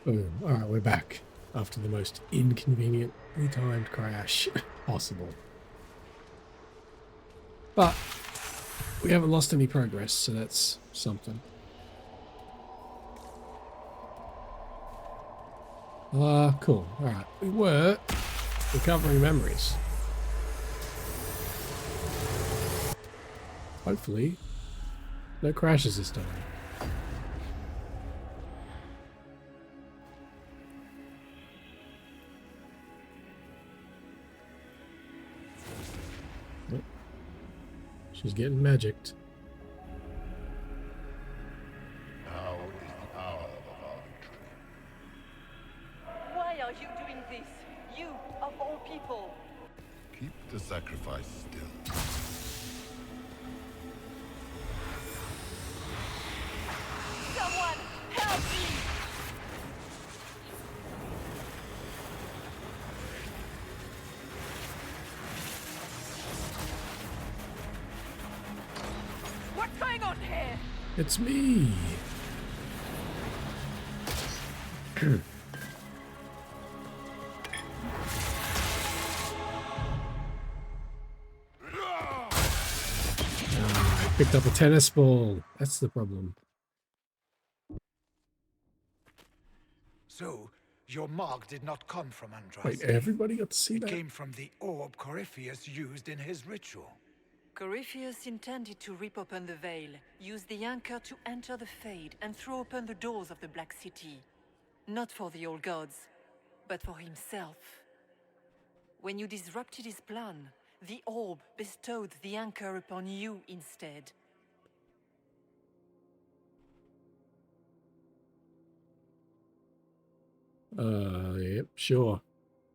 Boom. Alright, we're back after the most inconveniently timed crash possible. But we haven't lost any progress, so that's something. Cool. Alright, we were recovering memories. Hopefully, no crashes this time. Oh, she's getting magicked. Now is the hour of our victory. Why are you doing this? You, of all people. Keep the sacrifice still. Someone, help me! What's going on here? It's me. I picked up a tennis ball. That's the problem. So, your mark did not come from Andraste. Wait, everybody got to see It that? came from the orb Corypheus used in his ritual. Corypheus intended to rip open the veil, use the anchor to enter the Fade, and throw open the doors of the Black City. Not for the old gods, but for himself. When you disrupted his plan, the orb bestowed the anchor upon you instead. Yep, sure.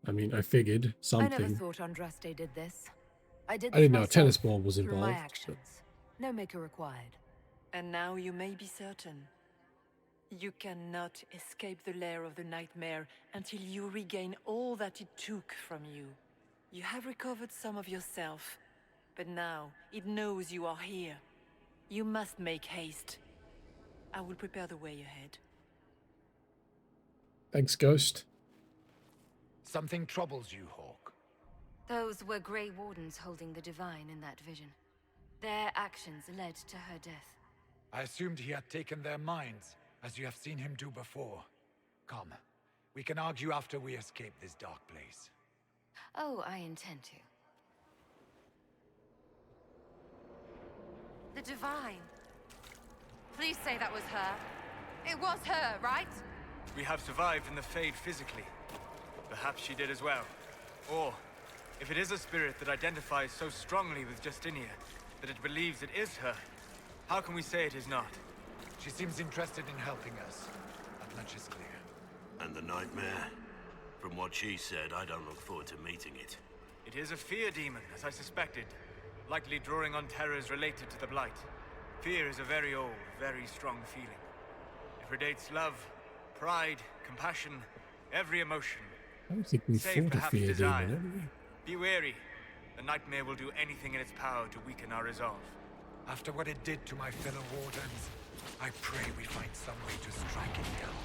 I mean, I figured something. I never thought Andraste did this. I did I didn't this know a tennis myself, ball was through my involved. actions. No maker required. And now you may be certain. You cannot escape the lair of the nightmare until you regain all that it took from you. You have recovered some of yourself, but now it knows you are here. You must make haste. I will prepare the way ahead. Thanks, Ghost. Something troubles you, Hawk. Those were Grey Wardens holding the Divine in that vision. Their actions led to her death. I assumed he had taken their minds, as you have seen him do before. Come, we can argue after we escape this dark place. Oh, I intend to. The Divine. Please say that was her. It was her, right? We have survived in the Fade physically. Perhaps she did as well. Or, if it is a spirit that identifies so strongly with Justinia that it believes it is her, how can we say it is not? She seems interested in helping us. That much is clear. And the nightmare? From what she said, I don't look forward to meeting it. It is a fear demon, as I suspected, likely drawing on terrors related to the Blight. Fear is a very old, very strong feeling. It predates love, pride, compassion, every emotion. I don't think we Save fought a perhaps fear desire. demon, have we? Be wary. The nightmare will do anything in its power to weaken our resolve. After what it did to my fellow Wardens, I pray we find some way to strike it down.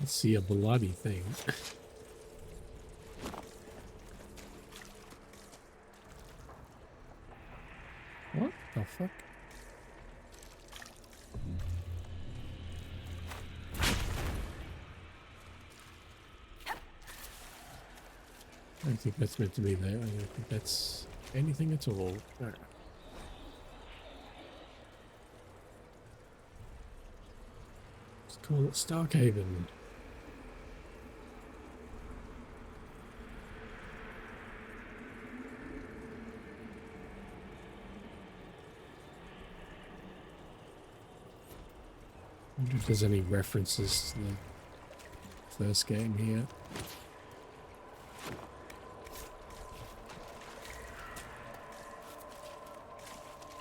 I see a bloody thing. What the fuck? I don't think that's meant to be there. I don't think that's anything at all. Alright. Let's call it Starkhaven. I wonder if there's any references to the first game here.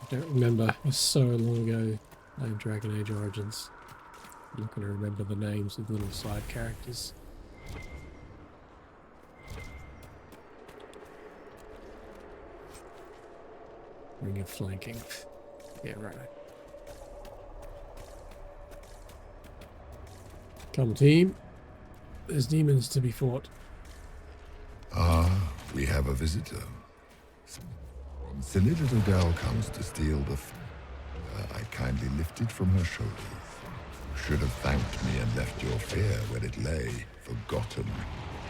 I don't remember. It was so long ago playing Dragon Age Origins. I'm not going to remember the names of the little side characters. Ring of flanking. Yeah, right. Come, team. There's demons to be fought. Ah, we have a visitor. Cynidadel comes to steal the I kindly lifted from her shoulders. You should have thanked me and left your fear where it lay, forgotten.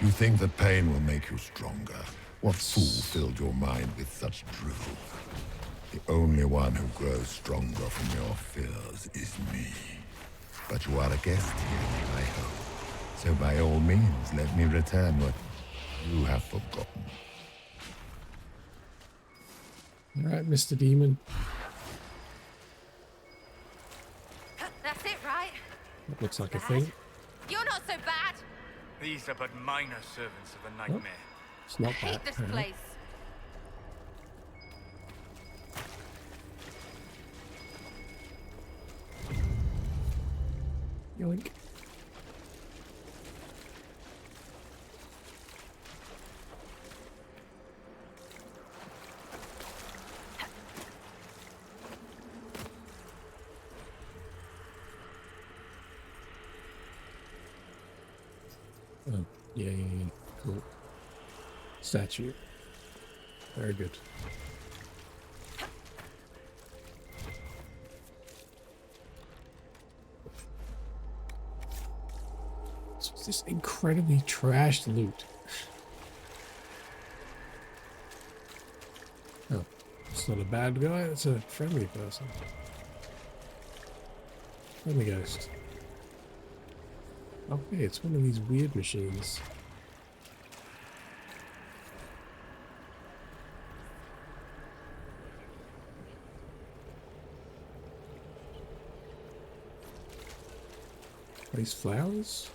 You think that pain will make you stronger. What fool filled your mind with such drivel? The only one who grows stronger from your fears is me. But you are a guest here, I hope. So by all means, let me return what you have forgotten. All right, Mr. Demon. That's it, right? That looks like a Bad. thing. You're not so bad. These are but minor servants of a nightmare. It's not I hate that. this All right. place. Yoink. Oh, yeah. Cool. Statue. Very good. It's this incredibly trashed loot. Oh, it's not a bad guy, it's a friendly person. Friendly ghost. Okay, it's one of these weird machines. Place flowers?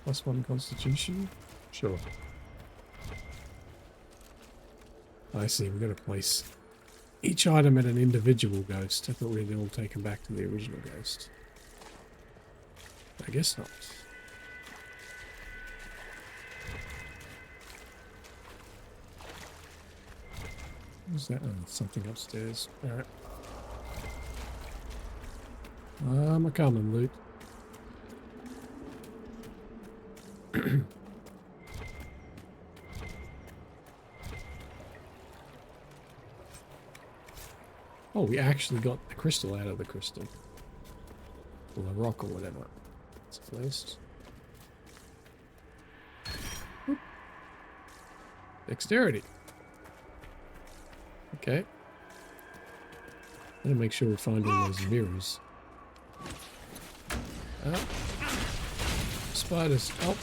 +1 constitution? Sure. I see, we're going to place each item at an individual ghost. I thought we'd all taken back to the original ghost. I guess not. What's that? Oh, something upstairs. Alright. I'm a common loot. Oh, we actually got the crystal out of the crystal. Or the rock or whatever. It's placed. Whoop. Dexterity. Okay. Gotta make sure we find all those mirrors. Oh. Spiders. Oh.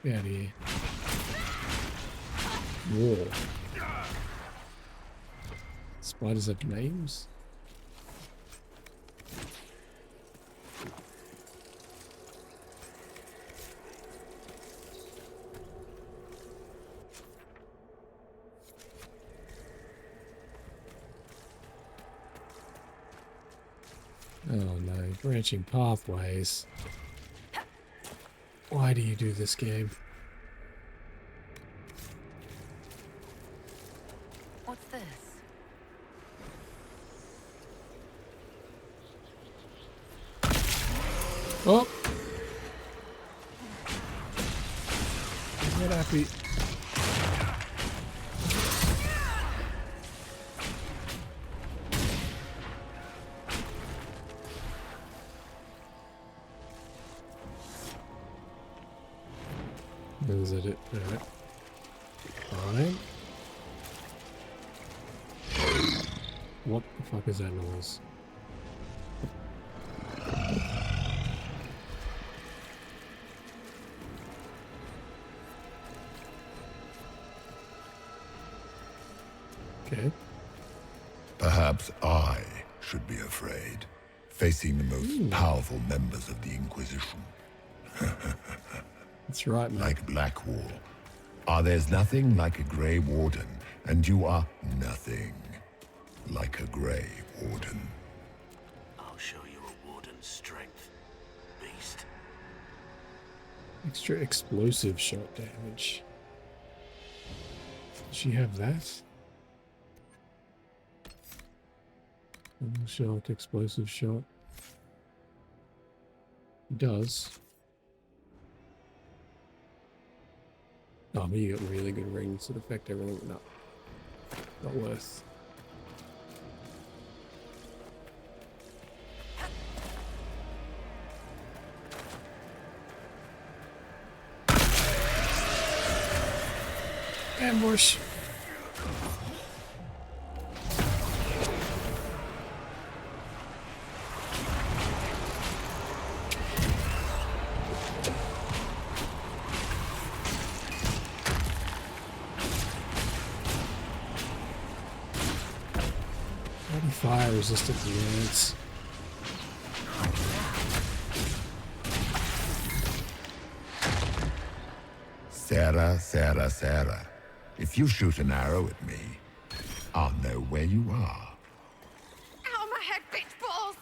Get out of here. Whoa. Spiders have names? Oh no, branching pathways. Why do you do this game? What's this? Oh! I'm not happy. Is that it? Alright. Fine. What the fuck is that noise? Okay. Perhaps I should be afraid, facing the most powerful members of the Inquisition. That's right, man. Like Blackwall. There's nothing like a Grey Warden, and you are nothing like a Grey Warden. Extra explosive shot damage. Does she have that? Shot, explosive shot. Does. Oh, but you got really good rings that affect everything. No. Not worth. Ambush. Fire resistant grenades. Sarah, Sarah, Sarah. If you shoot an arrow at me, I'll know where you are. Ow, my head, bitch balls!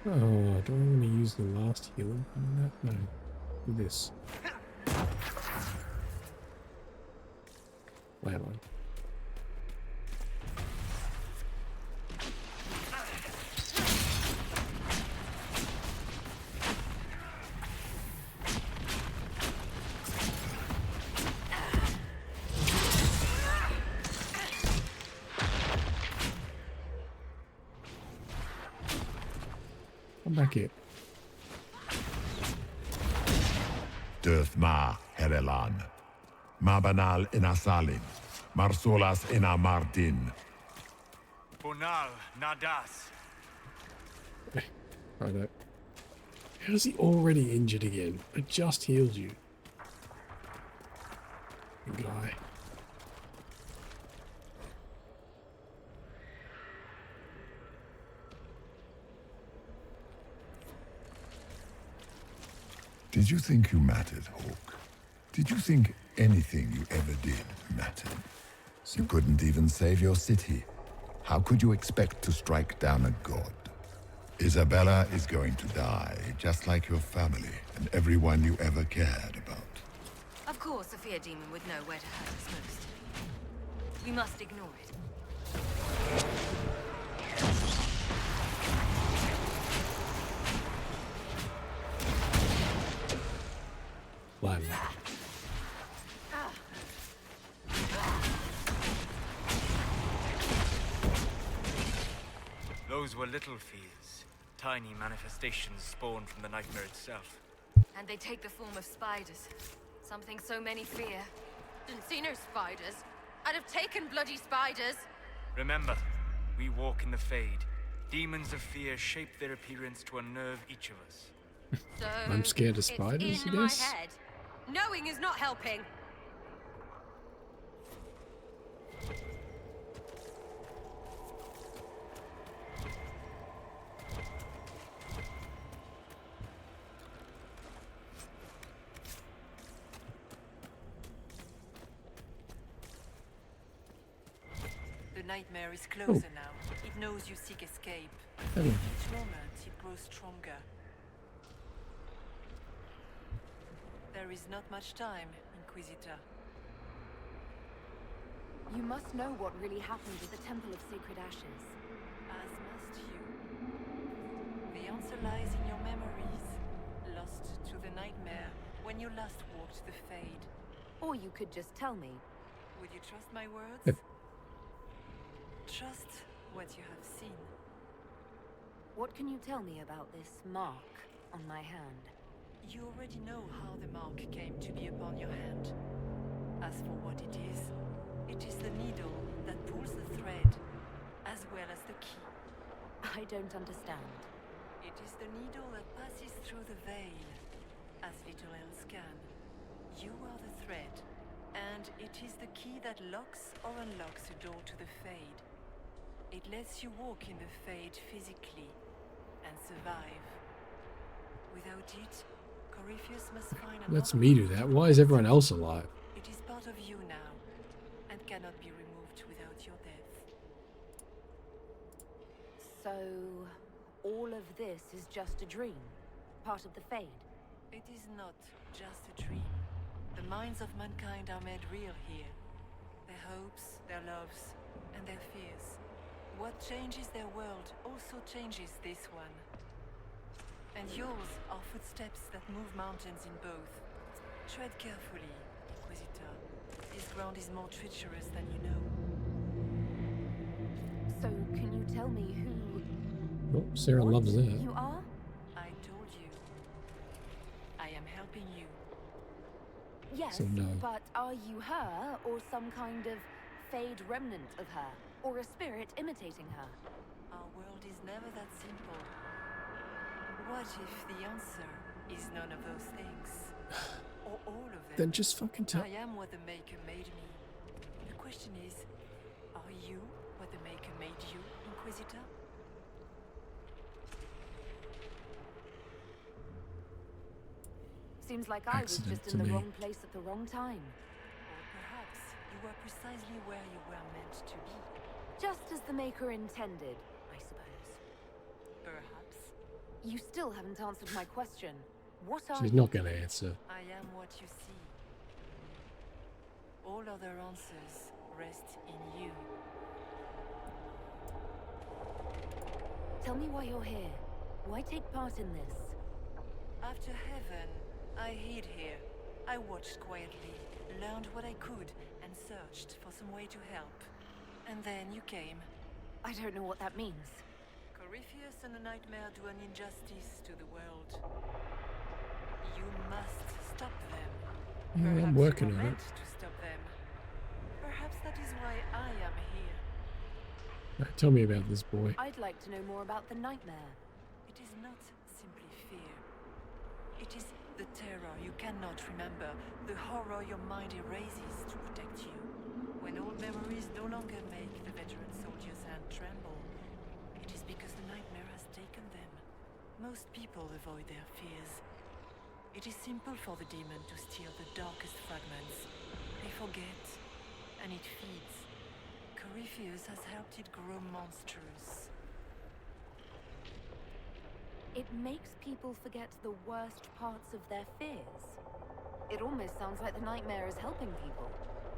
Oh, do I want to use the last healing on that? No. Do this. Wait on. Come back here. Döth ma, Herelan. Mabanal inasalin. Marsolas ina Mardin. Bonal nadas. Righto. How's he already injured again? I just healed you. Guy. Did you think you mattered, Hawk? Did you think anything you ever did mattered? You couldn't even save your city. How could you expect to strike down a god? Isabella is going to die, just like your family and everyone you ever cared about. Of course, a fear demon would know where to hurt us most. We must ignore it. Live. Those were little fears. Tiny manifestations spawned from the nightmare itself. And they take the form of spiders. Something so many fear. Didn't see no spiders. I'd have taken bloody spiders. Remember, we walk in the Fade. Demons of fear shape their appearance to unnerve each of us. So I'm scared of spiders, it's in I my guess. head. Knowing is not helping. The nightmare is closer now. It knows you seek escape. Hello. Each moment, it grows stronger. There is not much time, Inquisitor. You must know what really happened at the Temple of Sacred Ashes. As must you. The answer lies in your memories, lost to the nightmare when you last walked the Fade. Or you could just tell me. Would you trust my words? Yep. Trust what you have seen. What can you tell me about this mark on my hand? You already know how the mark came to be upon your hand. As for what it is the needle that pulls the thread, as well as the key. I don't understand. It is the needle that passes through the veil, as little else can. You are the thread, and it is the key that locks or unlocks a door to the Fade. It lets you walk in the Fade physically, and survive. Without it, Corypheus must find another. Lets me do that. Why is everyone else alive? It is part of you now, and cannot be removed without your death. So, all of this is just a dream? Part of the Fade? It is not just a dream. The minds of mankind are made real here. Their hopes, their loves, and their fears. What changes their world also changes this one. And yours are footsteps that move mountains in both. Tread carefully, Inquisitor. This ground is more treacherous than you know. So, can you tell me who... Oh, Sarah what loves that. you are? I told you. I am helping you. Yes, So no. but are you her, or some kind of Fade remnant of her? Or a spirit imitating her? Our world is never that simple. What if the answer is none of those things? Or all of them? Then just fucking tell. I am what the Maker made me. The question is, are you what the Maker made you, Inquisitor? Seems like I was Accident just to in the me. wrong place at the wrong time. Or perhaps you were precisely where you were meant to be. Just as the Maker intended, I suppose. Perhaps. You still haven't answered my question. What are She's you? not going to answer. I am what you see. All other answers rest in you. Tell me why you're here. Why take part in this? After heaven, I hid here. I watched quietly, learned what I could, and searched for some way to help. And then you came. I don't know what that means. Corypheus and the Nightmare do an injustice to the world. You must stop them. Yeah, I'm Perhaps working you were on it. meant to stop them. Perhaps that is why I am here. Right, tell me about this boy. I'd like to know more about the Nightmare. It is not simply fear. It is the terror you cannot remember, the horror your mind erases to protect you. When old memories no longer make the veteran soldier's hand tremble, it is because the Nightmare has taken them. Most people avoid their fears. It is simple for the demon to steal the darkest fragments. They forget, and it feeds. Corypheus has helped it grow monstrous. It makes people forget the worst parts of their fears. It almost sounds like the Nightmare is helping people.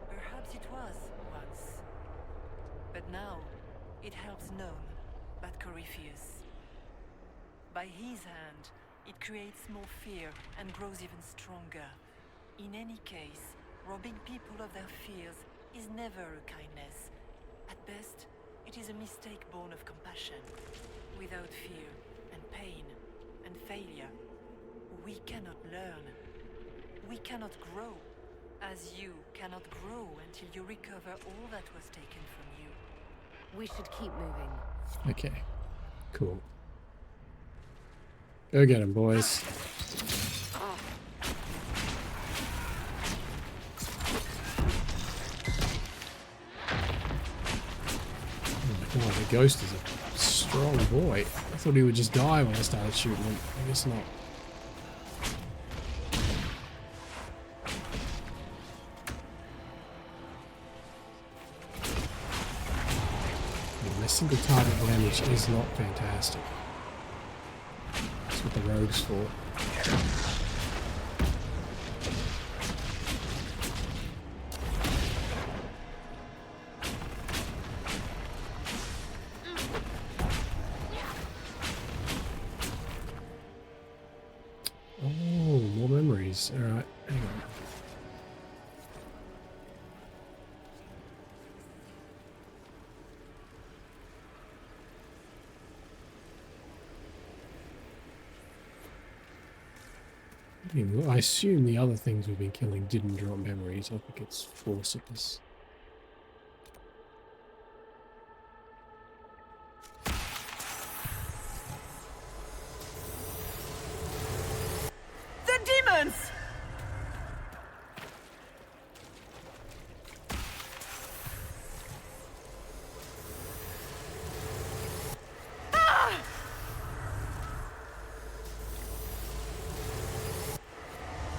Perhaps it was once. But now, it helps none but Corypheus. By his hand, it creates more fear and grows even stronger. In any case, robbing people of their fears is never a kindness. At best, it is a mistake born of compassion. Without fear and pain and failure, we cannot learn. We cannot grow, as you cannot grow until you recover all that was taken from you. We should keep moving. Okay, cool. Go get him, boys. Oh my god, the ghost is a strong boy. I thought he would just die when I started shooting him. I guess not. My single target damage is not fantastic. That's what the rogue's for. Oh, more memories. Alright, hang on. I mean, well, I assume the other things we've been killing didn't drop memories. I think it's forceps. The demons!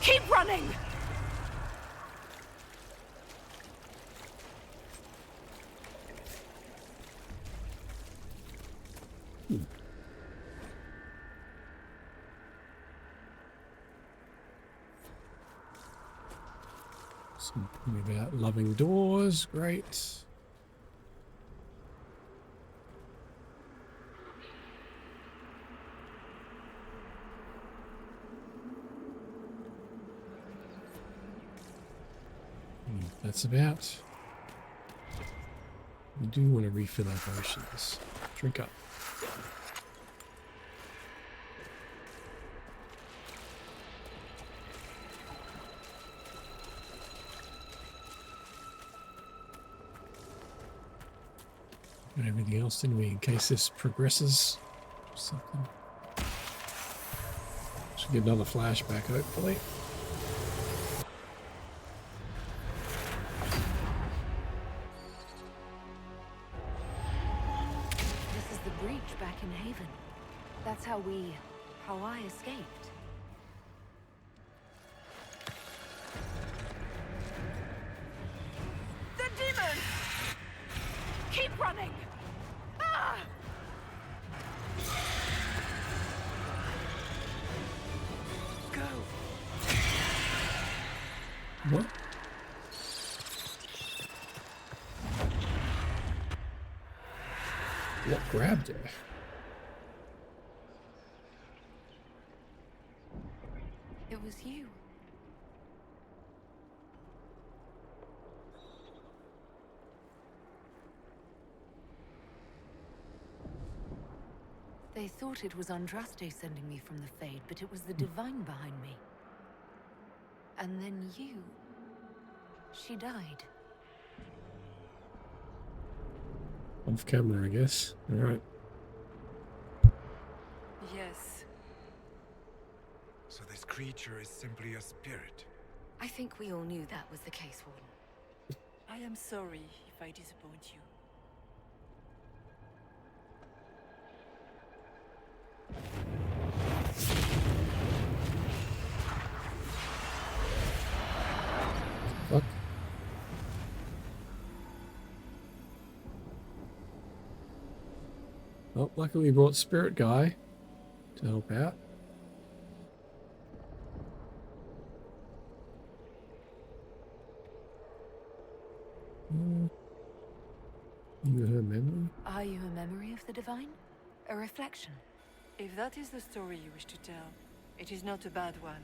Keep running! Something about loving doors. Great. That's about. We do want to refill our potions. Drink up. And everything else, didn't we? In case this progresses or something. Should get another flashback, hopefully. This is the breach back in Haven. That's how I escaped. The demon! Keep running! Ah! Go! What? What grabbed her? It was you. They thought it was Andraste sending me from the Fade, but it was the Divine behind me. And then you... She died. Off camera, I guess. Alright. Yes. So this creature is simply a spirit. I think we all knew that was the case, Warden. I am sorry if I disappoint you. Fuck. Well, luckily we brought Spirit Guy to help out. You her memory? Are you a memory of the Divine? A reflection? If that is the story you wish to tell, it is not a bad one.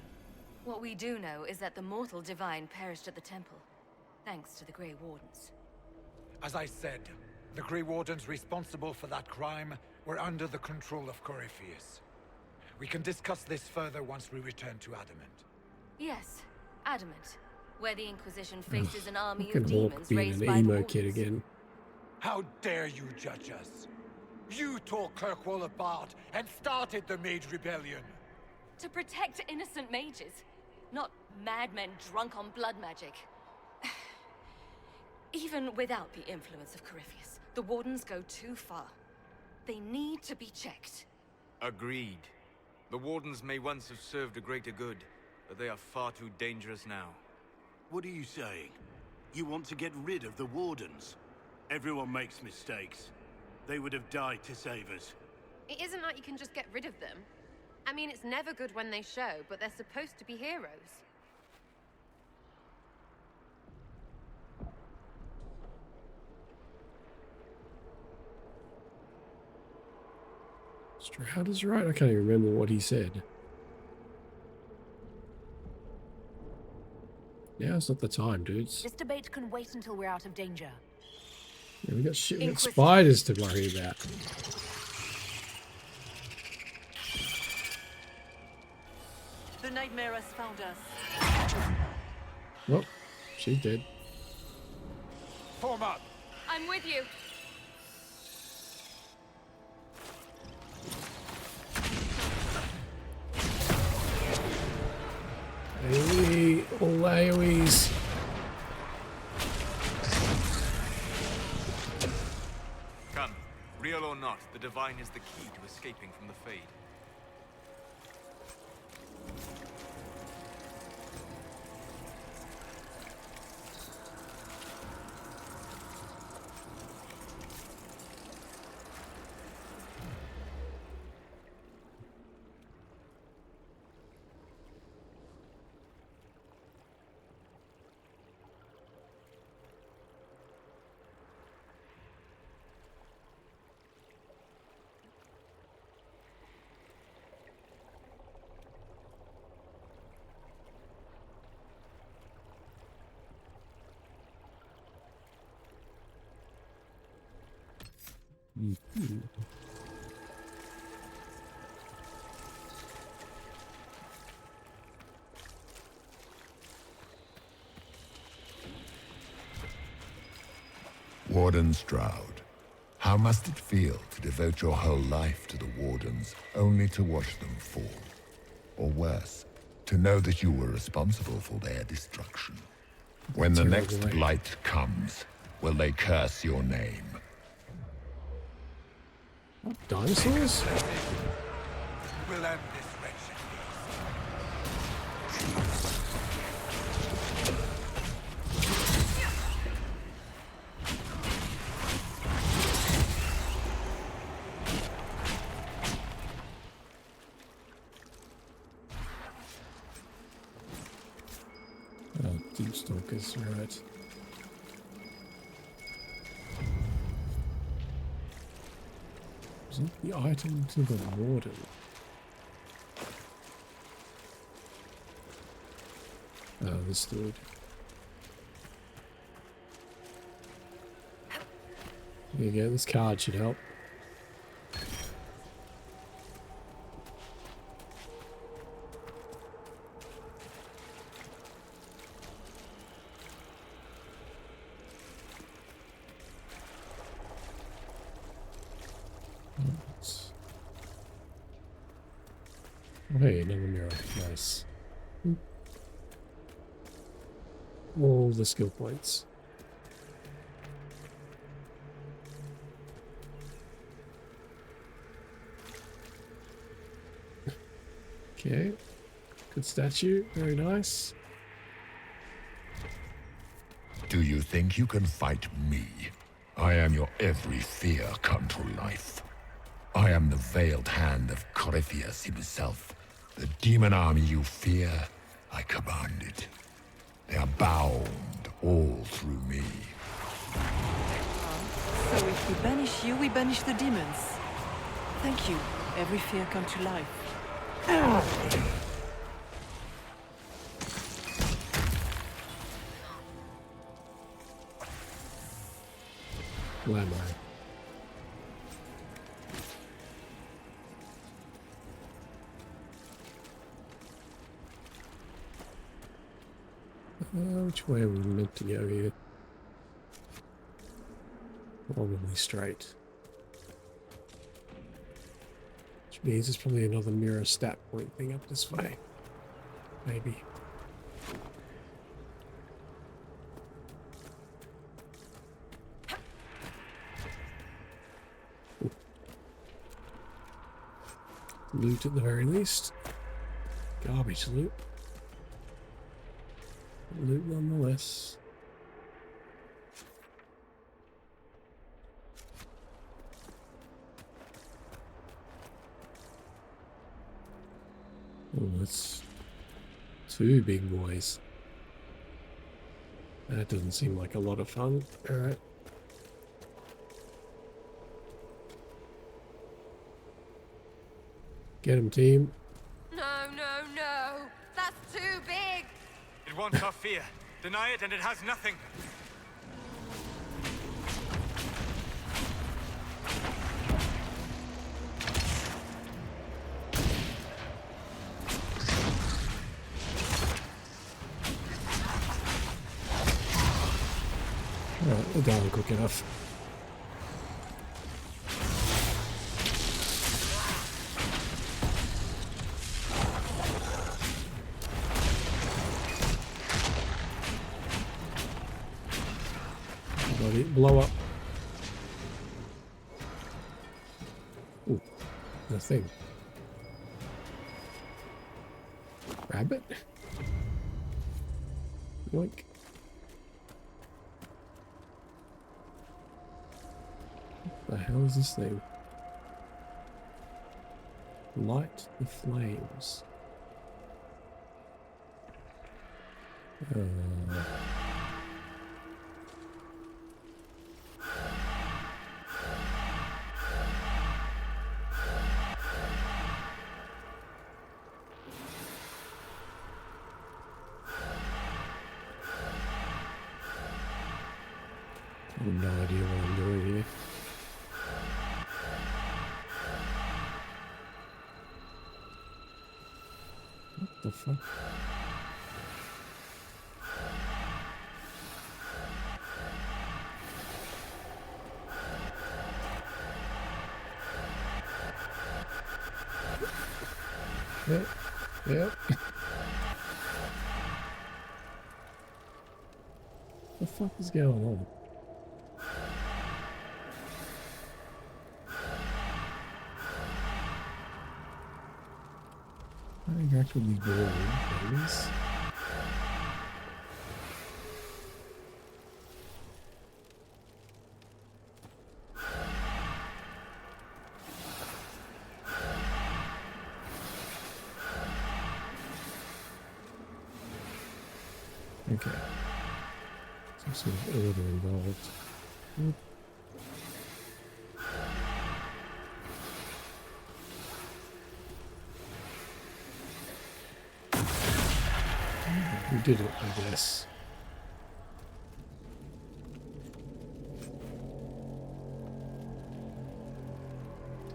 What we do know is that the mortal divine perished at the temple, thanks to the Grey Wardens. As I said, the Grey Wardens responsible for that crime were under the control of Corypheus. We can discuss this further once we return to Adamant. Yes, Adamant, where the Inquisition faces an army of Fucking Hawk demons being raised an by the emo Wardens. kid again. How dare you judge us? You tore Kirkwall apart and started the Mage Rebellion. To protect innocent mages, not madmen drunk on blood magic. Even without the influence of Corypheus, the Wardens go too far. They need to be checked. Agreed. The Wardens may once have served a greater good, but they are far too dangerous now. What are you saying? You want to get rid of the Wardens? Everyone makes mistakes. They would have died to save us. It isn't like you can just get rid of them. I mean, it's never good when they show, but they're supposed to be heroes. Stroud is right. I can't even remember what he said. Now's not the time, dudes. This debate can wait until we're out of danger. Yeah, we got shit. We got Inquisition. spiders to worry about. The Nightmare has found us. Well, she's dead. Form up! I'm with you. AoE, all AoEs. Come, real or not, the Divine is the key to escaping from the Fade. Mhm. Warden Stroud, how must it feel to devote your whole life to the Wardens, only to watch them fall? Or worse, to know that you were responsible for their destruction? When the Terrible, next right? blight comes, will they curse your name? Dinosaurs? We'll end this wretched Oh, deep stalkers, right. Isn't the item to the warden? Oh, this dude. There you go, this card should help. Oh, hey, another mirror. Nice. All the skill points. Okay. Good statue. Very nice. Do you think you can fight me? I am your every fear come to life. I am the veiled hand of Corypheus himself. The demon army you fear, I command it. They are bound all through me. So if we banish you, we banish the demons. Thank you. Every fear come to life. Where am I? Which way are we meant to go here? Probably straight. Which means there's probably another mirror stat point thing up this way. Maybe. Ooh. Loot at the very least. Garbage loot. Loot nonetheless. Oh, that's two big boys. That doesn't seem like a lot of fun. Alright. Get him, team. No, no, no! That's too big! It wants our fear. Deny it and it has nothing. Alright, we're down quick enough. Bloody blow up. Ooh, nothing. Rabbit? Yoink. What the hell is this thing? Light the flames. I have no idea what I'm doing here. the fuck? Yep. Yep. What the fuck is going on? I interact with these boring things. Okay. Some sort of order involved. Oop. We did it, I guess.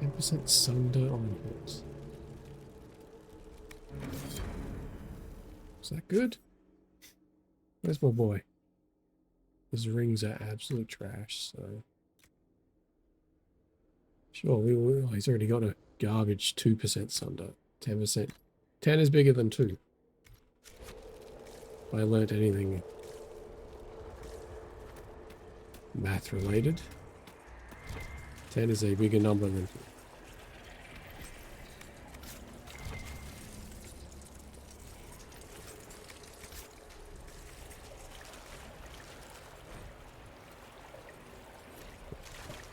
%, sunder on horse. Is that good? Where's my boy? His rings are absolute trash, so... Sure, he's already got a garbage 2% sunder. 10%. 10 is bigger than 2. If I learnt anything math related, 10 is a bigger number than 2.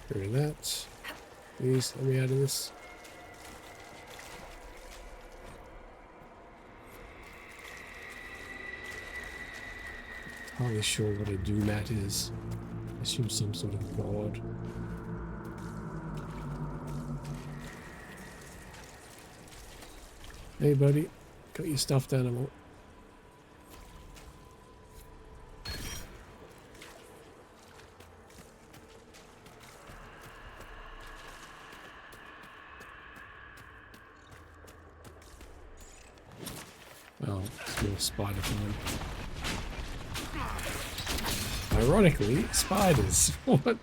Get rid of that. Please let me out of this. Hardly sure what a do-mat is. I assume some sort of god. Hey buddy, got your stuffed animal. Oh, it's more spider time. Ironically, spiders. What?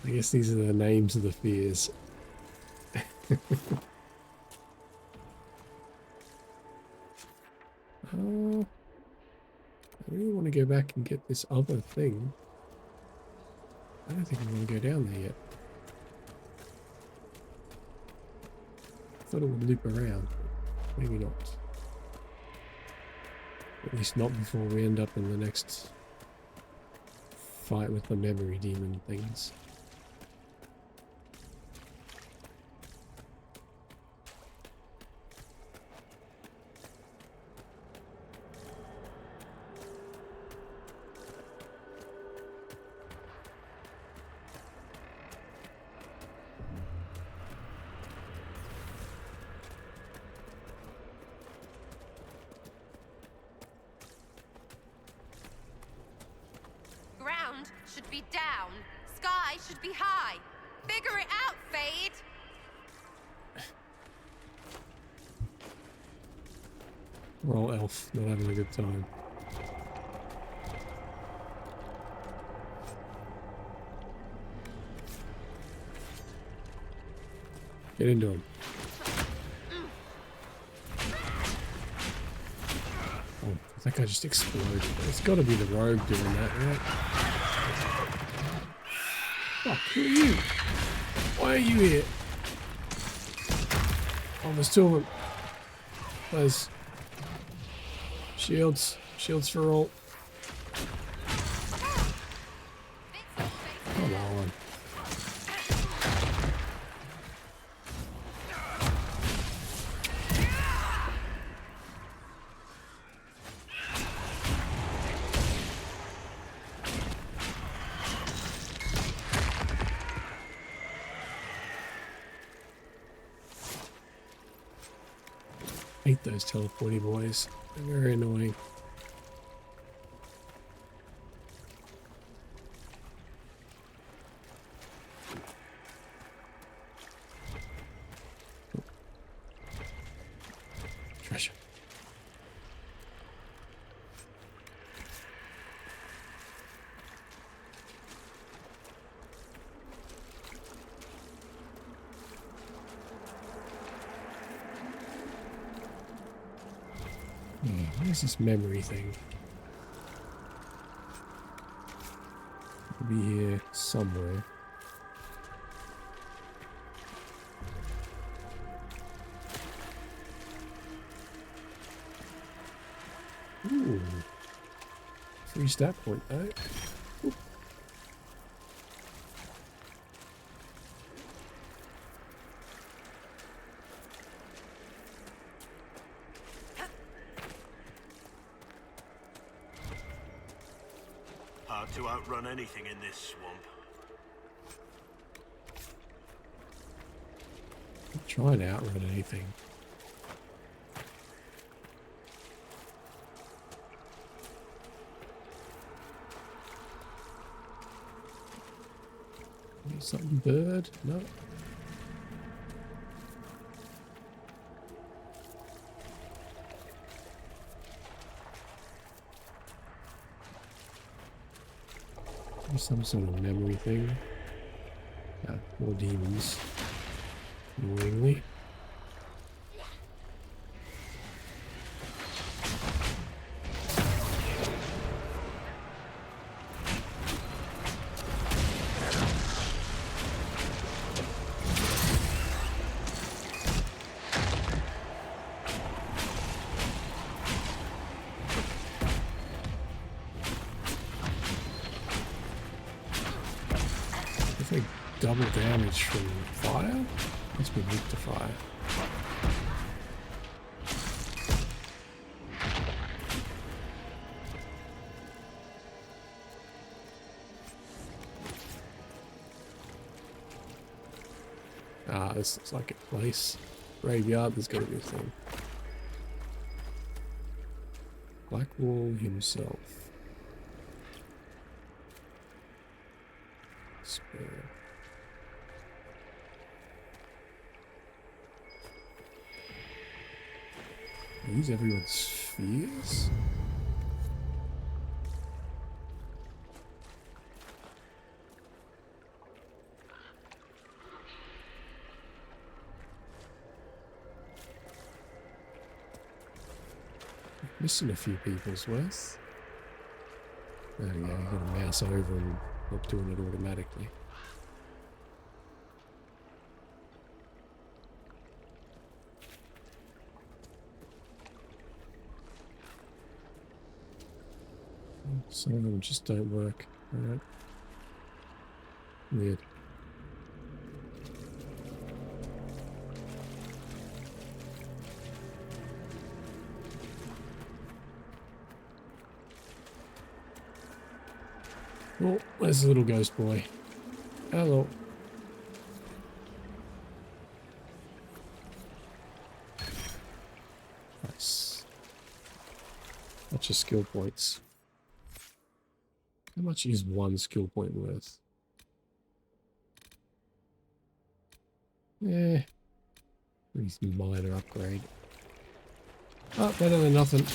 I guess these are the names of the fears. I really want to go back and get this other thing. I don't think I'm going to go down there yet. I thought it would loop around, but maybe not. At least not before we end up in the next fight with the memory demon things. Should be down. Sky should be high. Figure it out, Fade! We're all elf, not having a good time. Get into him. Oh, I think I just exploded. It's got to be the rogue doing that, right? Fuck, who are you? Why are you here? Oh, there's two of them. There's shields. Shields for all. Come on. Hate those teleporty boys. They're very annoying. Where's this memory thing? It'll be here somewhere. Ooh. Free stat point, though. Ooh. Hard to outrun anything in this swamp. I'm trying to outrun anything. Something bird? No. There's some sort of memory thing. More demons. Annoyingly. Double damage from fire? Must be weak to fire. Ah, this looks like a place. Graveyard, there's gotta be a thing. Blackwall himself. Spare. Use everyone's fears? Missing a few people's worth. There we go, you gotta mouse over and not doing it automatically. Some of them just don't work. Alright. Weird. Oh, there's the little ghost boy. Hello. Nice. Bunch of skill points. How much is one skill point worth? Yeah. Pretty minor upgrade. Oh, better than nothing.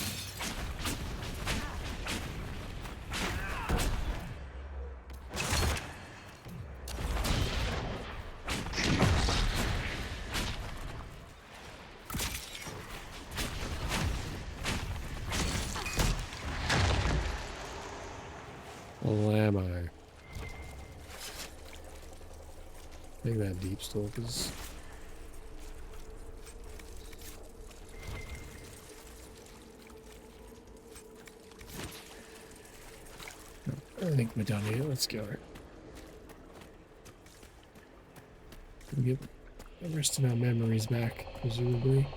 Ammo. I think that deep stalkers. I think we're done here. Let's go. We'll get the rest of our memories back, presumably.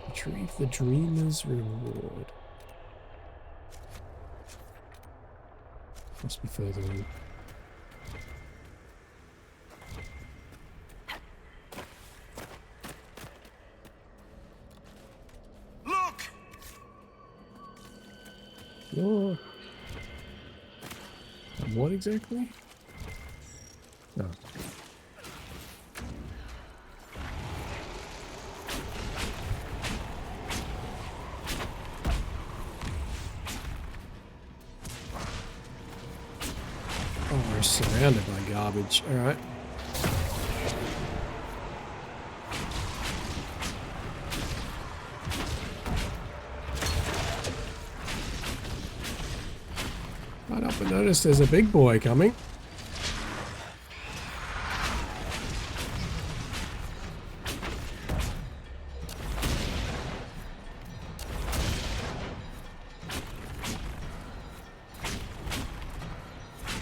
Retrieve the dreamer's reward. Must be further in. Look! Oh. What exactly? No. Oh, we're surrounded by garbage. All right. But notice there's a big boy coming.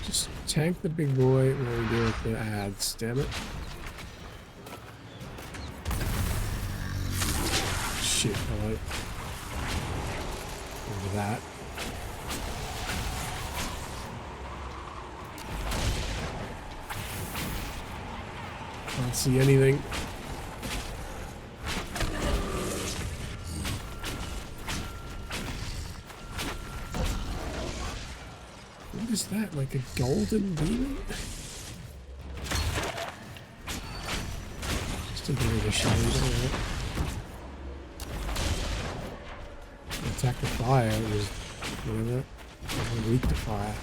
Just tank the big boy while we deal with the ads, damn it. Shit, hello. Over that. Can't see anything. What is that? Like a golden demon? Just a bit of a shade, alright. Attack the fire, it was whatever. I'm weak to fire.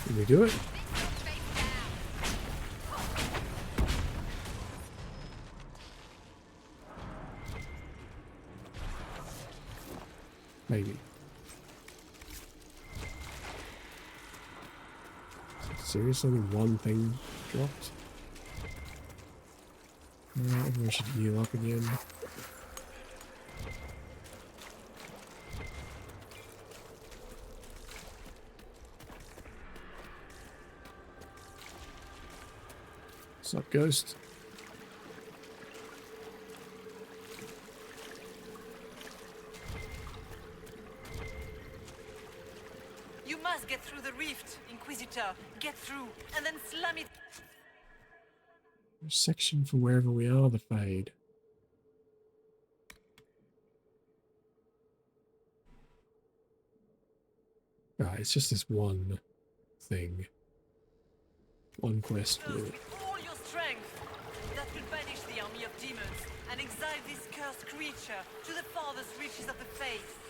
Can we do it? Maybe. Seriously, one thing dropped? Alright, everyone should heal up again. What's up, Ghost? You must get through the rift, Inquisitor. Get through, and then slam it. A section from wherever we are, the Fade. Right, it's just this one thing. One quest, really. With all your strength, that will banish the army of demons and exile this cursed creature to the farthest reaches of the faith.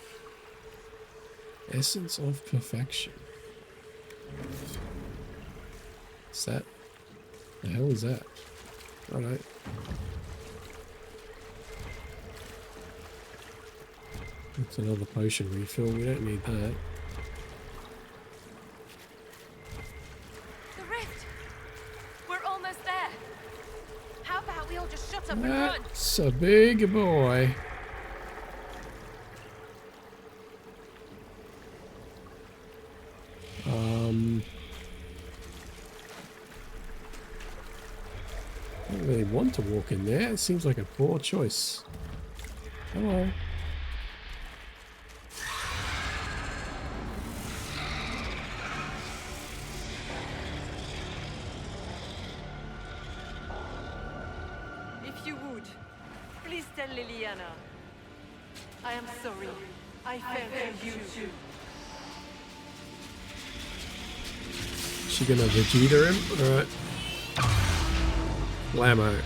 Essence of Perfection. Is that? The hell is that? Alright. That's another potion refill. We don't need that. The rift! We're almost there. How about we all just shut up and run? That's a big boy. I don't really want to walk in there. It seems like a poor choice. Hello. If you would, please tell Liliana. I am sorry. I failed you too. She gonna Vegeta him? Alright. Blammo.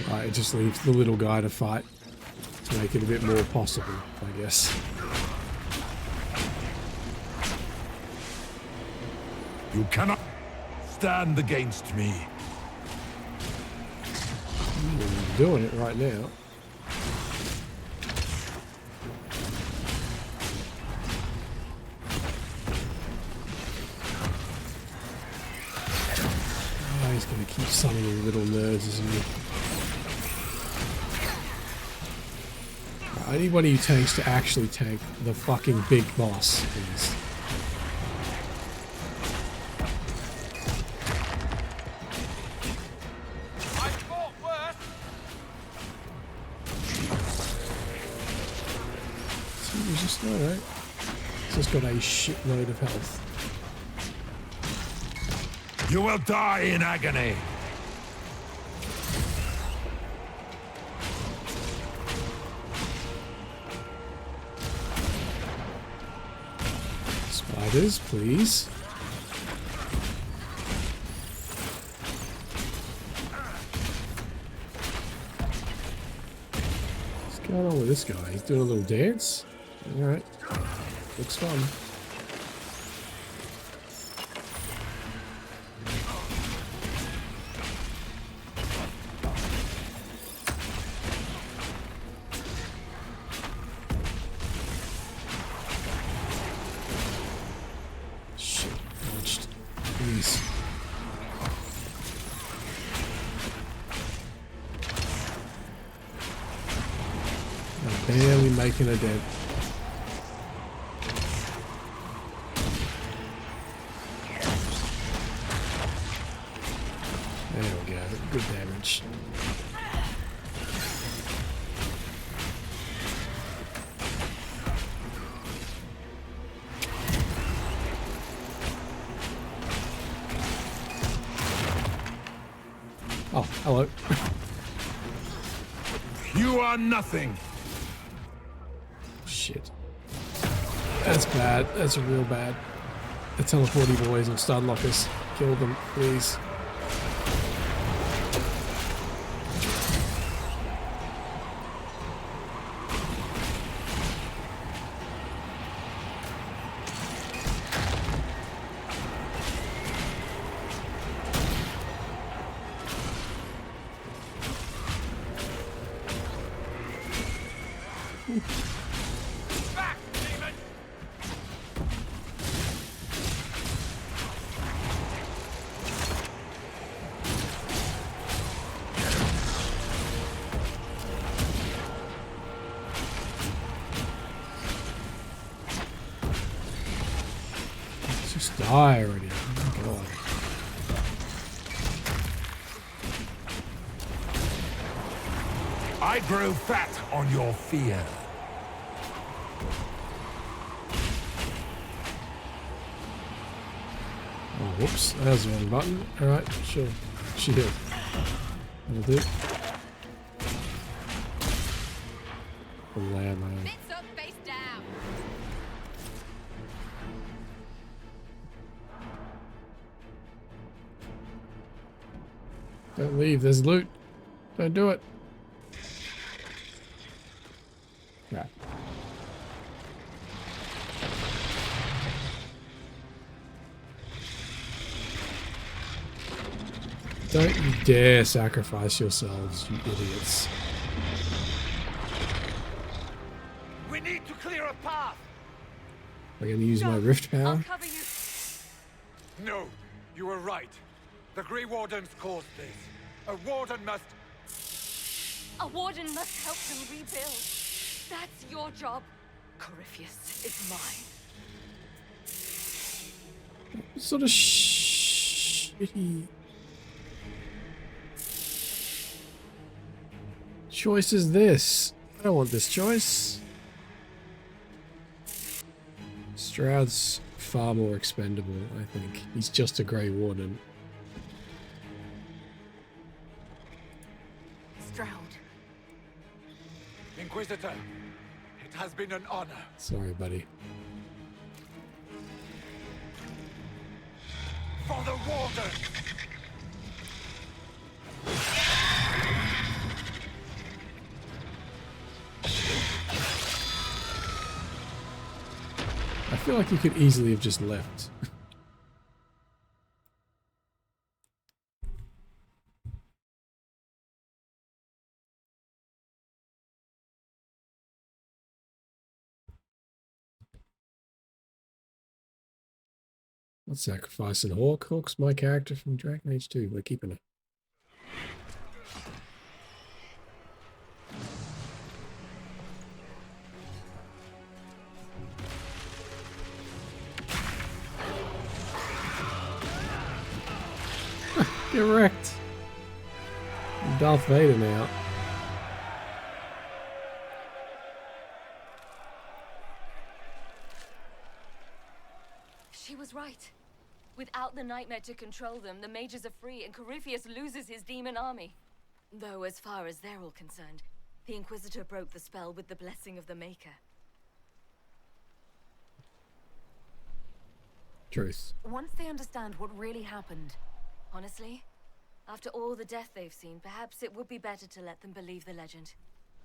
Right, it just leaves the little guy to fight to make it a bit more possible, I guess. You cannot stand against me. I'm doing it right now. Oh, he's gonna keep summoning little nerds, isn't he? I need one of you tanks to actually tank the fucking big boss, please. Alright. It's just got a shitload of health. You will die in agony. Spiders, please. going on with this guy? He's doing a little dance? Alright. Looks fun. Shit, dodged. Please. Barely making a dent. There we go. Good damage. Oh, hello. You are nothing. Shit. That's bad. That's real bad. The teleporty boys and stud lockers. Kill them, please. Just die already. Oh my god. I grow fat on your fear. Oh, whoops. That was the wrong button. Alright, sure. Shield. That'll do. Oh, man. Bits up, face down. Don't leave. There's loot. Don't do it. Crap. Don't you dare sacrifice yourselves, you idiots. We need to clear a path. I'm gonna use my rift I'll power. cover you. No, you were right. The Grey Wardens caused this. A warden must... A warden must help them rebuild. That's your job. Corypheus is mine. What sort of shitty choice is this? I don't want this choice. Stroud's far more expendable, I think. He's just a Grey Warden. Stroud. Inquisitor, it has been an honor. Sorry, buddy. For the Warden! I feel like you could easily have just left. Not sacrificing Hawk. Hawk's my character from Dragon Age 2. We're keeping her. Get wrecked. I'm Darth Vader now. She was right. Without the nightmare to control them, the mages are free and Corypheus loses his demon army. Though as far as they're all concerned, the Inquisitor broke the spell with the blessing of the Maker. Truth. Once they understand what really happened, Honestly, after all the death they've seen, perhaps it would be better to let them believe the legend.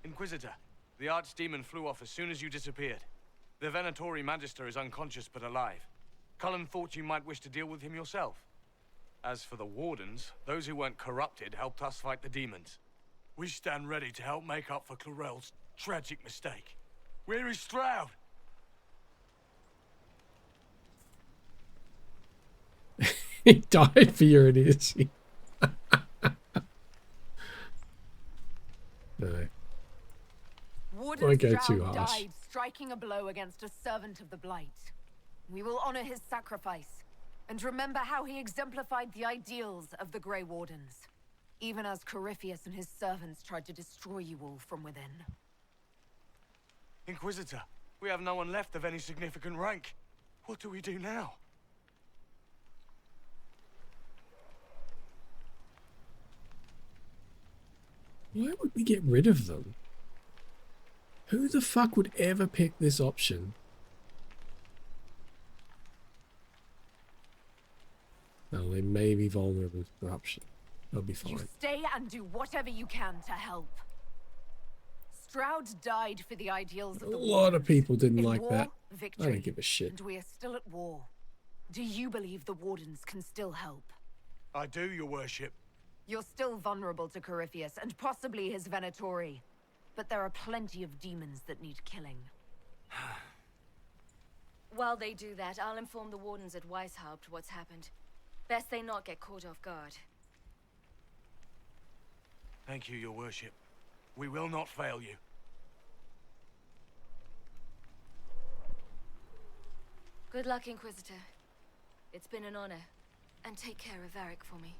Inquisitor, The archdemon flew off as soon as you disappeared. The Venatori Magister is unconscious but alive. Cullen thought you might wish to deal with him yourself. As for the Wardens, those who weren't corrupted helped us fight the demons. We stand ready to help make up for Clarel's tragic mistake. Where is Stroud? He died for your idiocy. No. Warden Won't go Stroud too harsh. died striking a blow against a servant of the Blight. We will honor his sacrifice and remember how he exemplified the ideals of the Grey Wardens, even as Corypheus and his servants tried to destroy you all from within. Inquisitor, we have no one left of any significant rank. What do we do now? Why would we get rid of them? Who the fuck would ever pick this option? No, they may be vulnerable to corruption. They'll be You fine. stay and do whatever you can to help. Stroud died for the ideals of A the lot of Wardens. people didn't In like war, that. victory, I don't give a shit. And we are still at war. Do you believe the Wardens can still help? I do, your worship. You're still vulnerable to Corypheus and possibly his Venatori. But there are plenty of demons that need killing. While they do that, I'll inform the Wardens at Weishaupt what's happened. Best they not get caught off guard. Thank you, your worship. We will not fail you. Good luck, Inquisitor. It's been an honor. And take care of Varric for me.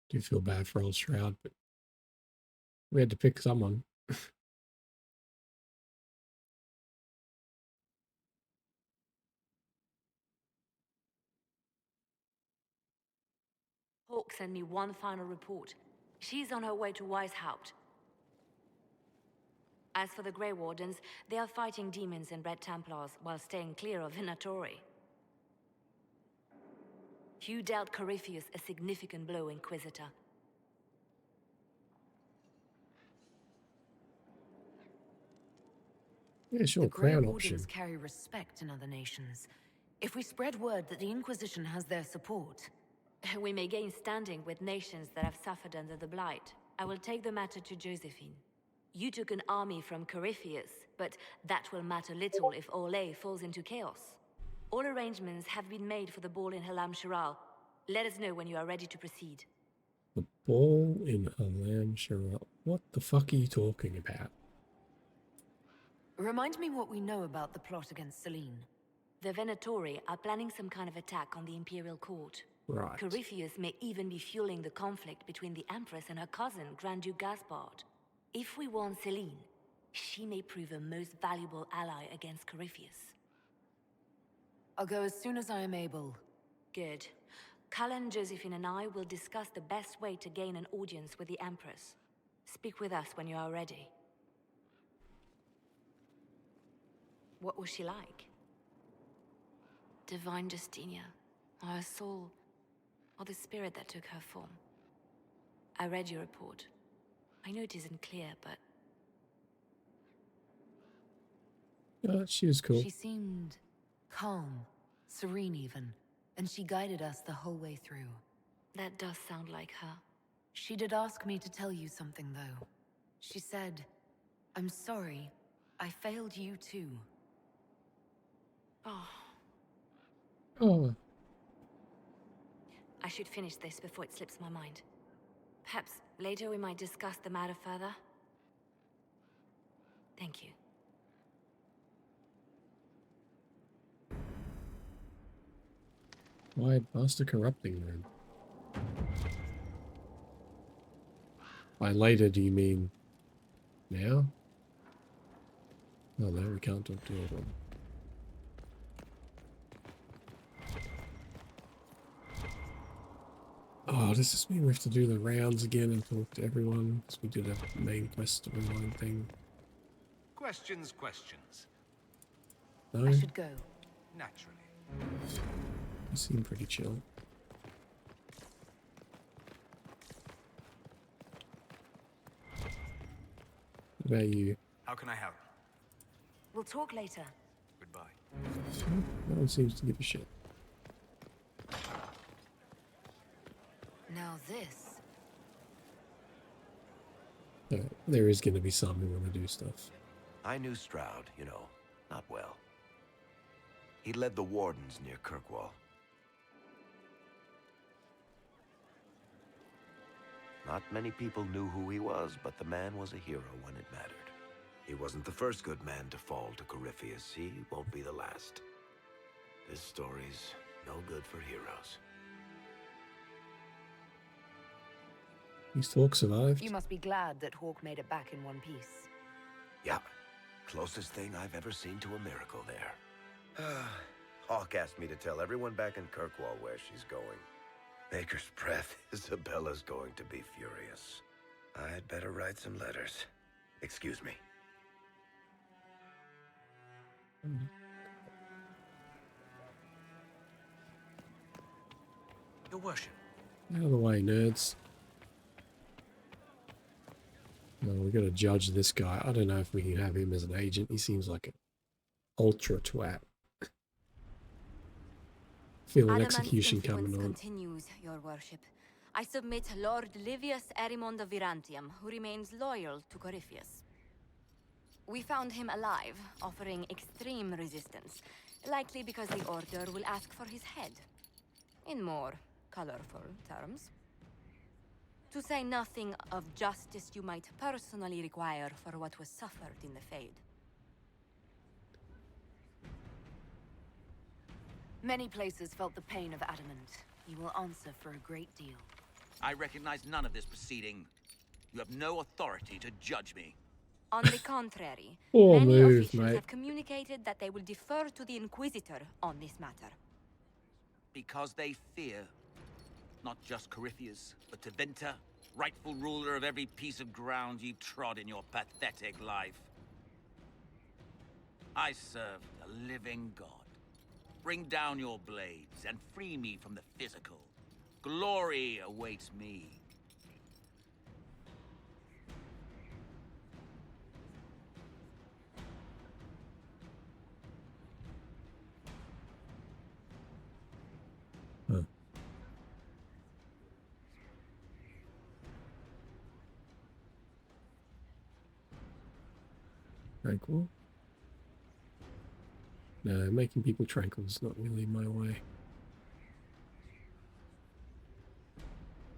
Do feel bad for old Shroud, but we had to pick someone. Hawk sent me one final report. She's on her way to Weishaupt. As for the Grey Wardens, they are fighting demons and Red Templars while staying clear of Venatori. You dealt Corypheus a significant blow, Inquisitor. Yeah, sure, The Grey crown Wardens option. carry respect in other nations. If we spread word that the Inquisition has their support, We may gain standing with nations that have suffered under the Blight. I will take the matter to Josephine. You took an army from Corypheus, but that will matter little if Orlais falls into chaos. All arrangements have been made for the ball in Halam Shiral. Let us know when you are ready to proceed. The ball in Halam Shiral. What the fuck are you talking about? remind me what we know about the plot against Selene. The Venatori are planning some kind of attack on the Imperial Court. Right. Corypheus may even be fueling the conflict between the Empress and her cousin, Grand Duke Gaspard. If we warn Selene, she may prove a most valuable ally against Corypheus. I'll go as soon as I am able. Good. Cullen, Josephine and I will discuss the best way to gain an audience with the Empress. Speak with us when you are ready. What was she like? Divine Justinia, or her soul, or the spirit that took her form. I read your report. I know it isn't clear, but... She was cool. She seemed calm, serene even, and she guided us the whole way through. That does sound like her. She did ask me to tell you something, though. She said, "I'm sorry, I failed you too." Oh, Oh, I should finish this before it slips my mind. Perhaps later we might discuss the matter further. Thank you. why Master Corrupting then? By later, do you mean now? Oh no, we can't talk to everyone. Oh, does this mean we have to do the rounds again and talk to everyone? Because we did a main quest online thing. Questions. No? I should go. Naturally. You seem pretty chill. What about you? How can I help? We'll talk later. Goodbye. No one seems to give a shit. Now this. There is going to be some who want to do stuff. I knew Stroud, you know, not well. He led the Wardens near Kirkwall. Not many people knew who he was, but the man was a hero when it mattered. He wasn't the first good man to fall to Corypheus. He won't be the last. This story's no good for heroes. These Hawk survived. You must be glad that Hawk made it back in one piece. Yeah, closest thing I've ever seen to a miracle there. Hawk asked me to tell everyone back in Kirkwall where she's going. Baker's breath, Isabella's going to be furious. I'd better write some letters. Excuse me. Your worship. Out of the way, nerds. No, we got to judge this guy. I don't know if we can have him as an agent. He seems like an ultra twat. Feel an execution coming on. Continues, your worship. I submit Lord Livius Erimond of Virantium, who remains loyal to Corypheus. We found him alive, offering extreme resistance, likely because the Order will ask for his head. In more colorful terms. To say nothing of justice you might personally require for what was suffered in the Fade. Many places felt the pain of adamant. You will answer for a great deal. I recognize none of this proceeding. You have no authority to judge me. On the contrary, Poor many move, officials mate. have communicated that they will defer to the Inquisitor on this matter. Because they fear not just Corypheus, but Tevinter, rightful ruler of every piece of ground you trod in your pathetic life. I serve the living God. Bring down your blades and free me from the physical. Glory awaits me. Huh. Tranquil? No, making people tranquil is not really my way.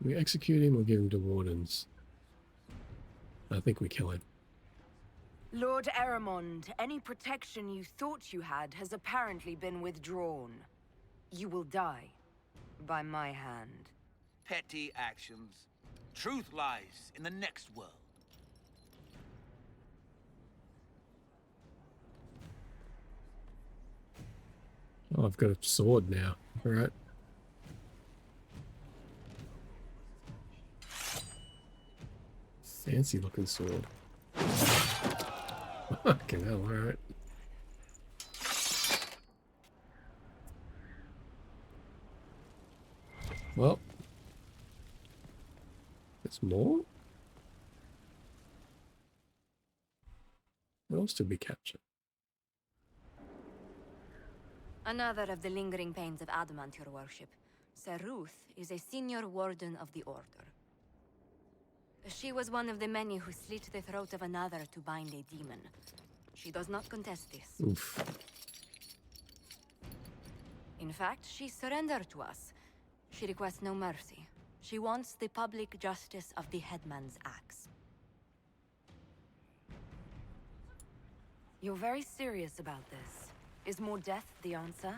We execute him or give him to Wardens? I think we kill him. Lord Erimond, any protection you thought you had has apparently been withdrawn. You will die. By my hand. Petty actions. Truth lies in the next world. Oh, I've got a sword now. Alright. Fancy looking sword. Fucking hell, alright. Well. There's more? What else did we capture? Another of the lingering pains of adamant, your worship. Sir Ruth is a senior warden of the Order. She was one of the many who slit the throat of another to bind a demon. She does not contest this. Oof. In fact, she surrendered to us. She requests no mercy. She wants the public justice of the headman's axe. You're very serious about this. Is more death the answer?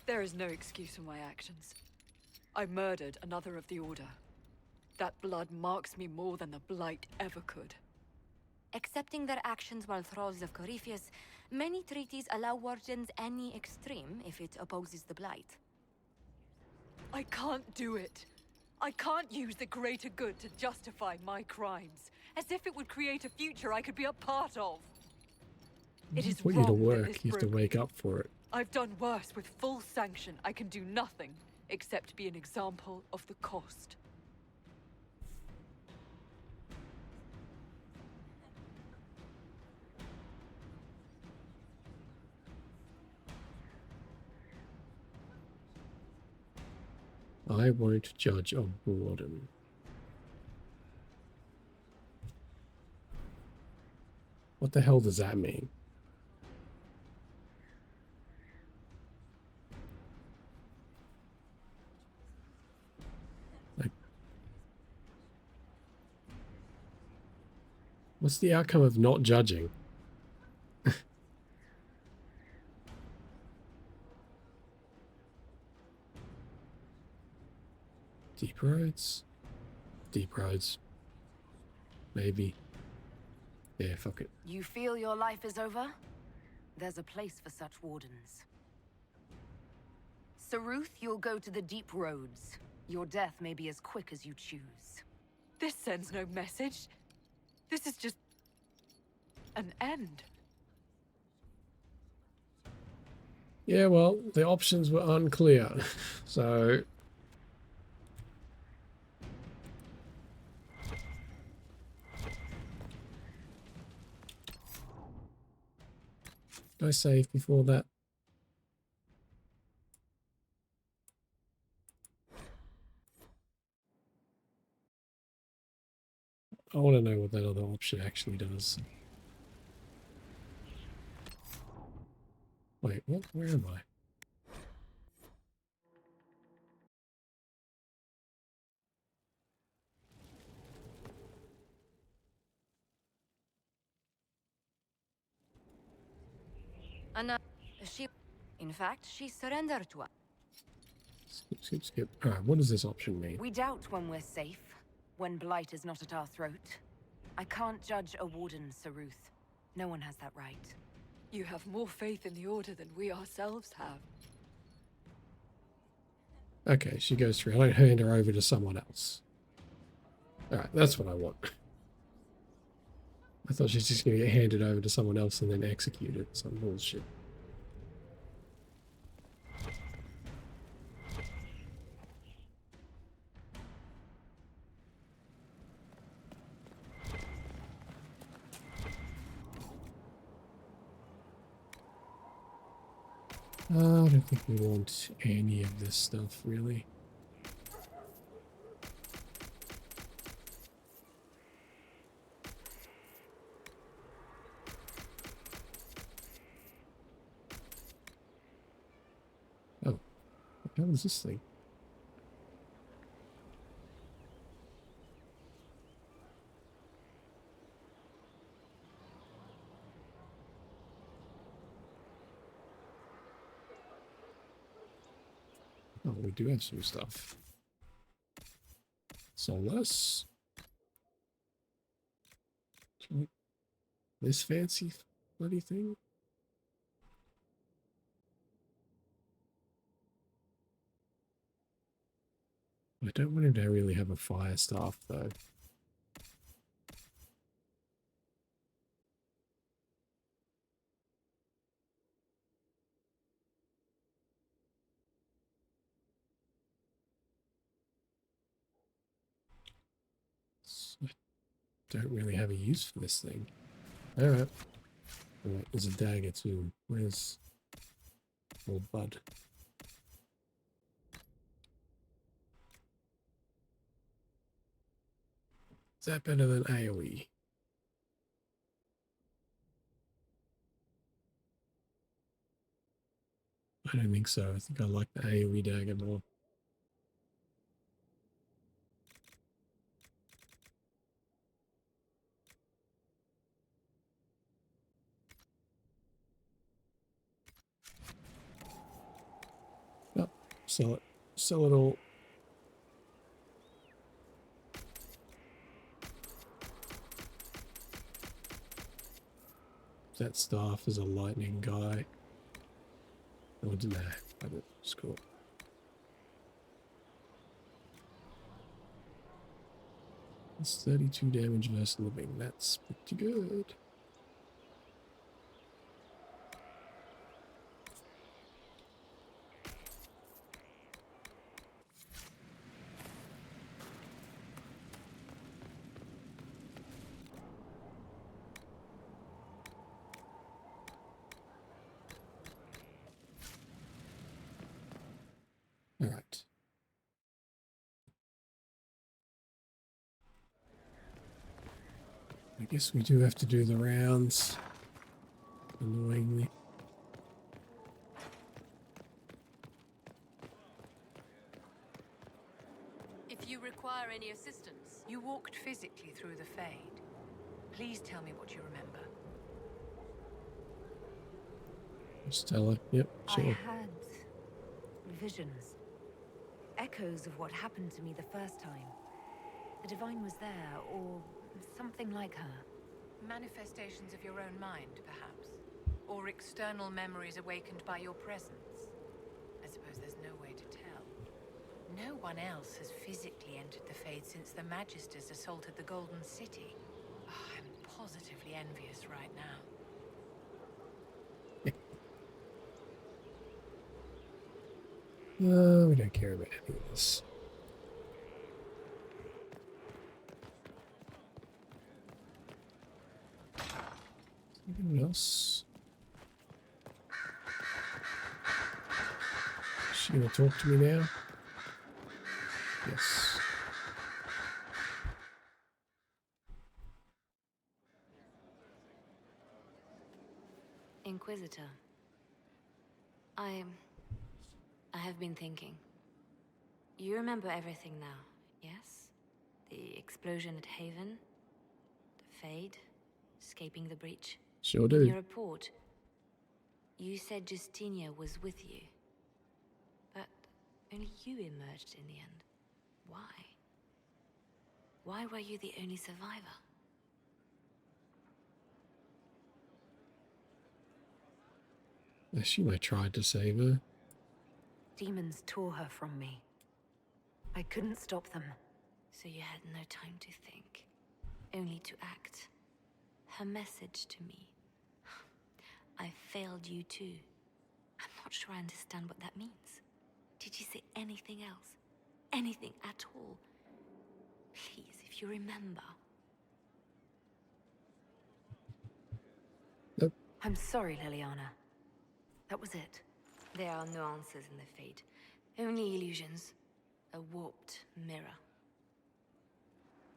There is no excuse for my actions. I murdered another of the Order. That blood marks me more than the Blight ever could. Accepting their actions while thralls of Corypheus, many treaties allow wardens any extreme if it opposes the Blight. I can't do it. I can't use the greater good to justify my crimes, as if it would create a future I could be a part of. It is Put you to wrong that work. this You have to broke wake me. up for it. I've done worse with full sanction. I can do nothing except be an example of the cost. I won't judge a warden. What the hell does that mean? Like, what's the outcome of not judging? Deep roads? Deep roads. Maybe. Yeah, fuck it. You feel your life is over? There's a place for such wardens. Saruth, you'll go to the deep roads. Your death may be as quick as you choose. This sends no message. This is just an end. Yeah, well, the options were unclear. So did I save before that? I want to know what that other option actually does. Wait, what? Where am I? Anna, she... In fact, she surrendered to us. Skip, skip, skip. Alright, what does this option mean? We doubt when we're safe, when blight is not at our throat. I can't judge a warden, Saruth. No one has that right. You have more faith in the Order than we ourselves have. Okay, she goes through. I don't hand her over to someone else. Alright, that's what I want. I thought she's just going to get handed over to someone else and then executed. Some bullshit. I don't think we want any of this stuff, really. Oh, what the hell is this thing? Oh, we do have some stuff. Soulless. This fancy bloody thing? I don't want him to really have a fire staff, though. I don't really have a use for this thing. Alright. Alright, there's a dagger too. Where's old bud? Is that better than AoE? I don't think so. I think I like the AoE dagger more. Oh, sell it. Sell it all. That staff is a lightning guy. Oh, nah, I don't. It's cool. It's 32 damage versus living. That's pretty good. All right. I guess we do have to do the rounds. Annoyingly. If you require any assistance, You walked physically through the Fade. Please tell me what you remember. Stella, yep, I sure. had visions. Echoes of what happened to me the first time. The Divine was there, or something like her. manifestations of your own mind, perhaps? Or external memories awakened by your presence? I suppose there's no way to tell. No one else has physically entered the Fade since the Magisters assaulted the Golden City. Oh, I'm positively envious right now. No, we don't care about any of this. Anyone else? Is she gonna talk to me now? Yes. Inquisitor. I have been thinking. You remember everything now, yes? The explosion at Haven, the Fade, escaping the breach. Sure In do. your report, you said Justinia was with you. But only you emerged in the end. Why? Why were you the only survivor? I assume I tried to save her. Demons tore her from me. I couldn't stop them. So you had no time to think, only to act. Her message to me. I failed you too. I'm not sure I understand what that means. Did you say anything else? Anything at all? Please, if you remember. Nope. I'm sorry, Liliana. That was it. There are no answers in the Fade. Only illusions. A warped mirror.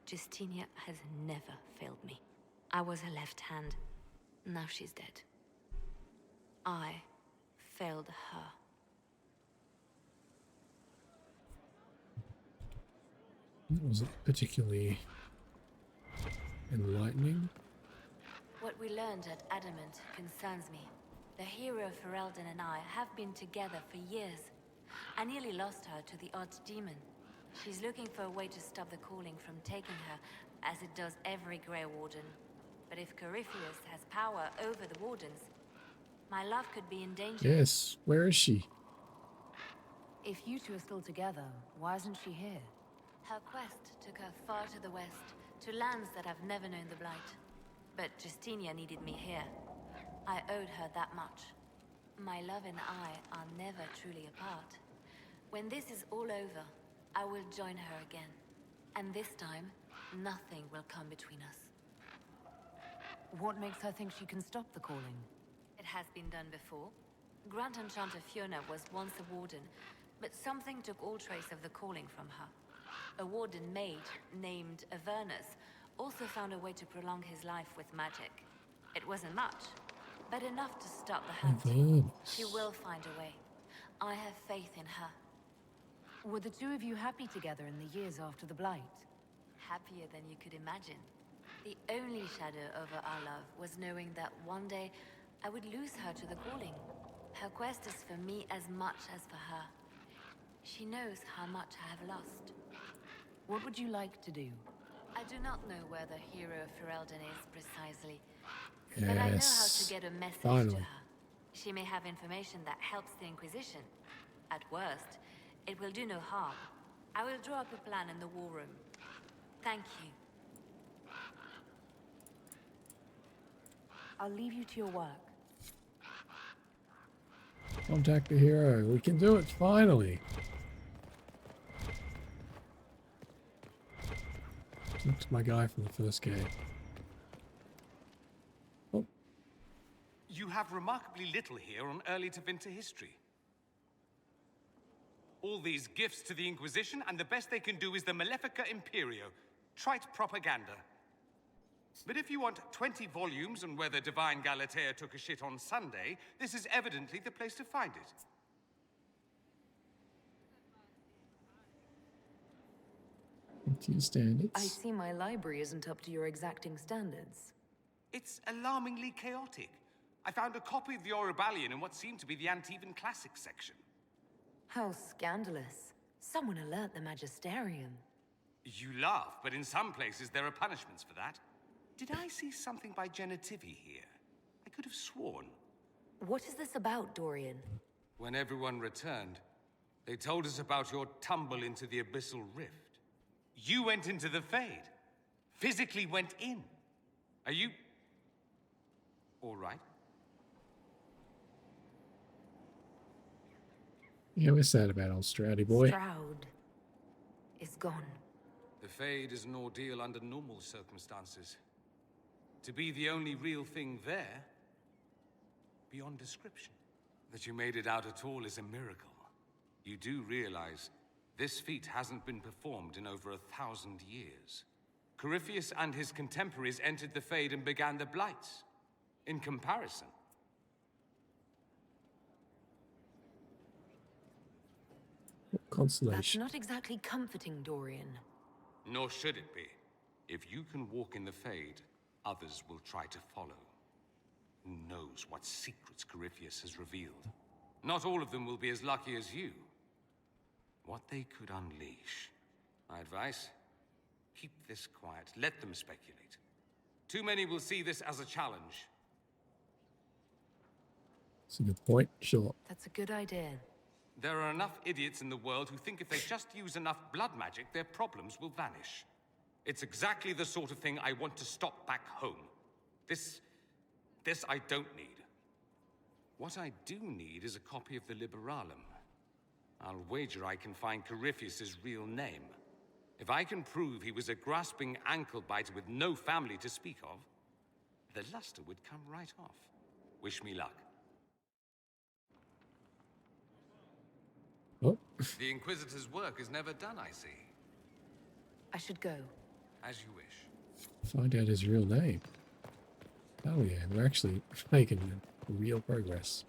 Justinia has never failed me. I was her left hand. Now she's dead. I failed her. That wasn't particularly enlightening. What we learned at Adamant concerns me. The hero Ferelden and I have been together for years. I nearly lost her to the odd demon. She's looking for a way to stop the calling from taking her, as it does every Grey Warden. But if Corypheus has power over the Wardens, my love could be in danger. Yes, where is she? If you two are still together, why isn't she here? Her quest took her far to the west, to lands that have never known the Blight. But Justinia needed me here. I owed her that much. My love and I are never truly apart. When this is all over, I will join her again. And this time, nothing will come between us. What makes her think she can stop the calling? It has been done before. Grand Enchanter Fiona was once a warden, but something took all trace of the calling from her. A warden maid, named Avernus, also found a way to prolong his life with magic. It wasn't much, but enough to stop the hunting. Avernus. She will find a way. I have faith in her. Were the two of you happy together in the years after the Blight? Happier than you could imagine. The only shadow over our love was knowing that one day I would lose her to the calling. Her quest is for me as much as for her. She knows how much I have lost. What would you like to do? I do not know where the hero Ferelden is precisely, but I know how to get a message to her. She may have information that helps the Inquisition. At worst, it will do no harm. I will draw up a plan in the war room. Thank you. I'll leave you to your work. Contact the hero. We can do it, finally. Looks my guy from the first game. Oh. You have remarkably little here on early Tevinter history. All these gifts to the Inquisition, and the best they can do is the Malefica Imperio. Trite propaganda. But if you want 20 volumes on whether Divine Galatea took a shit on Sunday, this is evidently the place to find it. To your standards. I see my library isn't up to your exacting standards. It's alarmingly chaotic. I found a copy of the Oribalian in what seemed to be the Antivan Classics section. How scandalous. Someone alert the Magisterium. You laugh, but in some places there are punishments for that. Did I see something by Genitivi here? I could have sworn. What is this about, Dorian? When everyone returned, they told us about your tumble into the Abyssal Rift. You went into the Fade. Physically went in. Are you... all right? Yeah, we're sad about old Stroudy boy. Stroud is gone. The Fade is an ordeal under normal circumstances. To be the only real thing there, beyond description. That you made it out at all is a miracle. You do realize this feat hasn't been performed in over 1,000 years. Corypheus and his contemporaries entered the Fade and began the Blights. In comparison, consolation. That's not exactly comforting, Dorian. Nor should it be. If you can walk in the Fade, others will try to follow. Who knows what secrets Corypheus has revealed? Not all of them will be as lucky as you. What they could unleash. My advice? Keep this quiet. Let them speculate. Too many will see this as a challenge. That's a good point, sure. That's a good idea. There are enough idiots in the world who think if they just use enough blood magic, their problems will vanish. It's exactly the sort of thing I want to stop back home. This I don't need. What I do need is a copy of the Liberalum. I'll wager I can find Corypheus' real name. If I can prove he was a grasping ankle-biter with no family to speak of, the luster would come right off. Wish me luck. Oh. The Inquisitor's work is never done, I see. I should go. As you wish. Find out his real name. Oh yeah, we're actually making real progress.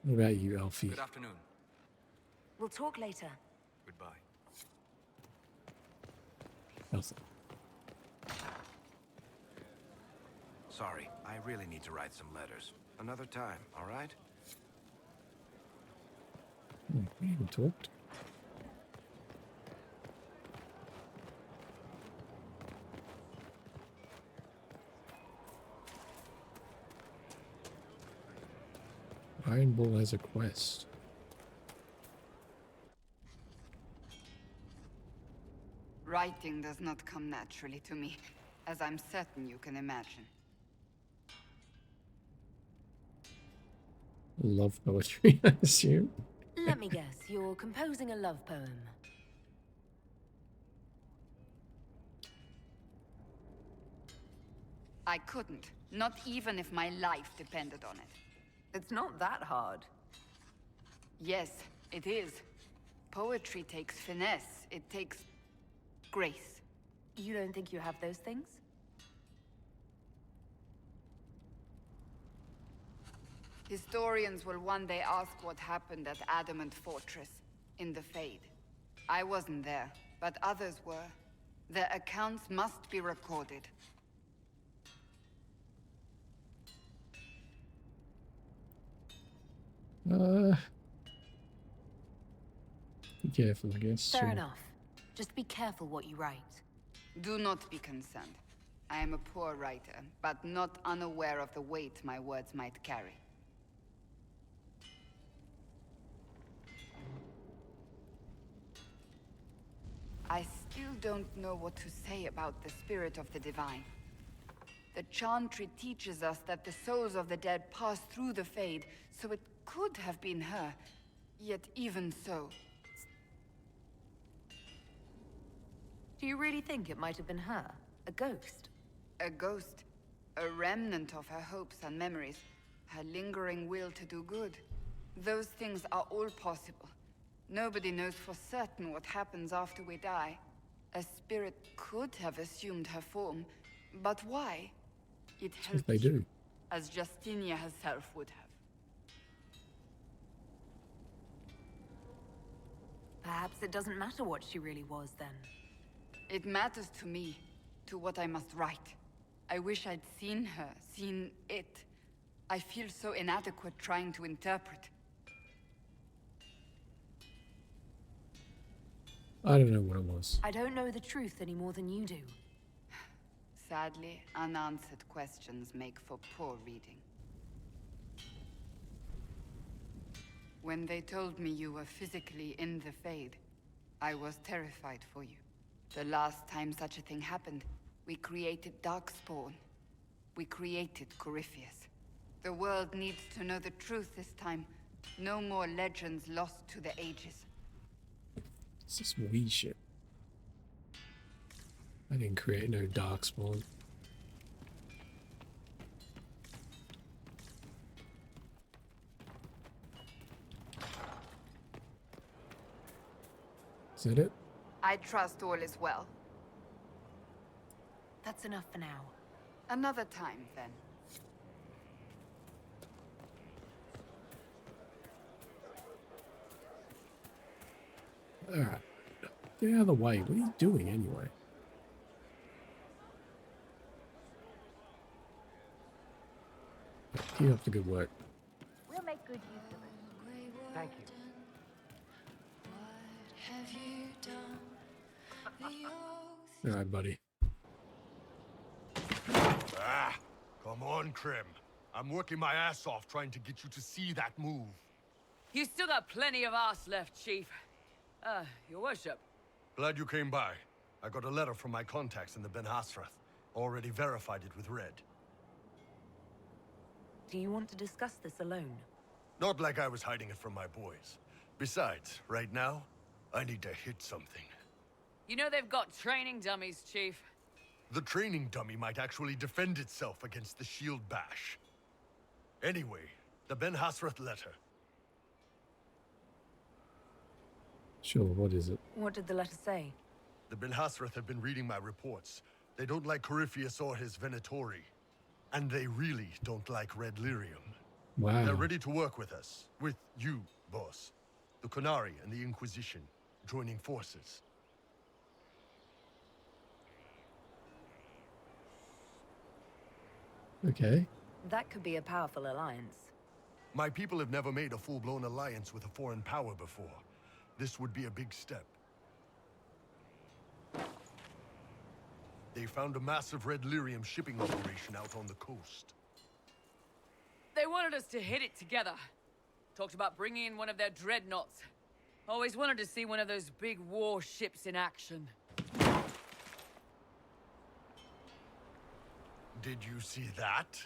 What about you, Alfie? Good afternoon. We'll talk later. Goodbye. Nothing. Sorry, I really need to write some letters. Another time, all right? We even talked. Iron Bull has a quest. Writing does not come naturally to me, as I'm certain you can imagine. Love poetry, I assume. Let me guess, you're composing a love poem. I couldn't, not even if my life depended on it. It's not that hard. Yes, it is. Poetry takes finesse, it takes grace. You don't think you have those things? Historians will one day ask what happened at Adamant Fortress, in the Fade. I wasn't there, but others were. Their accounts must be recorded. Be careful, I guess. Fair Sure. enough. Just be careful what you write. Do not be concerned. I am a poor writer, but not unaware of the weight my words might carry. I still don't know what to say about the spirit of the divine. The Chantry teaches us that the souls of the dead pass through the Fade, so it could have been her. Yet even so... Do you really think it might have been her? A ghost? A ghost. A remnant of her hopes and memories. Her lingering will to do good. Those things are all possible. Nobody knows for certain what happens after we die. A spirit could have assumed her form, but why? It If helped they you, do. as Justinia herself would have. Perhaps it doesn't matter what she really was then. It matters to me, to what I must write. I wish I'd seen her, seen it. I feel so inadequate trying to interpret. I don't know what it was. I don't know the truth any more than you do. Sadly, unanswered questions make for poor reading. When they told me you were physically in the Fade, I was terrified for you. The last time such a thing happened, we created Darkspawn. We created Corypheus. The world needs to know the truth this time. No more legends lost to the ages. It's this weed shit. I didn't create no Darkspawn. Is that it? I trust all is well. That's enough for now. Another time, then. Alright. Get out of the way. What are you doing anyway? Keep up the good work. We'll make good use of it. Thank you. Alright, buddy. Ah, come on, Krim. I'm working my ass off trying to get you to see that move. You still got plenty of arse left, Chief. Your worship. Glad you came by. I got a letter from my contacts in the Ben Hasrath. Already verified it with Red. Do you want to discuss this alone? Not like I was hiding it from my boys. Besides, right now, I need to hit something. You know they've got training dummies, Chief. The training dummy might actually defend itself against the shield bash. Anyway, the Ben Hasrath letter. Sure, what is it? What did the letter say? The Ben Hasrath have been reading my reports. They don't like Corypheus or his Venatori. And they really don't like Red Lyrium. Wow. They're ready to work with us. With you, boss. The Qunari and the Inquisition, joining forces. Okay. That could be a powerful alliance. My people have never made a full-blown alliance with a foreign power before. This would be a big step. They found a massive Red Lyrium shipping operation out on the coast. They wanted us to hit it together. Talked about bringing in one of their dreadnoughts. Always wanted to see one of those big war ships in action. Did you see that?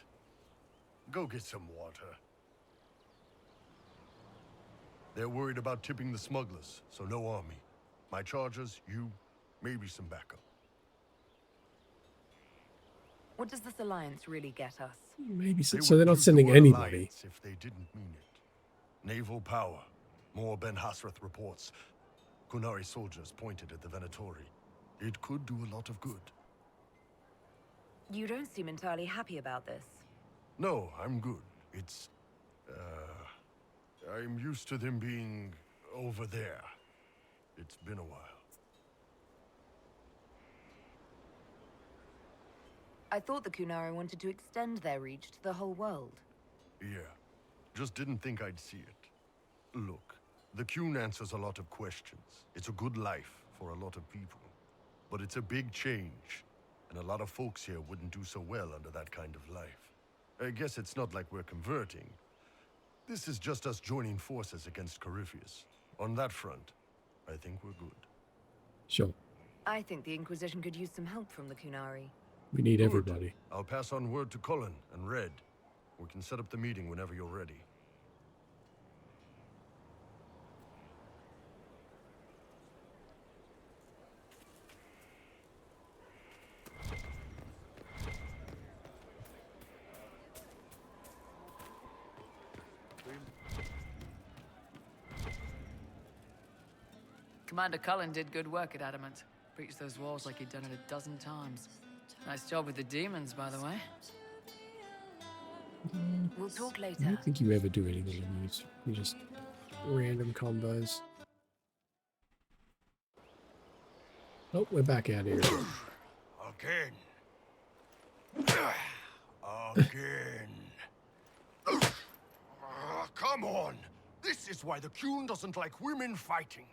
Go get some water. They're worried about tipping the smugglers, so no army. My chargers, you, maybe some backup. What does this alliance really get us? Maybe so, They so they're would not use the sending word anybody. alliance if they didn't mean it. Naval power. More Ben Hasrath reports. Qunari soldiers pointed at the Venatori. It could do a lot of good. You don't seem entirely happy about this. No, I'm good. It's... I'm used to them being over there. It's been a while. I thought the Qunari wanted to extend their reach to the whole world. Yeah. Just didn't think I'd see it. Look, the Qun answers a lot of questions. It's a good life for a lot of people. But it's a big change. And a lot of folks here wouldn't do so well under that kind of life. I guess it's not like we're converting. This is just us joining forces against Corypheus. On that front, I think we're good. Sure. I think the Inquisition could use some help from the Qunari. We need Good. everybody. I'll pass on word to Cullen and Red. We can set up the meeting whenever you're ready. Commander Cullen did good work at Adamant. Breached those walls like he'd done it a dozen times. Nice job with the demons, by the way. We'll talk I later. don't think you ever do anything in these. You just random combos. Oh, we're back out here. Again. Again. Come on! This is why the Qun doesn't like women fighting.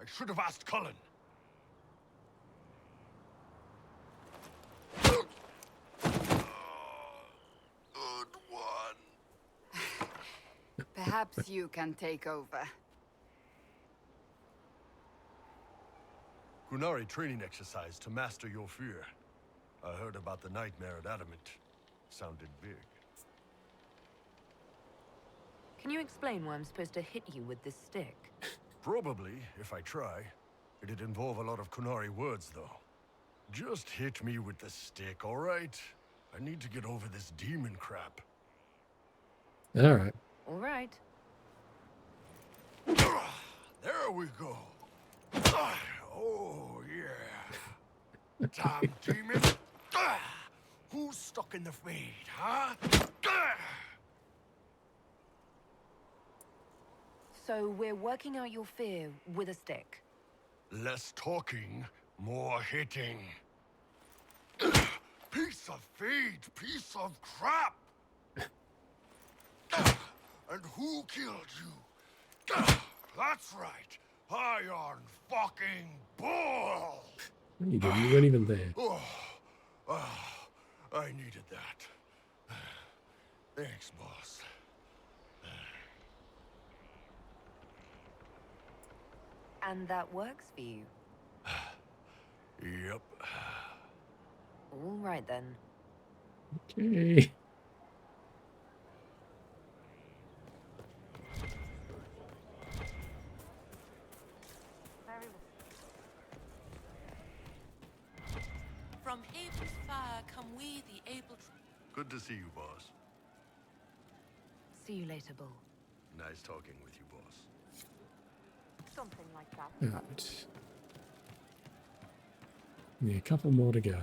I should have asked Cullen. Good one. Perhaps you can take over. Qunari training exercise to master your fear. I heard about the nightmare at Adamant. Sounded big. Can you explain why I'm supposed to hit you with this stick? Probably, if I try. It'd involve a lot of Qunari words, though. Just hit me with the stick, all right? I need to get over this demon crap. All right. All right. There we go. Oh, yeah. Damn demon. Who's stuck in the fade, huh? So we're working out your fear with a stick. Less talking, more hitting. Piece of feed, piece of crap! And who killed you? That's right, Iron fucking Bull! No, you didn't. You weren't even there. I needed that. Thanks, boss. And that works for you? Yep. All right, then. Okay. From April's fire come we, the able... Good to see you, boss. See you later, Bull. Nice talking with you, boss. Something like that. Right. Yeah, a couple more to go.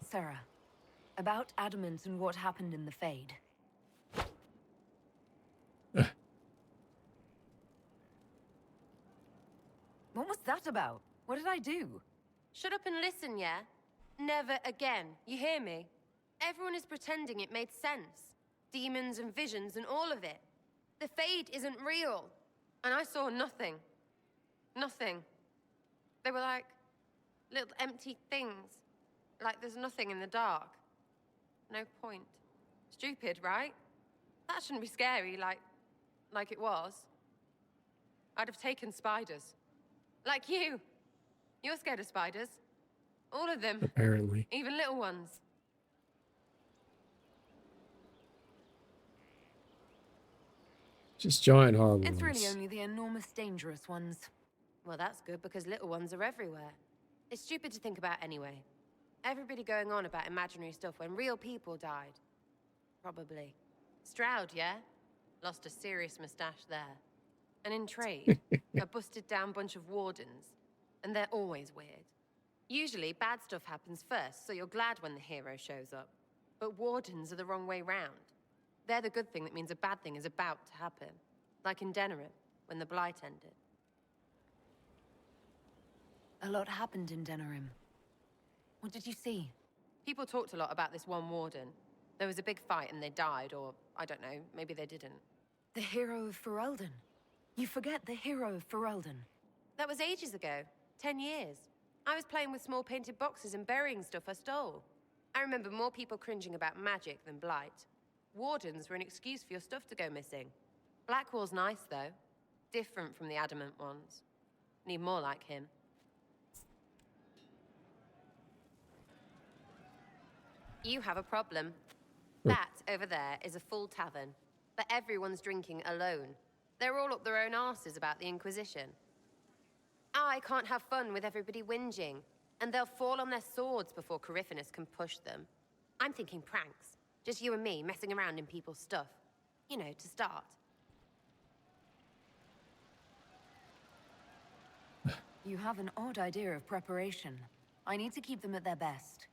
Sarah, about Adamant and what happened in the Fade. What was that about? What did I do? Shut up and listen, yeah? Never again. You hear me? Everyone is pretending it made sense. Demons and visions and all of it. The Fade isn't real. And I saw nothing. Nothing. They were like little empty things. Like there's nothing in the dark. No point. Stupid, right? That shouldn't be scary, like it was. I'd have taken spiders. Like you. You're scared of spiders. All of them. Apparently. Even little ones. Just giant horrible It's ones. really only the enormous dangerous ones. Well, that's good because little ones are everywhere. It's stupid to think about anyway. Everybody going on about imaginary stuff when real people died. Probably. Stroud, yeah? Lost a serious mustache there. And in trade, a busted down bunch of wardens. And they're always weird. Usually, bad stuff happens first, so you're glad when the hero shows up. But wardens are the wrong way round. They're the good thing that means a bad thing is about to happen. Like in Denerim, when the Blight ended. A lot happened in Denerim. What did you see? People talked a lot about this one warden. There was a big fight and they died, or, I don't know, maybe they didn't. The hero of Ferelden. You forget the hero of Ferelden. That was ages ago. 10 years. I was playing with small painted boxes and burying stuff I stole. I remember more people cringing about magic than Blight. Wardens were an excuse for your stuff to go missing. Blackwall's nice, though. Different from the Adamant ones. Need more like him. You have a problem. That, over there, is a full tavern. But everyone's drinking alone. They're all up their own arses about the Inquisition. I can't have fun with everybody whinging. And they'll fall on their swords before Corypheus can push them. I'm thinking pranks. Just you and me messing around in people's stuff. You know, to start. You have an odd idea of preparation. I need to keep them at their best.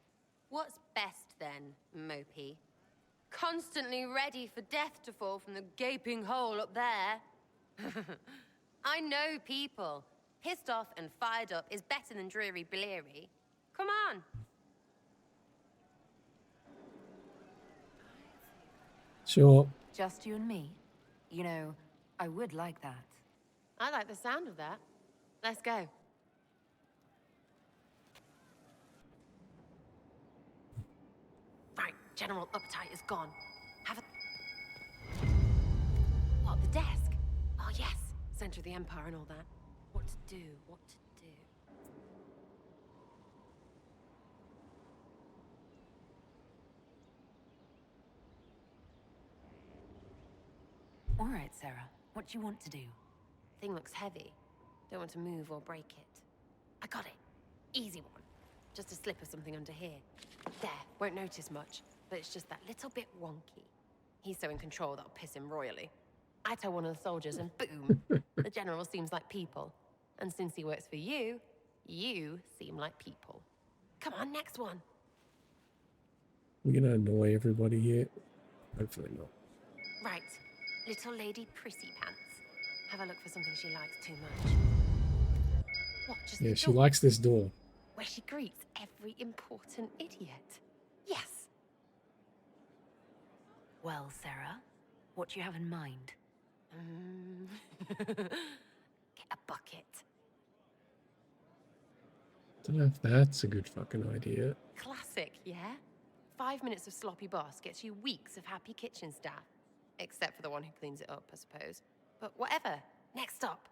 What's best then, Mopey? Constantly ready for death to fall from the gaping hole up there. I know people. Pissed off and fired up is better than dreary bleary. Come on. Sure. Just you and me? You know, I would like that. I like the sound of that. Let's go. Right, general uptight is gone. Have a... What, the desk? Oh, yes. Center of the Empire and all that. What to do, what to do. All right, Sarah. What do you want to do? Thing looks heavy. Don't want to move or break it. I got it. Easy one. Just a slip of something under here. There, won't notice much, but it's just that little bit wonky. He's so in control that'll piss him royally. I tell one of the soldiers and boom, the general seems like people. And since he works for you, you seem like people. Come on, next one. We're gonna annoy everybody here. Hopefully not. Right, little lady prissy pants. Have a look for something she likes too much. What, just Yeah, the she door? likes this door. Where she greets every important idiot. Yes. Well, Sarah, what do you have in mind? Get a bucket. Don't know if that's a good fucking idea. Classic, yeah? 5 minutes of sloppy boss gets you weeks of happy kitchen staff. Except for the one who cleans it up, I suppose. But whatever. Next stop.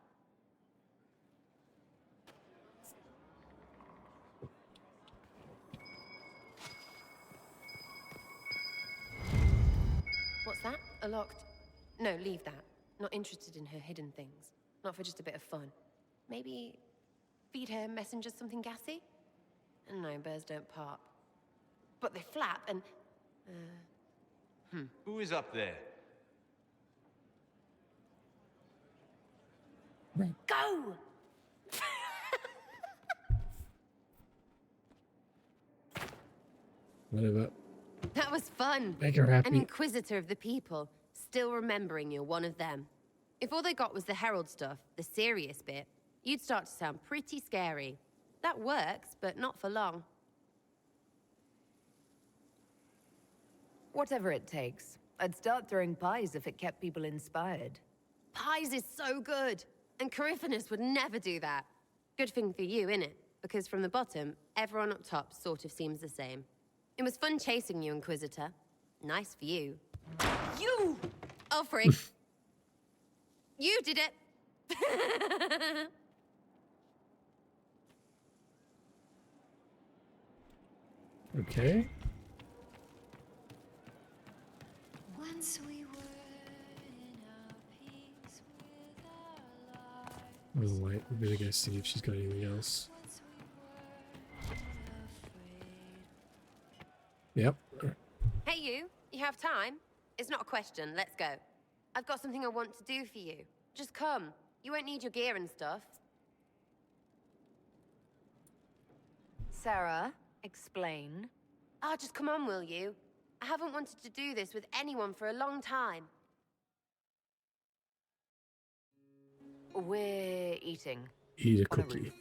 What's that? A locked... No, leave that. Not interested in her hidden things. Not for just a bit of fun. Maybe feed her messengers something gassy? No, bears don't pop. But they flap and... Who is up there? Go! Whatever. That was fun. Make her happy. An inquisitor of the people, still remembering you're one of them. If all they got was the herald stuff, the serious bit, you'd start to sound pretty scary. That works, but not for long. Whatever it takes. I'd start throwing pies if it kept people inspired. Pies is so good, and Coryphanus would never do that. Good thing for you, innit? Because from the bottom, everyone up top sort of seems the same. It was fun chasing you, Inquisitor. Nice for you. You! Oh, freak. You did it! Okay. Once we were in our peace with our lives. Oh wait, we better go see if she's got anything else. Yep. Hey, you have time? It's not a question, let's go. I've got something I want to do for you. Just come. You won't need your gear and stuff. Sarah, explain. Oh, just come on, will you? I haven't wanted to do this with anyone for a long time. We're eating. Eat a cookie.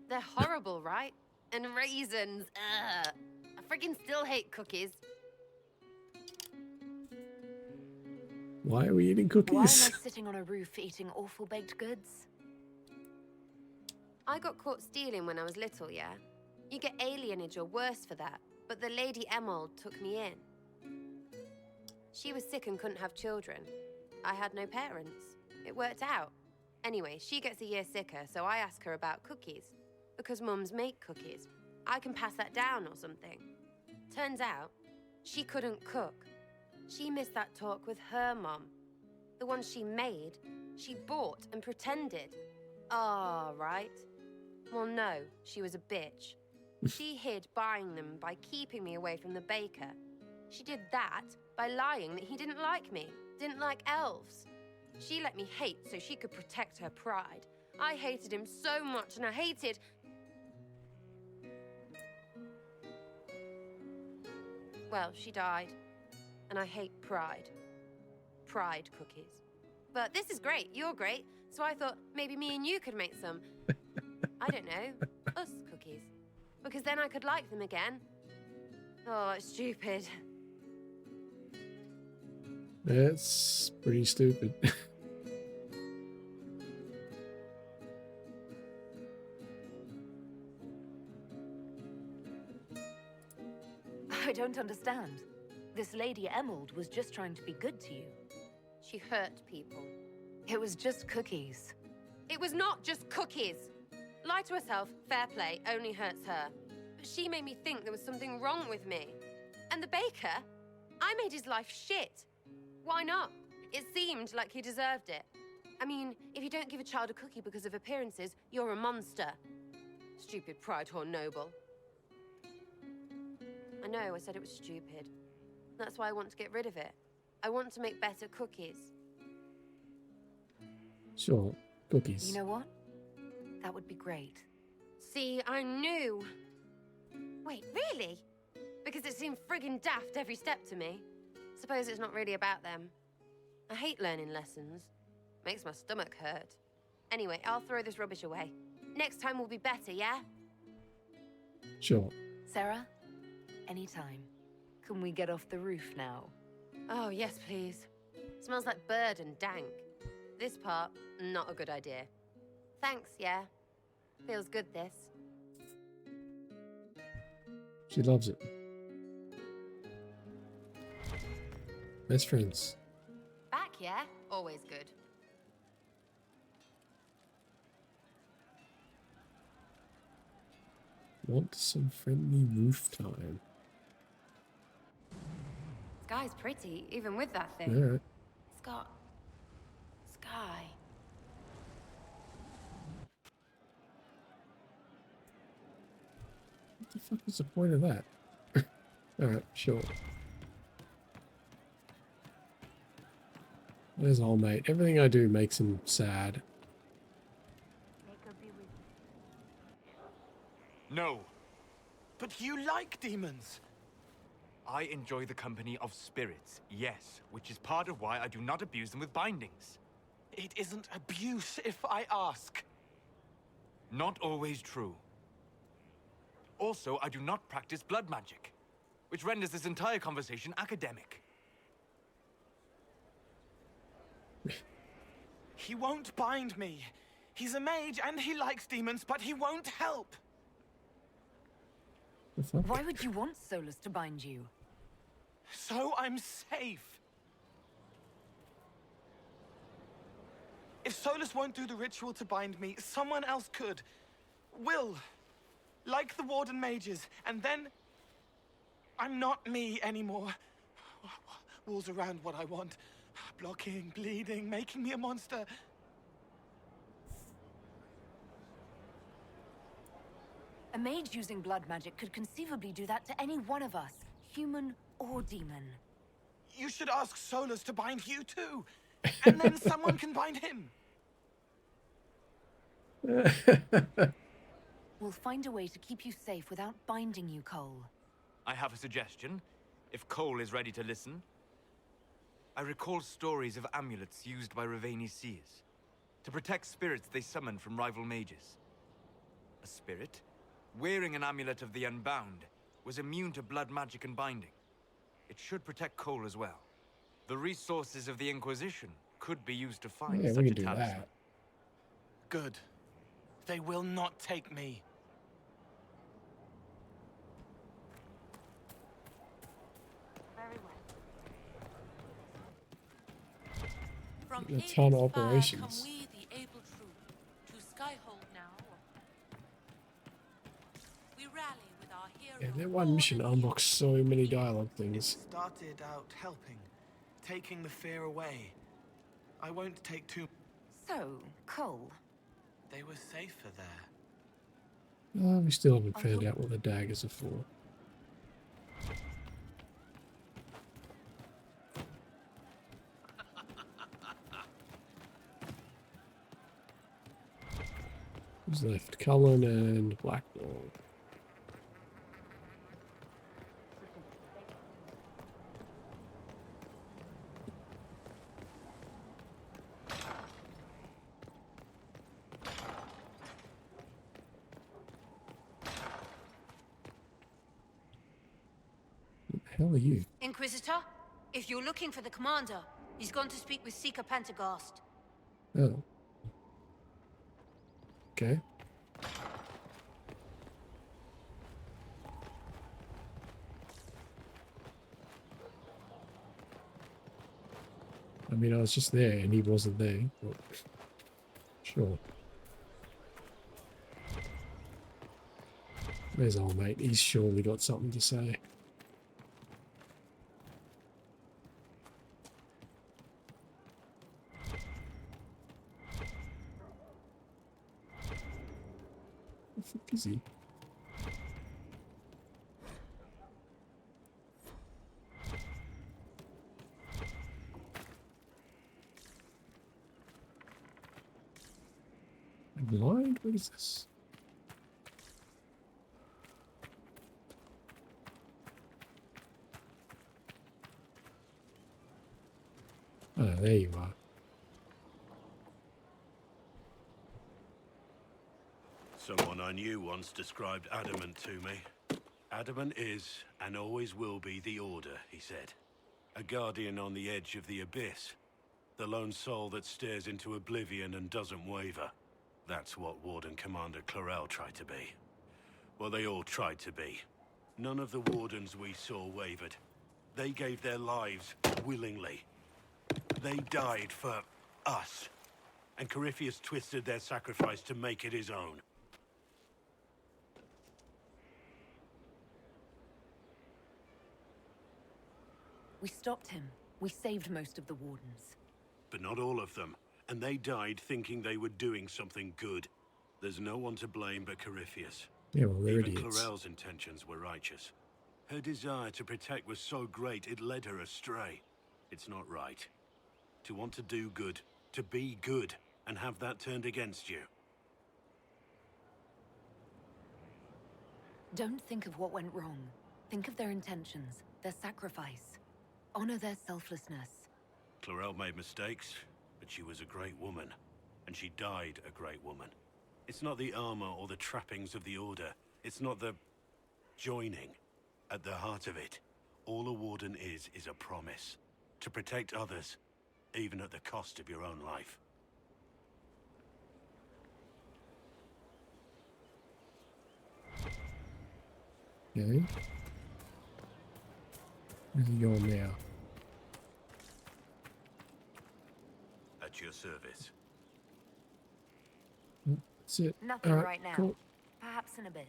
They're horrible, right? And raisins, ugh. I friggin' still hate cookies. Why are we eating cookies? Why am I sitting on a roof eating awful baked goods? I got caught stealing when I was little, yeah? You get alienage or worse for that, but the Lady Emerald took me in. She was sick and couldn't have children. I had no parents. It worked out. Anyway, she gets a year sicker, so I ask her about cookies. Because mums make cookies. I can pass that down or something. Turns out, she couldn't cook. She missed that talk with her mom. The one she made, she bought and pretended. Ah, right. Well, no, she was a bitch. She hid buying them by keeping me away from the baker. She did that by lying that he didn't like me, didn't like elves. She let me hate so she could protect her pride. I hated him so much, and I hated... Well, she died, and I hate pride. Pride cookies. But this is great, you're great, so I thought maybe me and you could make some, I don't know, us cookies. Because then I could like them again. Oh, it's stupid. That's pretty stupid. I don't understand. This Lady Emerald was just trying to be good to you. She hurt people. It was just cookies. It was not just cookies. Lie to herself, fair play, only hurts her. But she made me think there was something wrong with me. And the baker? I made his life shit. Why not? It seemed like he deserved it. I mean, if you don't give a child a cookie because of appearances, you're a monster. Stupid pride whore noble. I know, I said it was stupid. That's why I want to get rid of it. I want to make better cookies. Sure, cookies. You know what? That would be great. See, I knew. Wait, really? Because it seemed friggin' daft every step to me. Suppose it's not really about them. I hate learning lessons. Makes my stomach hurt. Anyway, I'll throw this rubbish away. Next time will be better, yeah? Sure. Sarah, anytime. Can we get off the roof now? Oh, yes, please. Smells like bird and dank. This part, not a good idea. Thanks, yeah. Feels good, this. She loves it. Best friends. Back, yeah? Always good. Want some friendly roof time. Sky's pretty, even with that thing. Alright. It's got... sky. What the fuck is the point of that? Alright, sure. There's old mate. Everything I do makes him sad. No. But you like demons. I enjoy the company of spirits, yes, which is part of why I do not abuse them with bindings. It isn't abuse, if I ask. Not always true. Also, I do not practice blood magic, which renders this entire conversation academic. He won't bind me. He's a mage and he likes demons, but he won't help. Why would you want Solus to bind you? So I'm safe. If Solus won't do the ritual to bind me, someone else could. Will. Like the Warden mages. And then... I'm not me anymore. Walls around what I want. Blocking, bleeding, making me a monster. A mage using blood magic could conceivably do that to any one of us, human or demon. You should ask Solus to bind you too. And then someone can bind him. We'll find a way to keep you safe without binding you, Cole. I have a suggestion, if Cole is ready to listen. I recall stories of amulets used by Raveni seers to protect spirits they summoned from rival mages. A spirit, wearing an amulet of the Unbound, was immune to blood magic and binding. It should protect Cole as well. The resources of the Inquisition could be used to find Yeah, such we a can do talisman. that. Good. They will not take me. Very well. From A ton of Hades' fire operations. come we, the able true, to Skyhold now. We rally with our hero. Yeah, that one mission unlocks so many dialogue things. Started out helping, taking the fear away. I won't take too... So, Cole. They were safer there. We still haven't found out what the daggers are for. Who's left? Cullen and Blackmore. What the hell are you? Inquisitor, if you're looking for the commander, he's gone to speak with Seeker Pentagast. Oh. Okay. I mean, I was just there and he wasn't there. But sure. There's old mate. He's surely got something to say. What the fuck is he? I'm blind? What is this? Oh, there you are. Someone I knew once described Adamant to me. Adamant is, and always will be, the Order, he said. A guardian on the edge of the abyss. The lone soul that stares into oblivion and doesn't waver. That's what Warden Commander Clarel tried to be. Well, they all tried to be. None of the Wardens we saw wavered. They gave their lives willingly. They died for us. And Corypheus twisted their sacrifice to make it his own. We stopped him. We saved most of the Wardens. But not all of them. And they died thinking they were doing something good. There's no one to blame but Corypheus. Yeah, well, they're Even idiots. Clarel's intentions were righteous. Her desire to protect was so great it led her astray. It's not right. To want to do good, to be good, and have that turned against you. Don't think of what went wrong. Think of their intentions, their sacrifice. Honor their selflessness. Clarel made mistakes, but she was a great woman. And she died a great woman. It's not the armor or the trappings of the Order. It's not the joining. At the heart of it, all a Warden is a promise. To protect others, even at the cost of your own life. Okay. Where's he going now? At your service. That's it. Nothing Alright, right now. cool. Perhaps in a bit.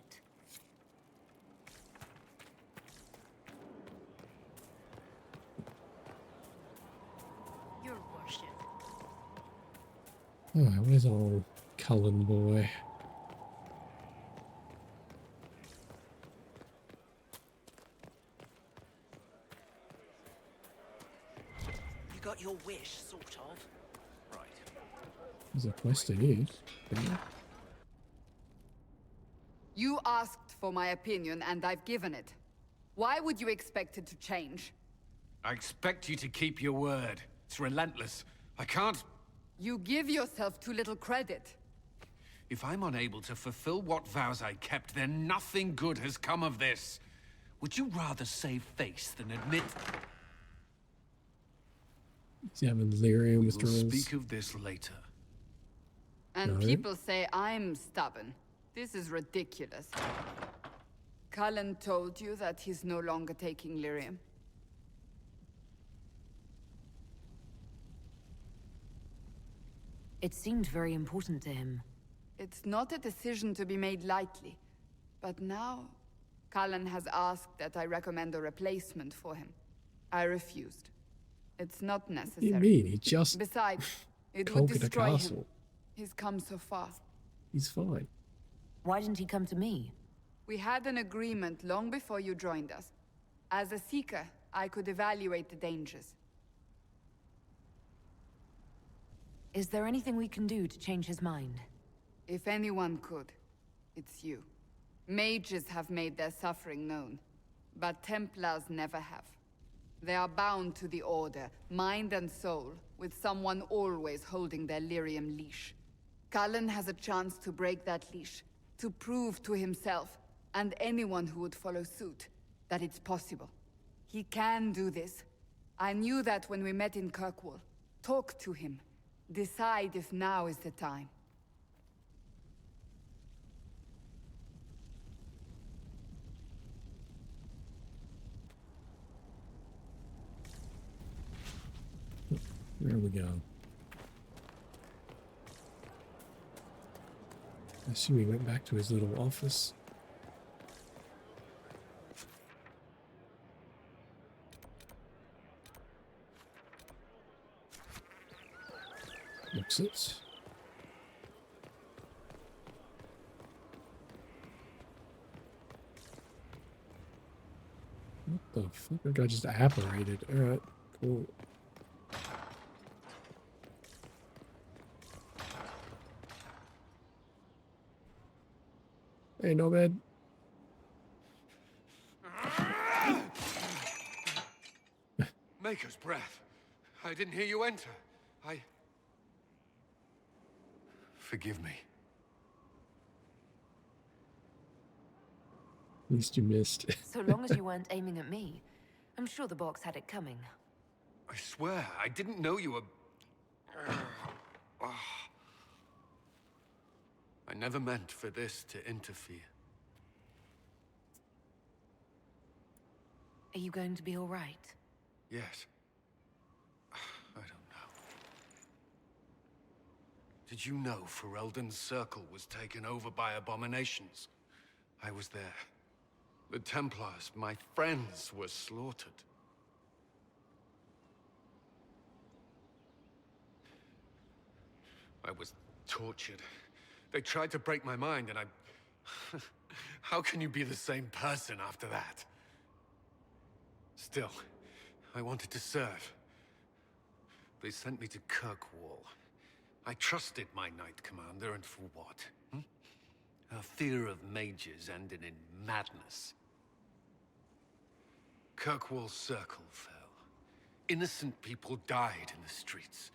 Your worship. Oh, where's old Cullen boy? You got your wish, sort of. Right. There's a quest in here. You asked for my opinion, and I've given it. Why would you expect it to change? I expect you to keep your word. It's relentless. I can't... You give yourself too little credit. If I'm unable to fulfill what vows I kept, then nothing good has come of this. Would you rather save face than admit... He's having delirium We'll withdrawals. speak of this later. And No. people say I'm stubborn. This is ridiculous. Cullen told you that he's no longer taking lyrium. It seemed very important to him. It's not a decision to be made lightly. But now, Cullen has asked that I recommend a replacement for him. I refused. It's not What do necessary. you mean? He just Besides, it would conquered a destroy him. castle. He's come so far. He's fine. Why didn't he come to me? We had an agreement long before you joined us. As a Seeker, I could evaluate the dangers. Is there anything we can do to change his mind? If anyone could, it's you. Mages have made their suffering known, but Templars never have. They are bound to the Order, mind and soul, with someone always holding their lyrium leash. Cullen has a chance to break that leash, to prove to himself, and anyone who would follow suit, that it's possible. He can do this. I knew that when we met in Kirkwall. Talk to him. Decide if now is the time. There we go. I assume he went back to his little office. Looks it. What the fuck? That guy just apparated. Alright, cool. Hey, no bad. Maker's breath. I didn't hear you enter. Forgive me. At least you missed. So long as you weren't aiming at me, I'm sure the box had it coming. I swear, I didn't know you were... I never meant for this to interfere. Are you going to be all right? Yes. I don't know. Did you know Ferelden's circle was taken over by abominations? I was there. The Templars, my friends, were slaughtered. I was tortured. They tried to break my mind, and I... How can you be the same person after that? Still, I wanted to serve. They sent me to Kirkwall. I trusted my Knight Commander, and for what? Our fear of mages ended in madness. Kirkwall's circle fell. Innocent people died in the streets.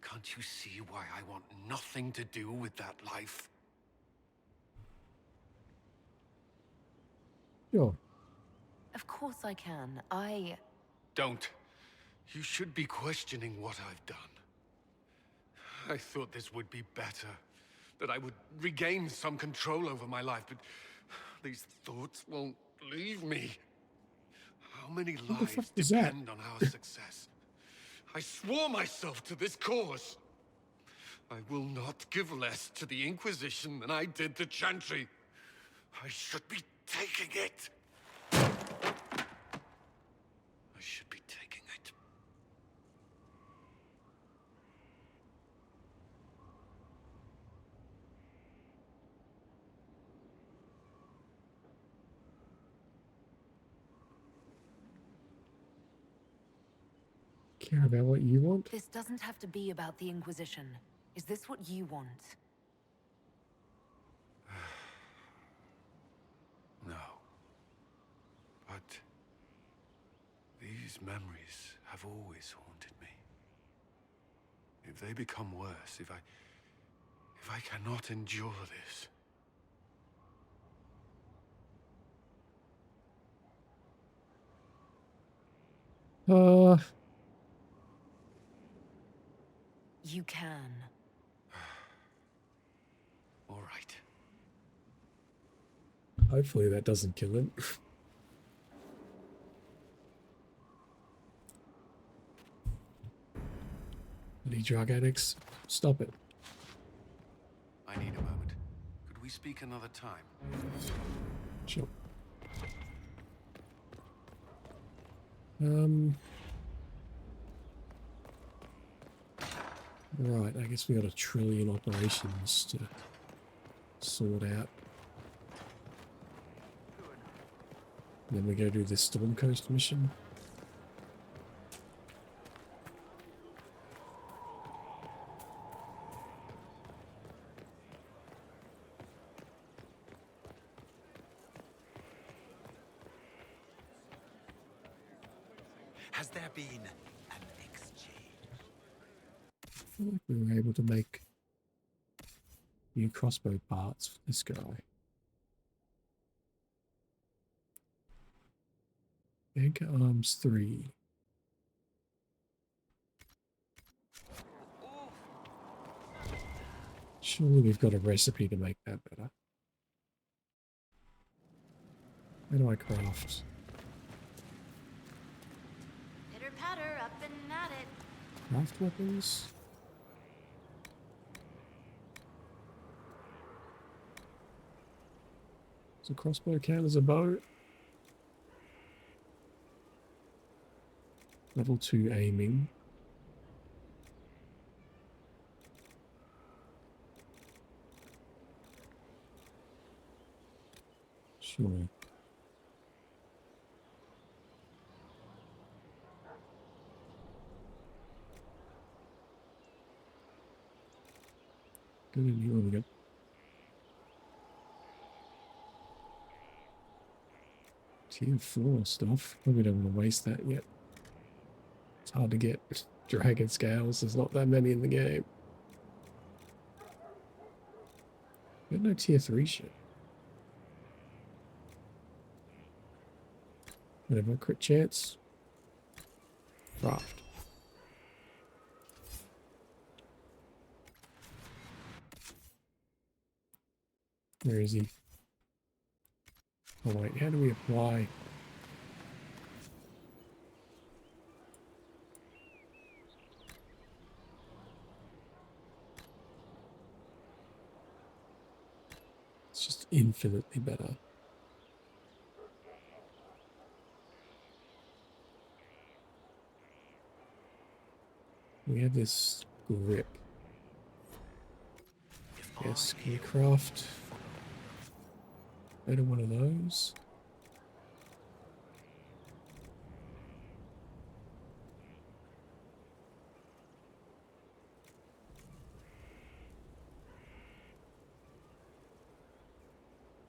Can't you see why I want nothing to do with that life? Sure. Of course I can. Don't. You should be questioning what I've done. I thought this would be better. That I would regain some control over my life, but these thoughts won't leave me. How many lives depend on our success? I swore myself to this cause. I will not give less to the Inquisition than I did to Chantry. I should be taking it. I should be taking it. Care about what you want? This doesn't have to be about the Inquisition. Is this what you want? No. But these memories have always haunted me. If they become worse, if I cannot endure this... You can. All right. Hopefully that doesn't kill him. Bloody drug addicts. Stop it. I need a moment. Could we speak another time? Sure. Right, I guess we got 1 trillion operations to sort out. Then we go do this Storm Coast mission. Has there been an exchange? I feel like we were able to make new crossbow parts for this guy. Anchor arms 3. Surely we've got a recipe to make that better. How do I craft? Pitter patter, up and at it. Craft weapons? Does a crossbow count as a bow? Level 2 aiming. Sure. Good in here, we go. Tier 4 stuff. Probably don't want to waste that yet. It's hard to get dragon scales. There's not that many in the game. Got no tier 3 shit. Whatever, crit chance. Craft. Where is he? Oh wait, how do we apply? It's just infinitely better. We have this grip. Yes, can we craft better one of those?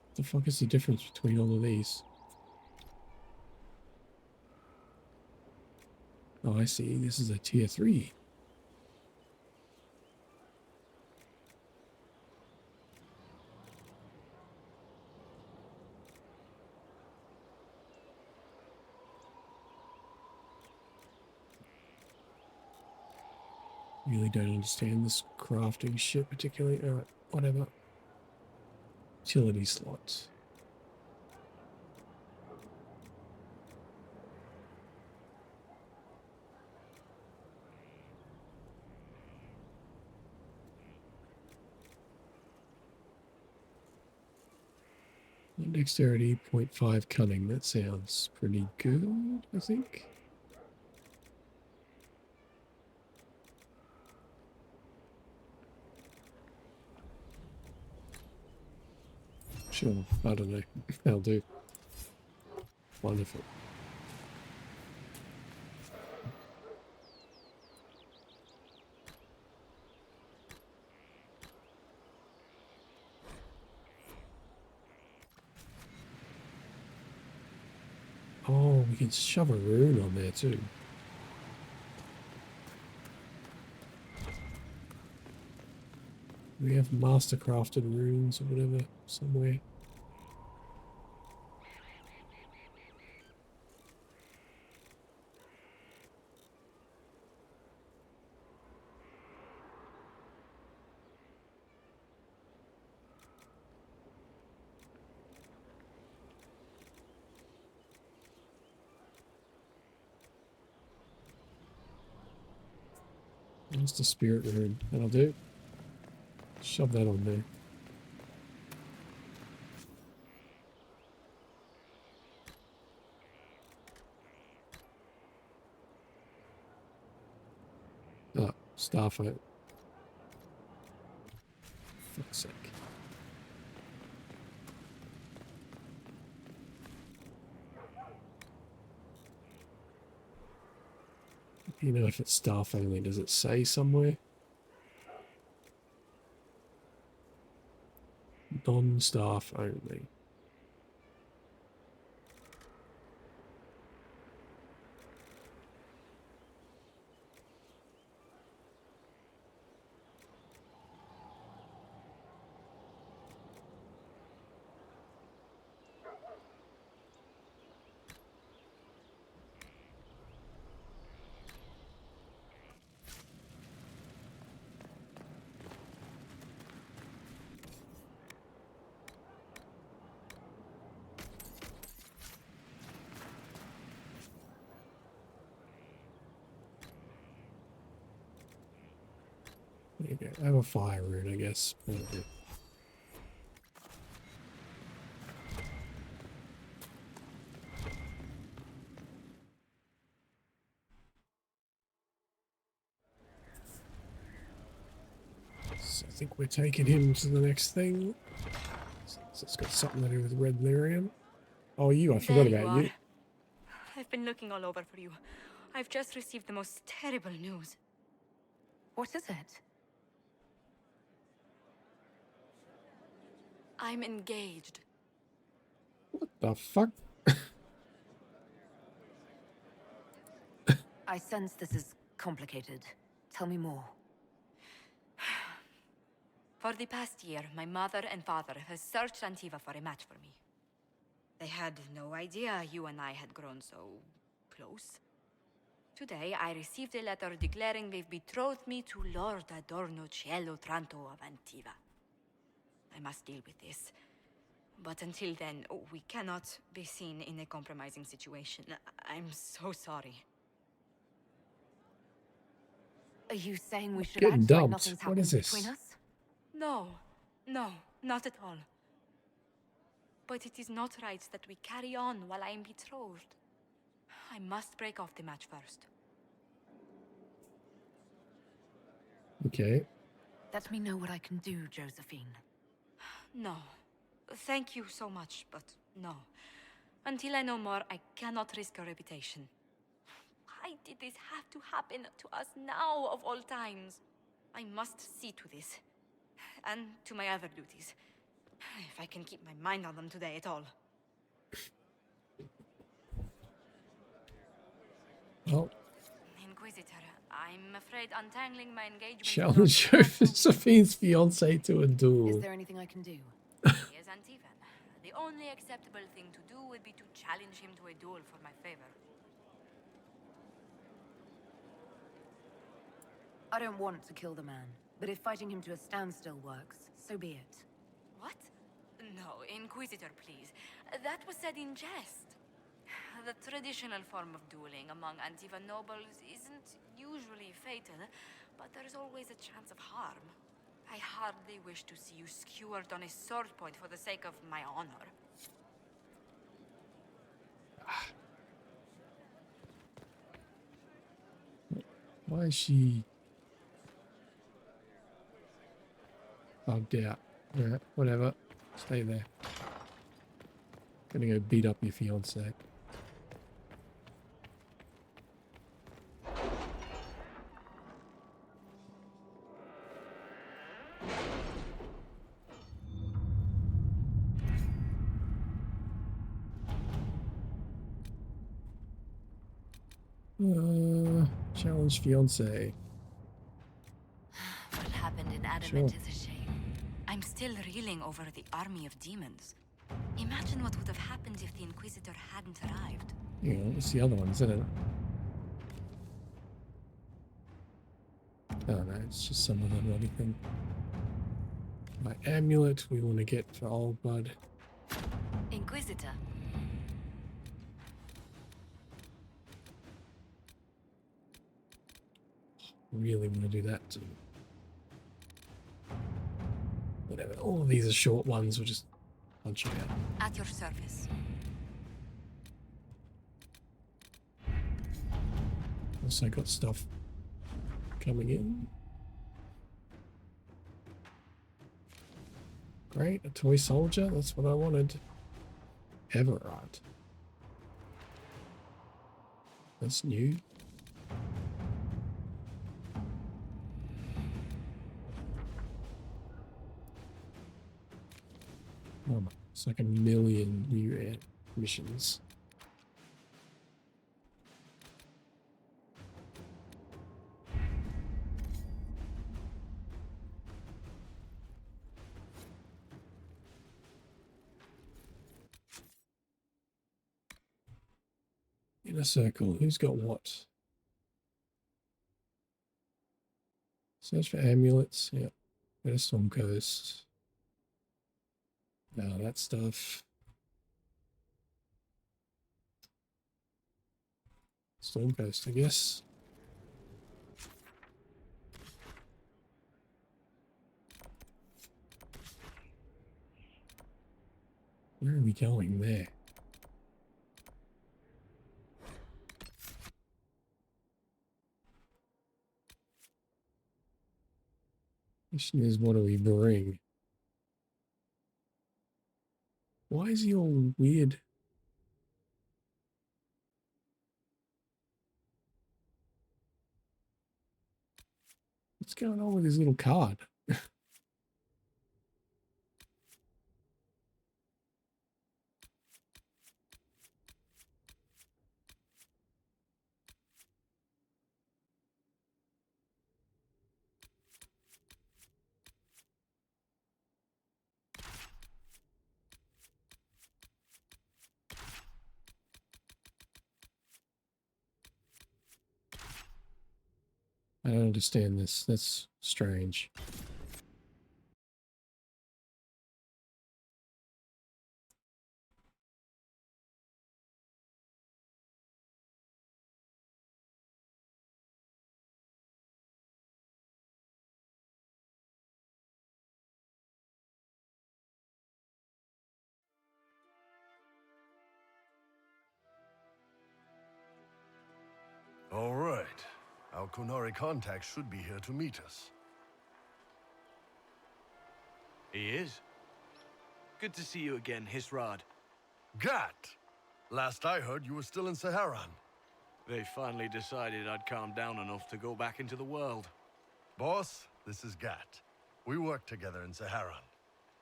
What the fuck is the difference between all of these? Oh, I see. This is a tier 3. Really don't understand this crafting shit particularly. Alright, whatever. Utility slots. Dexterity, 0.5 cunning. That sounds pretty good, I think. Sure, I don't know. That'll do. Wonderful. Oh, we can shove a rune on there too. We have mastercrafted runes or whatever somewhere. That's the spirit rune. That'll do. Shove that on there. Oh, starfight. Fuck's sake. You know, if it's staff only, does it say somewhere? Non-staff only. There you go. Have a fire rune, I guess. Probably. So I think we're taking him to the next thing. So it's got something to do with red lyrium. Oh, I forgot about you. I've been looking all over for you. I've just received the most terrible news. What is it? I'm engaged. What the fuck? I sense this is complicated. Tell me more. For the past year, my mother and father have searched Antiva for a match for me. They had no idea you and I had grown so close. Today, I received a letter declaring they've betrothed me to Lord Adorno Cielo Tranto of Antiva. I must deal with this. But until then, we cannot be seen in a compromising situation. I'm so sorry. Are you saying we should Getting act like dumped. nothing's What happened is this? between us? No, not at all. But it is not right that we carry on while I am betrothed. I must break off the match first. Okay. Let me know what I can do, Josephine. No. Thank you so much, but no. Until I know more, I cannot risk a reputation. Why did this have to happen to us now, of all times? I must see to this. And to my other duties. If I can keep my mind on them today at all. Oh. Inquisitor, I'm afraid untangling my engagement... Challenge Josephine's fiance to a duel. Is there anything I can do? He is Antivan. The only acceptable thing to do would be to challenge him to a duel for my favor. I don't want to kill the man, but if fighting him to a standstill works, so be it. What? No, Inquisitor, please. That was said in jest. The traditional form of dueling among Antiva nobles isn't usually fatal, but there's always a chance of harm. I hardly wish to see you skewered on a sword point for the sake of my honor. Why is she bugged out? Alright, whatever. Stay there. Gonna go beat up your fiance. Challenge fiance. What happened in Adamant is a shame. I'm still reeling over the army of demons. Imagine what would have happened if the Inquisitor hadn't arrived. Yeah, it's the other one, isn't it? Oh no, it's just some other bloody thing. My amulet we want to get for old bud. Inquisitor. Really want to do that too. Whatever. All of these are short ones. We'll just punch it out. At your service. Also got stuff coming in. Great, a toy soldier. That's what I wanted. Everard. That's new. Oh my, it's like 1 million new missions. Inner circle, who's got what? Search for amulets, yep. Where's Storm Coast? No, that stuff. Storm Coast, I guess. Where are we going there? Question is, what do we bring? Why is he all weird? What's going on with his little card? I don't understand this. That's strange. All right. Our Kunari contact should be here to meet us. He is. Good to see you again, Hisrad. Gat! Last I heard, you were still in Saharan. They finally decided I'd calmed down enough to go back into the world. Boss, this is Gat. We work together in Saharan.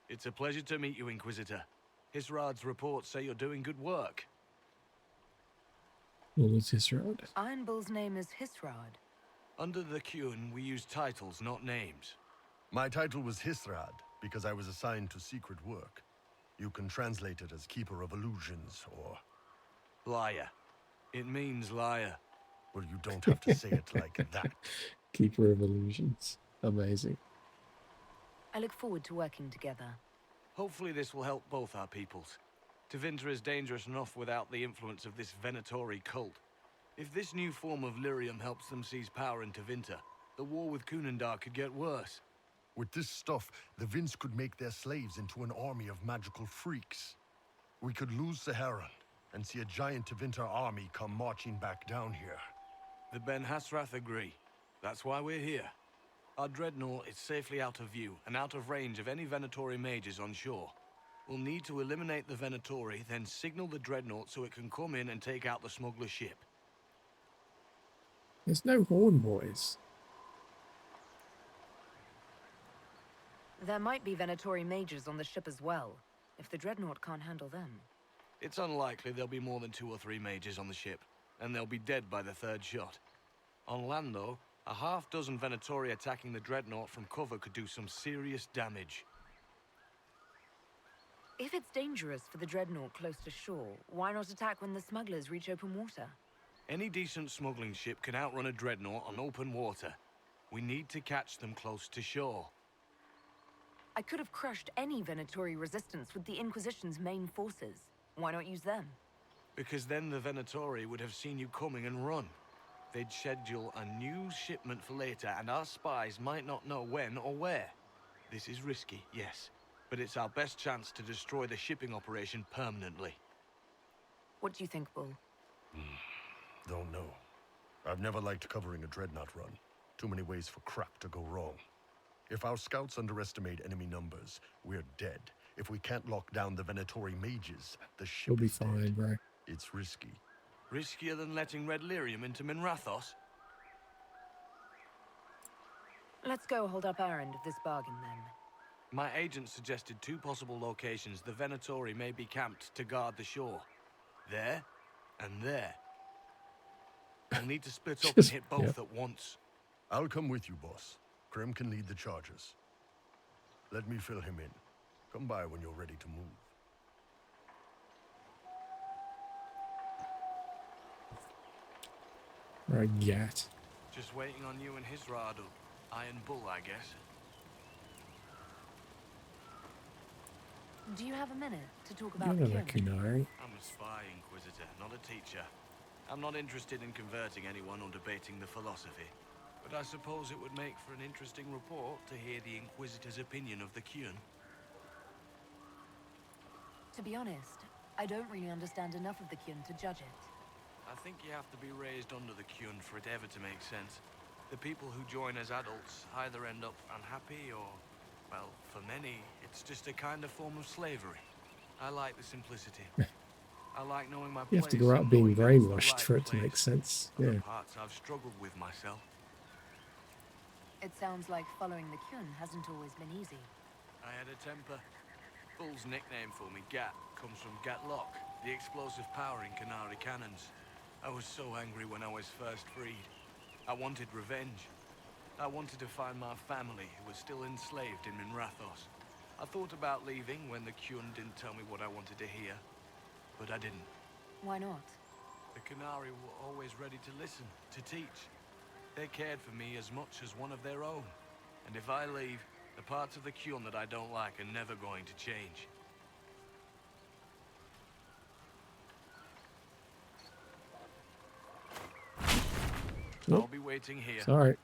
It's a pleasure to meet you, Inquisitor. Hisrad's reports say you're doing good work. What was Hisrad? Iron Bull's name is Hisrad. Under the Qun, we use titles, not names. My title was Hisrad, because I was assigned to secret work. You can translate it as Keeper of Illusions, or... Liar. It means liar. Well, you don't have to say it like that. Keeper of Illusions. Amazing. I look forward to working together. Hopefully this will help both our peoples. Tevinter is dangerous enough without the influence of this Venatori cult. If this new form of lyrium helps them seize power in Tevinter, the war with Kunandar could get worse. With this stuff, the Vince could make their slaves into an army of magical freaks. We could lose Saharan and see a giant Tevinter army come marching back down here. The Ben Hasrath agree. That's why we're here. Our dreadnought is safely out of view and out of range of any Venatori mages on shore. We'll need to eliminate the Venatori, then signal the dreadnought so it can come in and take out the smuggler ship. There's no horn, boys. There might be Venatori mages on the ship as well, if the dreadnought can't handle them. It's unlikely there'll be more than 2 or 3 mages on the ship, and they'll be dead by the 3rd shot. On land, though, a half-dozen Venatori attacking the dreadnought from cover could do some serious damage. If it's dangerous for the dreadnought close to shore, why not attack when the smugglers reach open water? Any decent smuggling ship can outrun a dreadnought on open water. We need to catch them close to shore. I could have crushed any Venatori resistance with the Inquisition's main forces. Why not use them? Because then the Venatori would have seen you coming and run. They'd schedule a new shipment for later, and our spies might not know when or where. This is risky, yes, but it's our best chance to destroy the shipping operation permanently. What do you think, Bull? Don't know. I've never liked covering a dreadnought run. Too many ways for crap to go wrong. If our scouts underestimate enemy numbers, we're dead. If we can't lock down the Venatori mages, the ship We'll be is fine, dead. bro. It's risky. Riskier than letting Red Lyrium into Minrathos? Let's go hold up our end of this bargain, then. My agent suggested 2 possible locations the Venatori may be camped to guard the shore. There, and there. We'll need to split up and hit both at once. I'll come with you, boss. Krim can lead the charges. Let me fill him in. Come by when you're ready to move. Right, Gat. Just waiting on you and Hisrad, or Iron Bull, I guess. Do you have a minute to talk You're about not a Kim? Kunari. I'm a spy, Inquisitor, not a teacher. I'm not interested in converting anyone or debating the philosophy. But I suppose it would make for an interesting report to hear the Inquisitor's opinion of the Qun. To be honest, I don't really understand enough of the Kyun to judge it. I think you have to be raised under the Kyun for it ever to make sense. The people who join as adults either end up unhappy or, well, for many, it's just a kind of form of slavery. I like the simplicity. I like knowing my place. You have to grow up being brainwashed for it to make sense. Yeah. Parts I've struggled with myself. It sounds like following the Kyun hasn't always been easy. I had a temper. Bull's nickname for me, Gat, comes from Gatlock, the explosive power in Canary cannons. I was so angry when I was first freed. I wanted revenge. I wanted to find my family who was still enslaved in Minrathos. I thought about leaving when the Kyun didn't tell me what I wanted to hear. But I didn't. Why not? The Canary were always ready to listen, to teach. They cared for me as much as one of their own. And if I leave, the parts of the Kyun that I don't like are never going to change. I'll be waiting here. Sorry.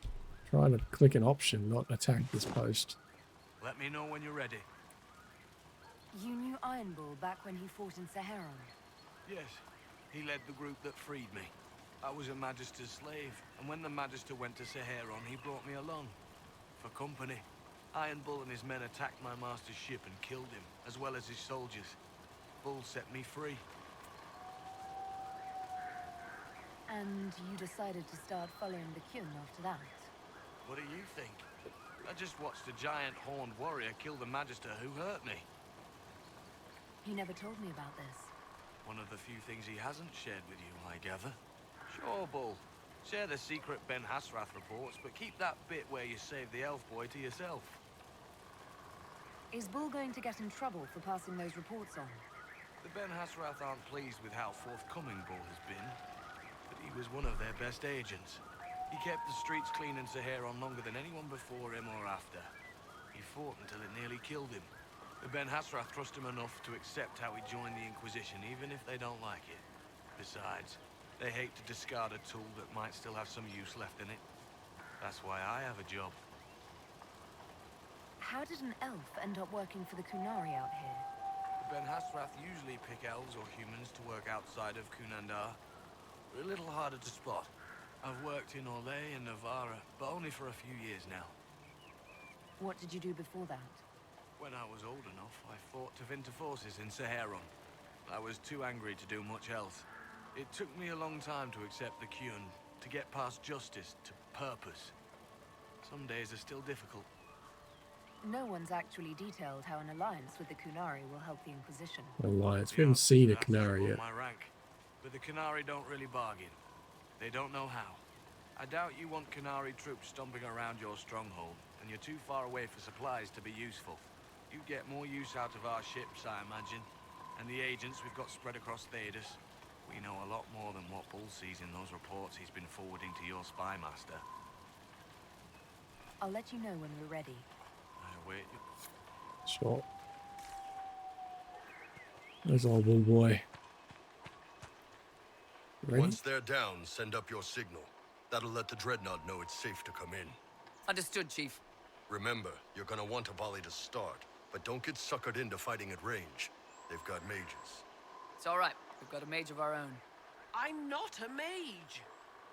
Trying to click an option, not attack this post. Let me know when you're ready. You knew Iron Bull back when he fought in Saharon? Yes, he led the group that freed me. I was a Magister's slave, and when the Magister went to Saharon, he brought me along. For company. Iron Bull and his men attacked my master's ship and killed him, as well as his soldiers. Bull set me free. And you decided to start following the Kyun after that? What do you think? I just watched a giant horned warrior kill the Magister who hurt me. He never told me about this. One of the few things he hasn't shared with you, I gather. Sure, Bull. Share the secret Ben Hasrath reports, but keep that bit where you saved the elf boy to yourself. Is Bull going to get in trouble for passing those reports on? The Ben Hasrath aren't pleased with how forthcoming Bull has been, but he was one of their best agents. He kept the streets clean in Saharon longer than anyone before him or after. He fought until it nearly killed him. The Ben Hasrath trust him enough to accept how he joined the Inquisition, even if they don't like it. Besides, they hate to discard a tool that might still have some use left in it. That's why I have a job. How did an elf end up working for the Kunari out here? The Ben Hasrath usually pick elves or humans to work outside of Kunandar. We're a little harder to spot. I've worked in Orlais and Navarra, but only for a few years now. What did you do before that? When I was old enough, I fought Tevinter forces in Saharon. I was too angry to do much else. It took me a long time to accept the Kyun, to get past justice to purpose. Some days are still difficult. No one's actually detailed how an alliance with the Kunari will help the Inquisition. Alliance. We haven't seen a Canary yet. My rank, but the Canary don't really bargain. They don't know how. I doubt you want Canary troops stomping around your stronghold, and you're too far away for supplies to be useful. You get more use out of our ships, I imagine, and the agents we've got spread across Thedas. We know a lot more than what Bull sees in those reports he's been forwarding to your spy master. I'll let you know when we're ready. I wait. Sure. There's old Bull boy. Ready? Once they're down, send up your signal. That'll let the Dreadnought know it's safe to come in. Understood, Chief. Remember, you're gonna want a volley to start, but don't get suckered into fighting at range. They've got mages. It's all right. We've got a mage of our own. I'm not a mage.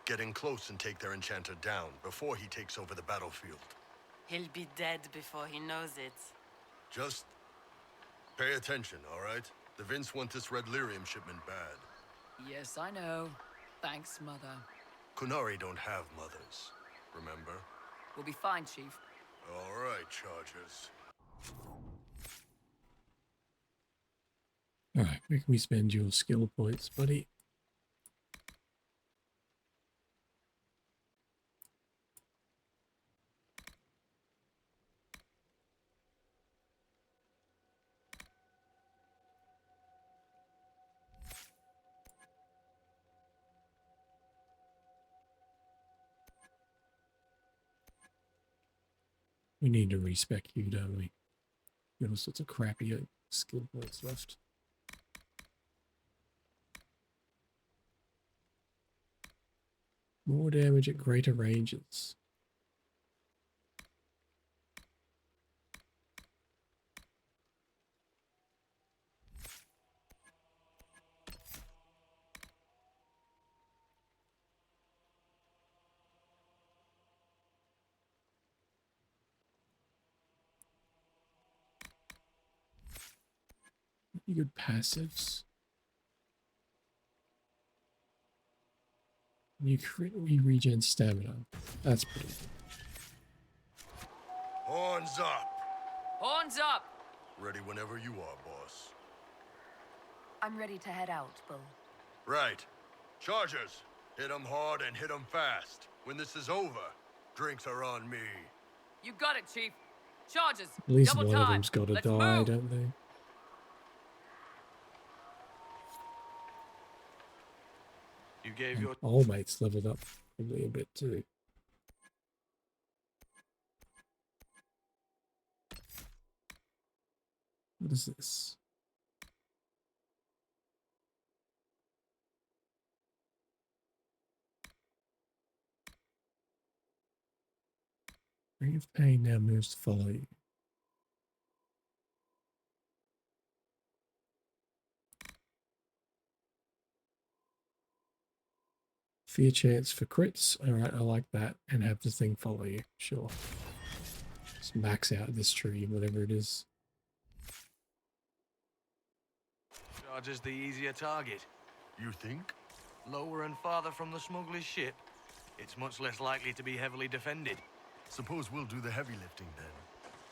Get in close and take their enchanter down before he takes over the battlefield. He'll be dead before he knows it. Just pay attention, all right? The Vince want this red lyrium shipment bad. Yes, I know. Thanks, Mother. Kunari don't have mothers, remember? We'll be fine, Chief. All right, Chargers. Alright, where can we spend your skill points, buddy? We need to respec you, don't we? Got all sorts of crappy skill points left. More damage at greater ranges. pretty good passives. You regen stamina. That's pretty good. Horns up. Horns up! Ready whenever you are, boss. I'm ready to head out, Bull. Right. Chargers, hit 'em hard and hit 'em fast. When this is over, drinks are on me. You got it, Chief. Charges. At least Double one time. of them's got to Let's die, move. don't they? You gave And your... old mate's leveled up probably a bit too. What is this? Ring of Pain now moves to follow you. Fear chance for crits. Alright, I like that. And have the thing follow you. Sure. Just max out this tree, whatever it is. Charges the easier target. You think? Lower and farther from the smuggler's ship, it's much less likely to be heavily defended. Suppose we'll do the heavy lifting then.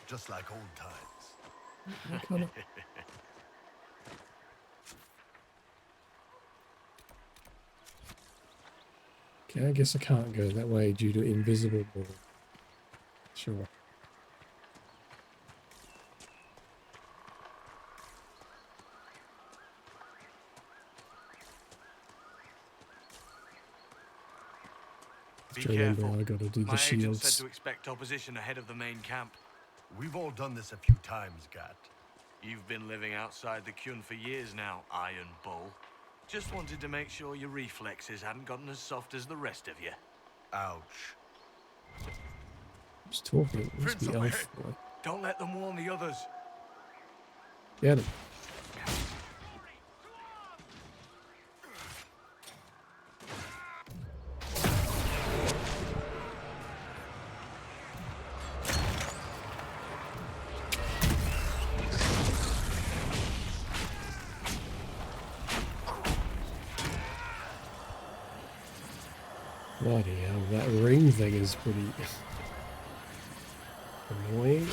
Just like old times. Kinda. Okay, I guess I can't go that way due to invisible wall. Sure. Be Remember, careful. I gotta do My the agent shields. said to expect opposition ahead of the main camp. We've all done this a few times, Gat. You've been living outside the Kyun for years now, Iron Bull. Just wanted to make sure your reflexes hadn't gotten as soft as the rest of you. Ouch. Who's talking? Who's the elf boy? Don't let them warn the others. Get him. Bloody hell, that ring thing is pretty annoying.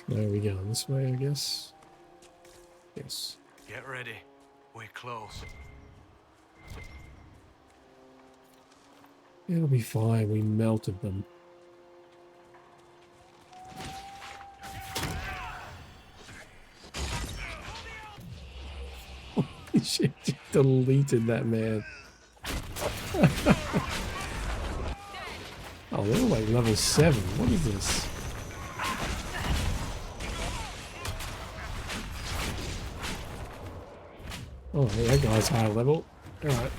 There we go, this way, I guess. Yes. Get ready. We're close. It'll be fine, we melted them. Shit, just deleted that man. Oh, they're like level 7. What is this? Oh, yeah, that guy's high level. Alright.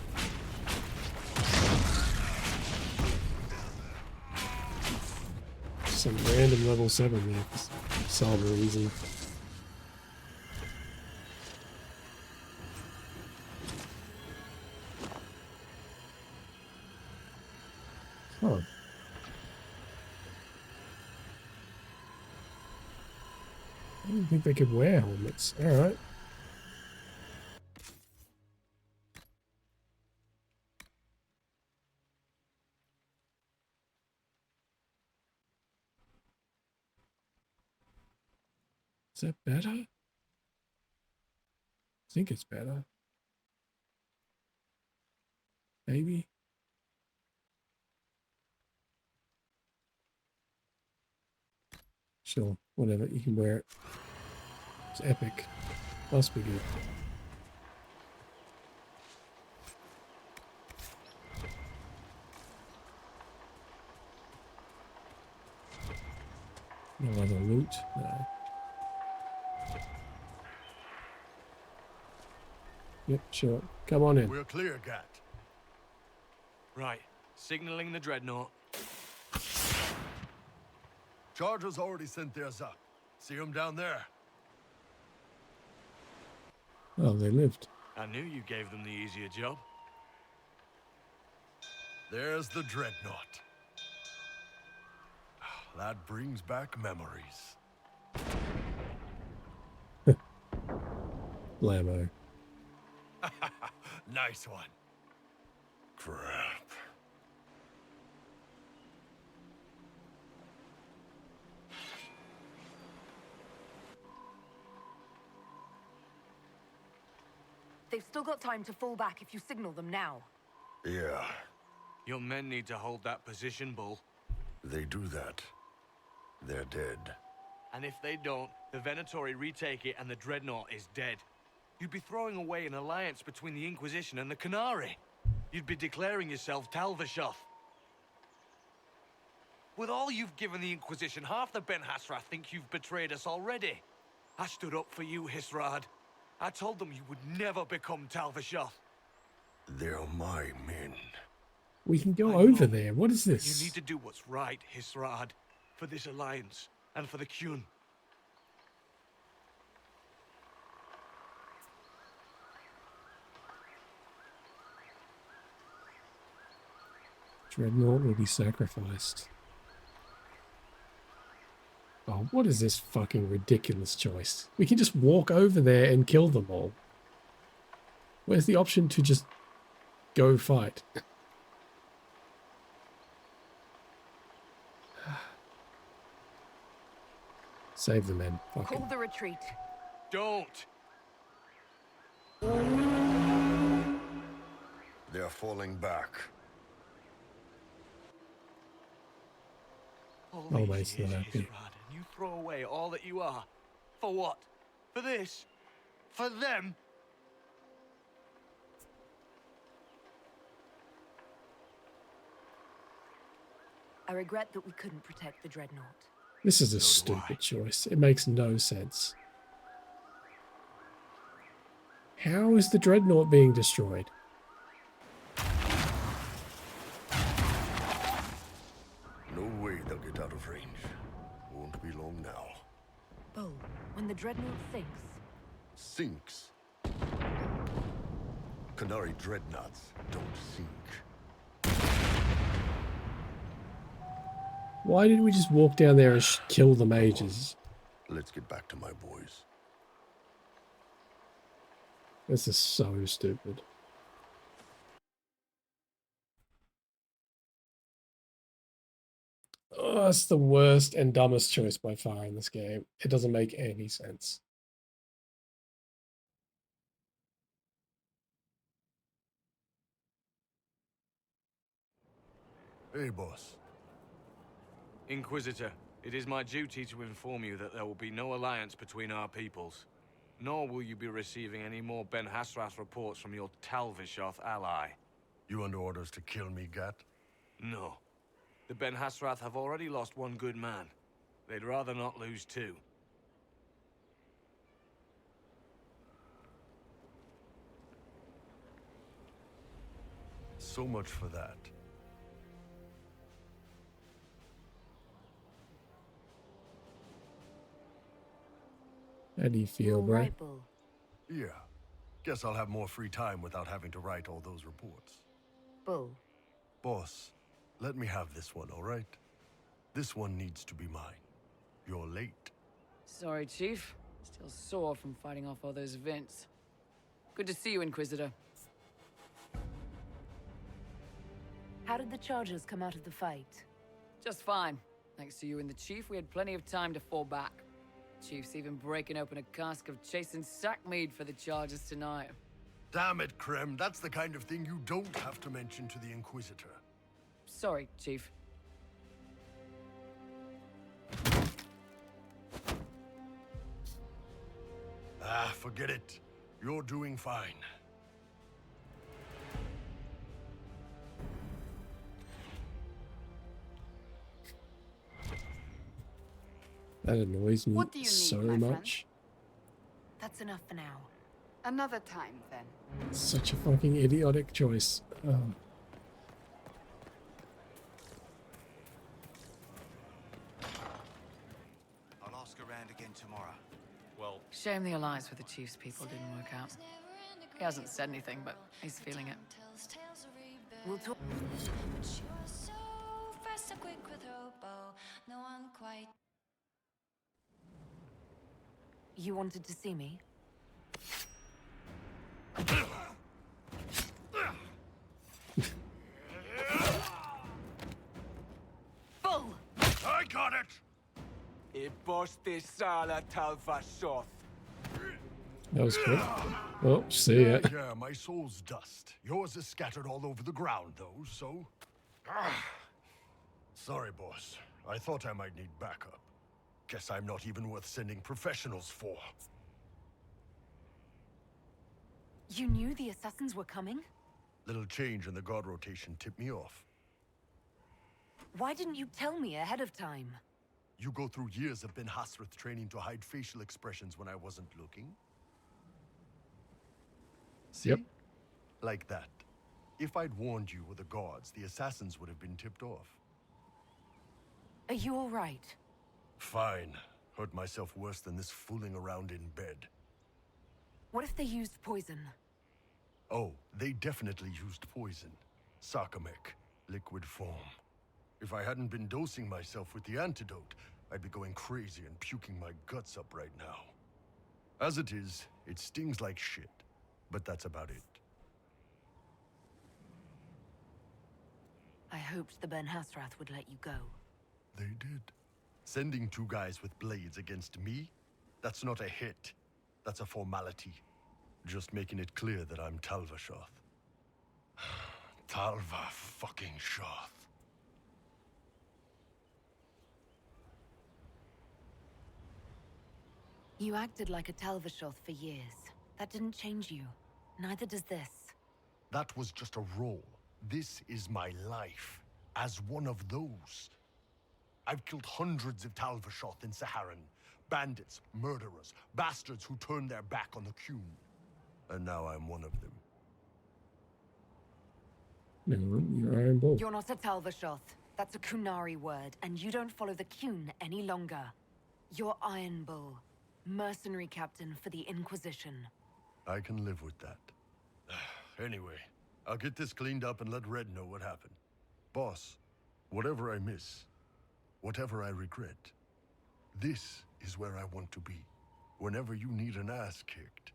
Some random level 7 there for some reason. Huh. I didn't think they could wear helmets. Alright. Is that better? I think it's better. Maybe. Sure, whatever, you can wear it. It's epic. Must be good. No other loot? No. Yep, sure. Come on in. We're clear, Gat. Right. Signaling the dreadnought. Chargers already sent theirs up. See them down there? Oh, they lived. I knew you gave them the easier job. There's the dreadnought. That brings back memories. Lambo. Nice one. Crap. They've still got time to fall back if you signal them now. Yeah, Your men need to hold that position, Bull. they do that. They're dead. And if they don't, the Venatori retake it and the Dreadnought is dead. You'd be throwing away an alliance between the Inquisition and the Canary. You'd be declaring yourself Talvishoth. With all you've given the Inquisition, half the Ben Hasrath think you've betrayed us already. I stood up for you, Hisrad. I told them you would never become Talvishoth. They're my men. We can go over there. What is this? You need to do what's right, Hisrad. For this alliance, and for the Qun. Dreadnought will be sacrificed. Oh, what is this fucking ridiculous choice? We can just walk over there and kill them all. Where's the option to just go fight? Save the men. Fucking. Call the retreat. Don't! They're falling back. All Oh, these mate, it's not years, happy. Hisrad, and you throw away all that you are. For what? For this? For them? I regret that we couldn't protect the Dreadnought. This is a stupid choice. It makes no sense. How is the Dreadnought being destroyed? No way they'll get out of range. Won't be long now. Bull, when the Dreadnought sinks, Sinks. Canary dreadnoughts don't sink. Why didn't we just walk down there and kill the mages? Let's get back to my boys. This is so stupid. Oh, that's the worst and dumbest choice by far in this game. It doesn't make any sense. Hey, boss. Inquisitor, it is my duty to inform you that there will be no alliance between our peoples. Nor will you be receiving any more Ben Hasrath reports from your Talvishoth ally. You under orders to kill me, Gat? No. The Ben Hasrath have already lost one good man. They'd rather not lose two. So much for that. How do you feel, bro? right, Bull. Yeah. Guess I'll have more free time without having to write all those reports. Bull. Boss, let me have this one, all right? This one needs to be mine. You're late. Sorry, Chief. Still sore from fighting off all those vents. Good to see you, Inquisitor. How did the Chargers come out of the fight? Just fine. Thanks to you and the Chief, we had plenty of time to fall back. Chief's even breaking open a cask of chasing sackmead for the Chargers tonight. Damn it, Krem. That's the kind of thing you don't have to mention to the Inquisitor. Sorry, Chief. Ah, forget it. You're doing fine. That annoys me What do you need, so my friend? much. That's enough for now. Another time, then. Such a fucking idiotic choice. Oh. I'll ask around again tomorrow. Well, Shame the alliance with the Chief's people didn't work out. He hasn't said anything, but he's feeling it. We'll talk. But you're so fast and quick with your bow. No one quite. You wanted to see me? Full! I got it! That was quick. Oh, see ya. Yeah, my soul's dust. Yours is scattered all over the ground, though, so... Sorry, boss. I thought I might need backup. Guess I'm not even worth sending professionals for. You knew the assassins were coming? Little change in the guard rotation tipped me off. Why didn't you tell me ahead of time? You go through years of Ben Hasrith training to hide facial expressions when I wasn't looking? See? Yep. Like that. If I'd warned you or the guards, the assassins would have been tipped off. Are you all right? Fine. Hurt myself worse than this fooling around in bed. What if they used poison? Oh, they definitely used poison. Sarcomec, liquid form. If I hadn't been dosing myself with the antidote, I'd be going crazy and puking my guts up right now. As it is, it stings like shit. But that's about it. I hoped the Ben Hasrath would let you go. They did. Sending 2 guys with blades against me? That's not a hit. That's a formality. Just making it clear that I'm Talvashoth. Talva fucking Shoth. You acted like a Talvashoth for years. That didn't change you. Neither does this. That was just a role. This is my life. As one of those. I've killed hundreds of Talvashoth in Saharan. Bandits, murderers, bastards who turned their back on the Qun. And now I'm one of them. No, you're Iron Bull. You're not a Talvashoth. That's a Kunari word, and you don't follow the Qun any longer. You're Iron Bull, mercenary captain for the Inquisition. I can live with that. Anyway, I'll get this cleaned up and let Red know what happened. Boss, whatever I miss, whatever I regret, this is where I want to be. Whenever you need an ass kicked,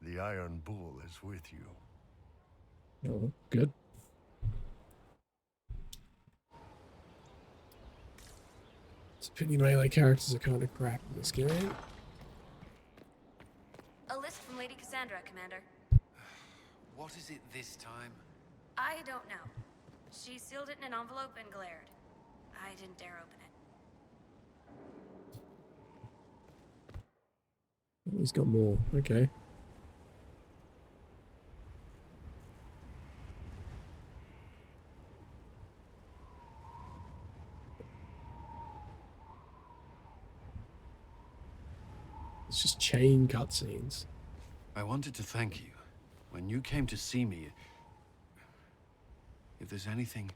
the Iron Bull is with you. Oh, good. It's a pity melee characters are kind of crap in this game. A list from Lady Cassandra, Commander. What is it this time? I don't know. She sealed it in an envelope and glared. I didn't dare open it. Oh, he's got more. Okay. It's just chain cutscenes. I wanted to thank you. When you came to see me, if there's anything...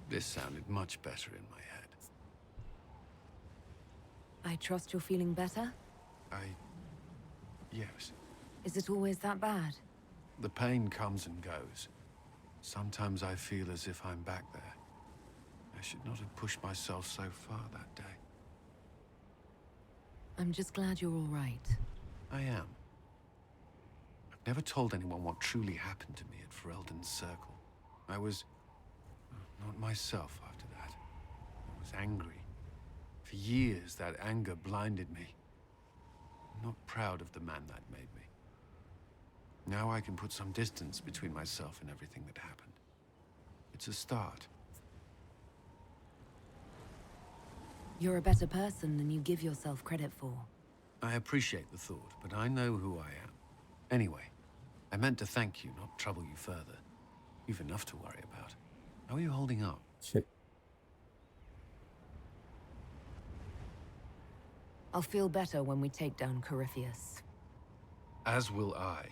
This sounded much better in my head. I trust you're feeling better? Yes. Is it always that bad? The pain comes and goes. Sometimes I feel as if I'm back there. I should not have pushed myself so far that day. I'm just glad you're all right. I am. I've never told anyone what truly happened to me at Ferelden's Circle. I was... not myself after that. I was angry. For years, that anger blinded me. I'm not proud of the man that made me. Now I can put some distance between myself and everything that happened. It's a start. You're a better person than you give yourself credit for. I appreciate the thought, but I know who I am. Anyway, I meant to thank you, not trouble you further. You've enough to worry about. How are you holding up? I'll feel better when we take down Corypheus. As will I.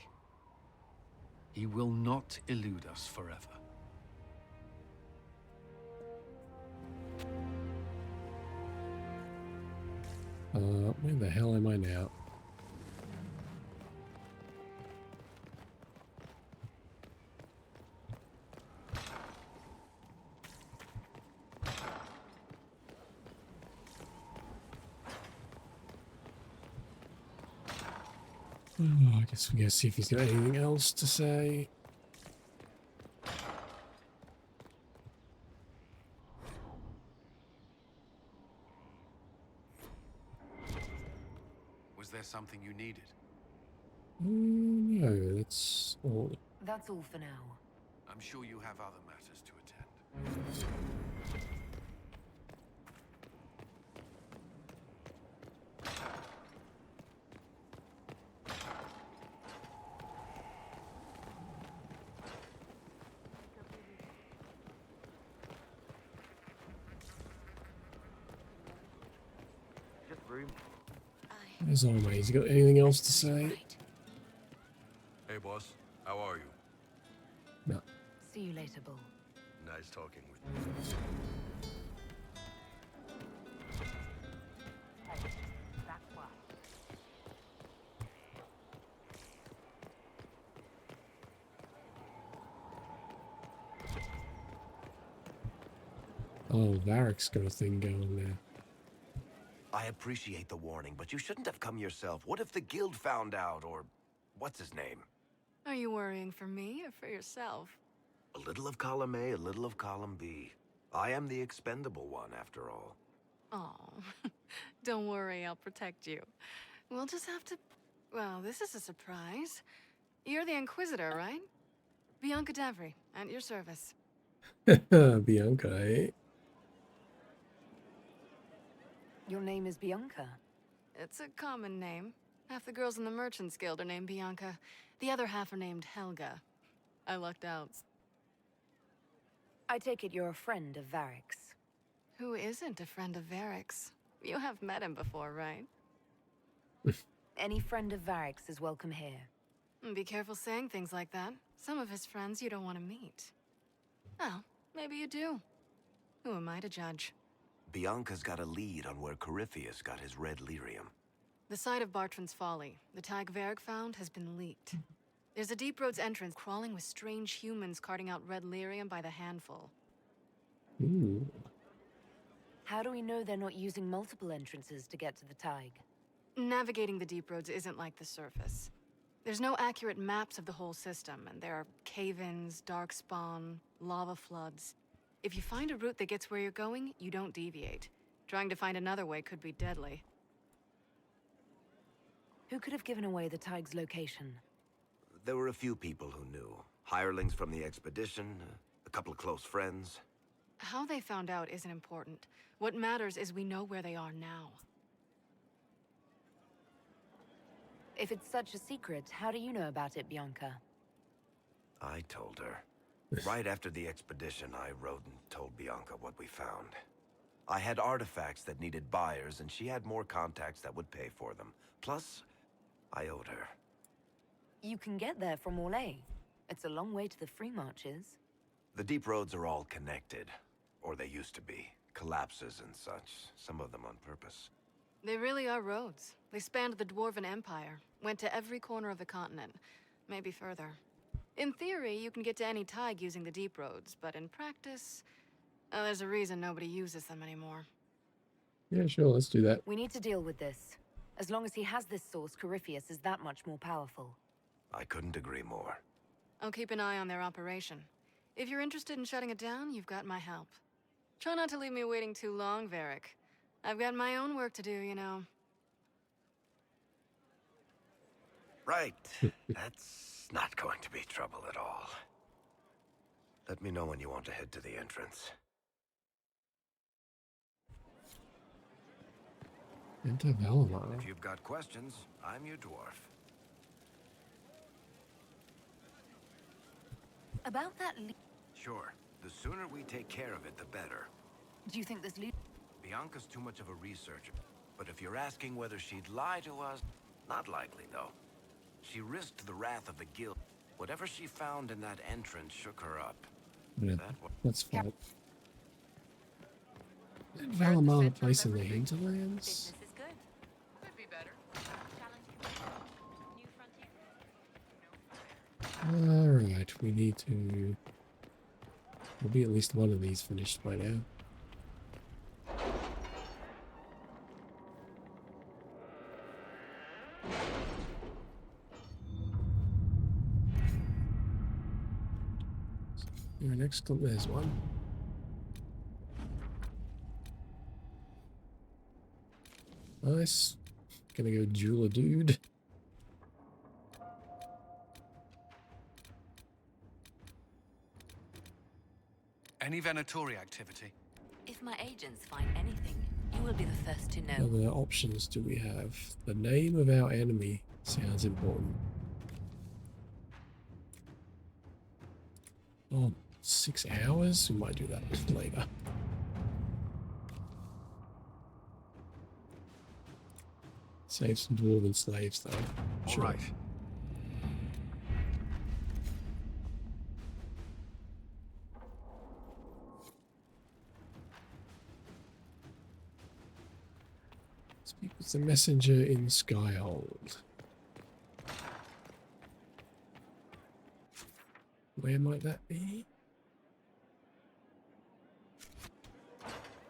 He will not elude us forever. Where the hell am I now? Oh, I guess we're going to see if he's got anything else to say. Was there something you needed? No, that's all. That's all for now. I'm sure you have other matters to attend. As always, you got anything else to say? Hey, boss. How are you? No. See you later, Bull. Nice talking with you. Oh, Varric's got a thing going there. I appreciate the warning, but you shouldn't have come yourself. What if the guild found out, or what's his name? Are you worrying for me or for yourself? A little of column A, a little of column B. I am the expendable one, after all. Oh, don't worry, I'll protect you. We'll just have to... Well, this is a surprise. You're the Inquisitor, right? Bianca Davry, at your service. Bianca, eh? Your name is Bianca. It's a common name. Half the girls in the Merchants Guild are named Bianca. The other half are named Helga. I lucked out. I take it you're a friend of Varric's. Who isn't a friend of Varric's? You have met him before, right? Any friend of Varric's is welcome here. Be careful saying things like that. Some of his friends you don't want to meet. Oh, maybe you do. Who am I to judge? Bianca's got a lead on where Corypheus got his red lyrium. The site of Bartran's Folly, the tag Varric found, has been leaked. There's a Deep Roads entrance crawling with strange humans carting out red lyrium by the handful. Ooh. How do we know they're not using multiple entrances to get to the Tig? Navigating the Deep Roads isn't like the surface. There's no accurate maps of the whole system, and there are cave-ins, darkspawn, lava floods. If you find a route that gets where you're going, you don't deviate. Trying to find another way could be deadly. Who could have given away the Tig's location? There were a few people who knew. Hirelings from the expedition, a couple of close friends. How they found out isn't important. What matters is we know where they are now. If it's such a secret, how do you know about it, Bianca? I told her. Right after the expedition, I wrote and told Bianca what we found. I had artifacts that needed buyers, and she had more contacts that would pay for them. Plus, I owed her. You can get there from Orlais. It's a long way to the Free Marches. The deep roads are all connected. Or they used to be. Collapses and such. Some of them on purpose. They really are roads. They spanned the Dwarven Empire. Went to every corner of the continent. Maybe further. In theory, you can get to any Tig using the deep roads, but in practice, there's a reason nobody uses them anymore. Yeah, sure, let's do that. We need to deal with this. As long as he has this source, Corypheus is that much more powerful. I couldn't agree more. I'll keep an eye on their operation. If you're interested in shutting it down, you've got my help. Try not to leave me waiting too long, Varric. I've got my own work to do, you know. Right. That's not going to be trouble at all. Let me know when you want to head to the entrance. Into Valamar. If you've got questions, I'm your dwarf. About that Sure. The sooner we take care of it, the better. do you think this lead... Bianca's too much of a researcher. But if you're asking whether she'd lie to us, not likely, though. She risked the wrath of the guild. Whatever she found in that entrance shook her up. Yeah, that's fine. Isn't Valamar a place in the hinterlands? Business is good. Could be better. Alright, we need to... There'll be at least one of these finished by now. You're an excellent. There's one. Nice. Gonna go jewel a dude. Any Venatori activity? If my agents find anything, you will be the first to know. What other options do we have? The name of our enemy sounds important. Oh, 6 hours? We might do that later. Save some dwarven slaves, though. Sure. All right. Speak with the messenger in Skyhold. Where might that be?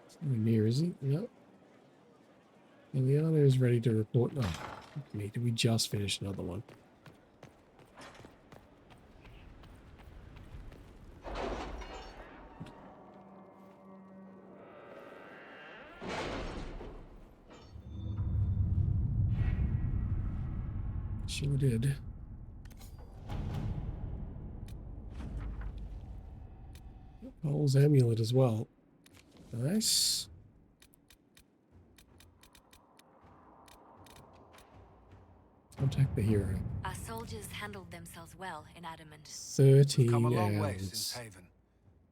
Somewhere near, is it? No. Liliana is ready to report. Oh, did we just finish another one? Sure did. Paul's amulet as well. Nice. Contact the hero. Our soldiers handled themselves well in Adamant. 13 Come a long way hours. since Haven.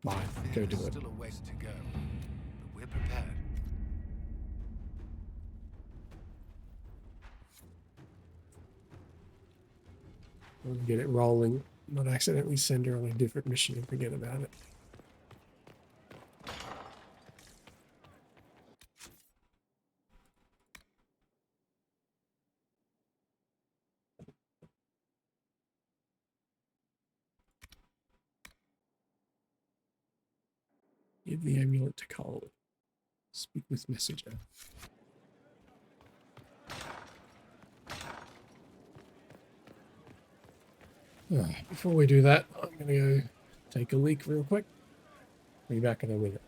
Fine, go do it. Still a ways to go, but we're prepared. We'll get it rolling. Not accidentally send her on a different mission and forget about it. Give the amulet to Cole. Speak with messenger. Alright, before we do that, I'm going to go take a leak real quick. Be back in a minute.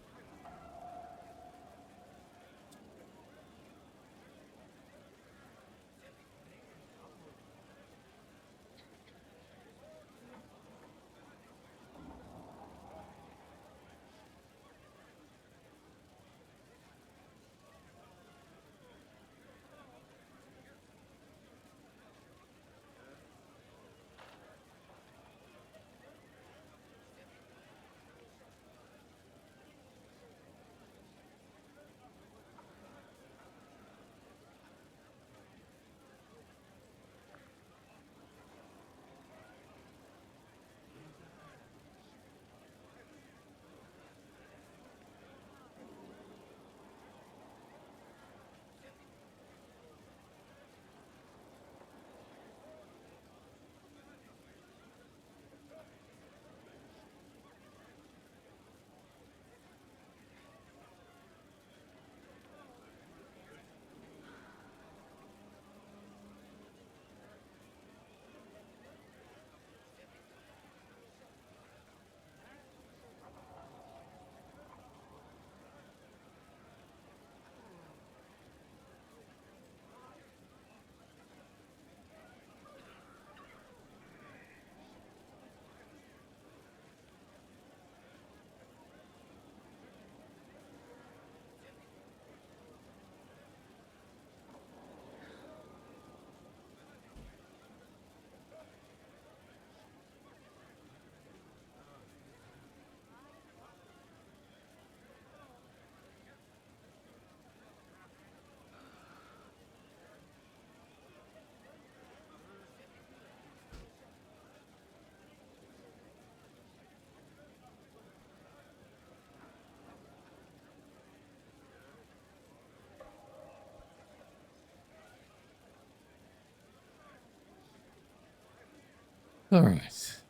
Alright.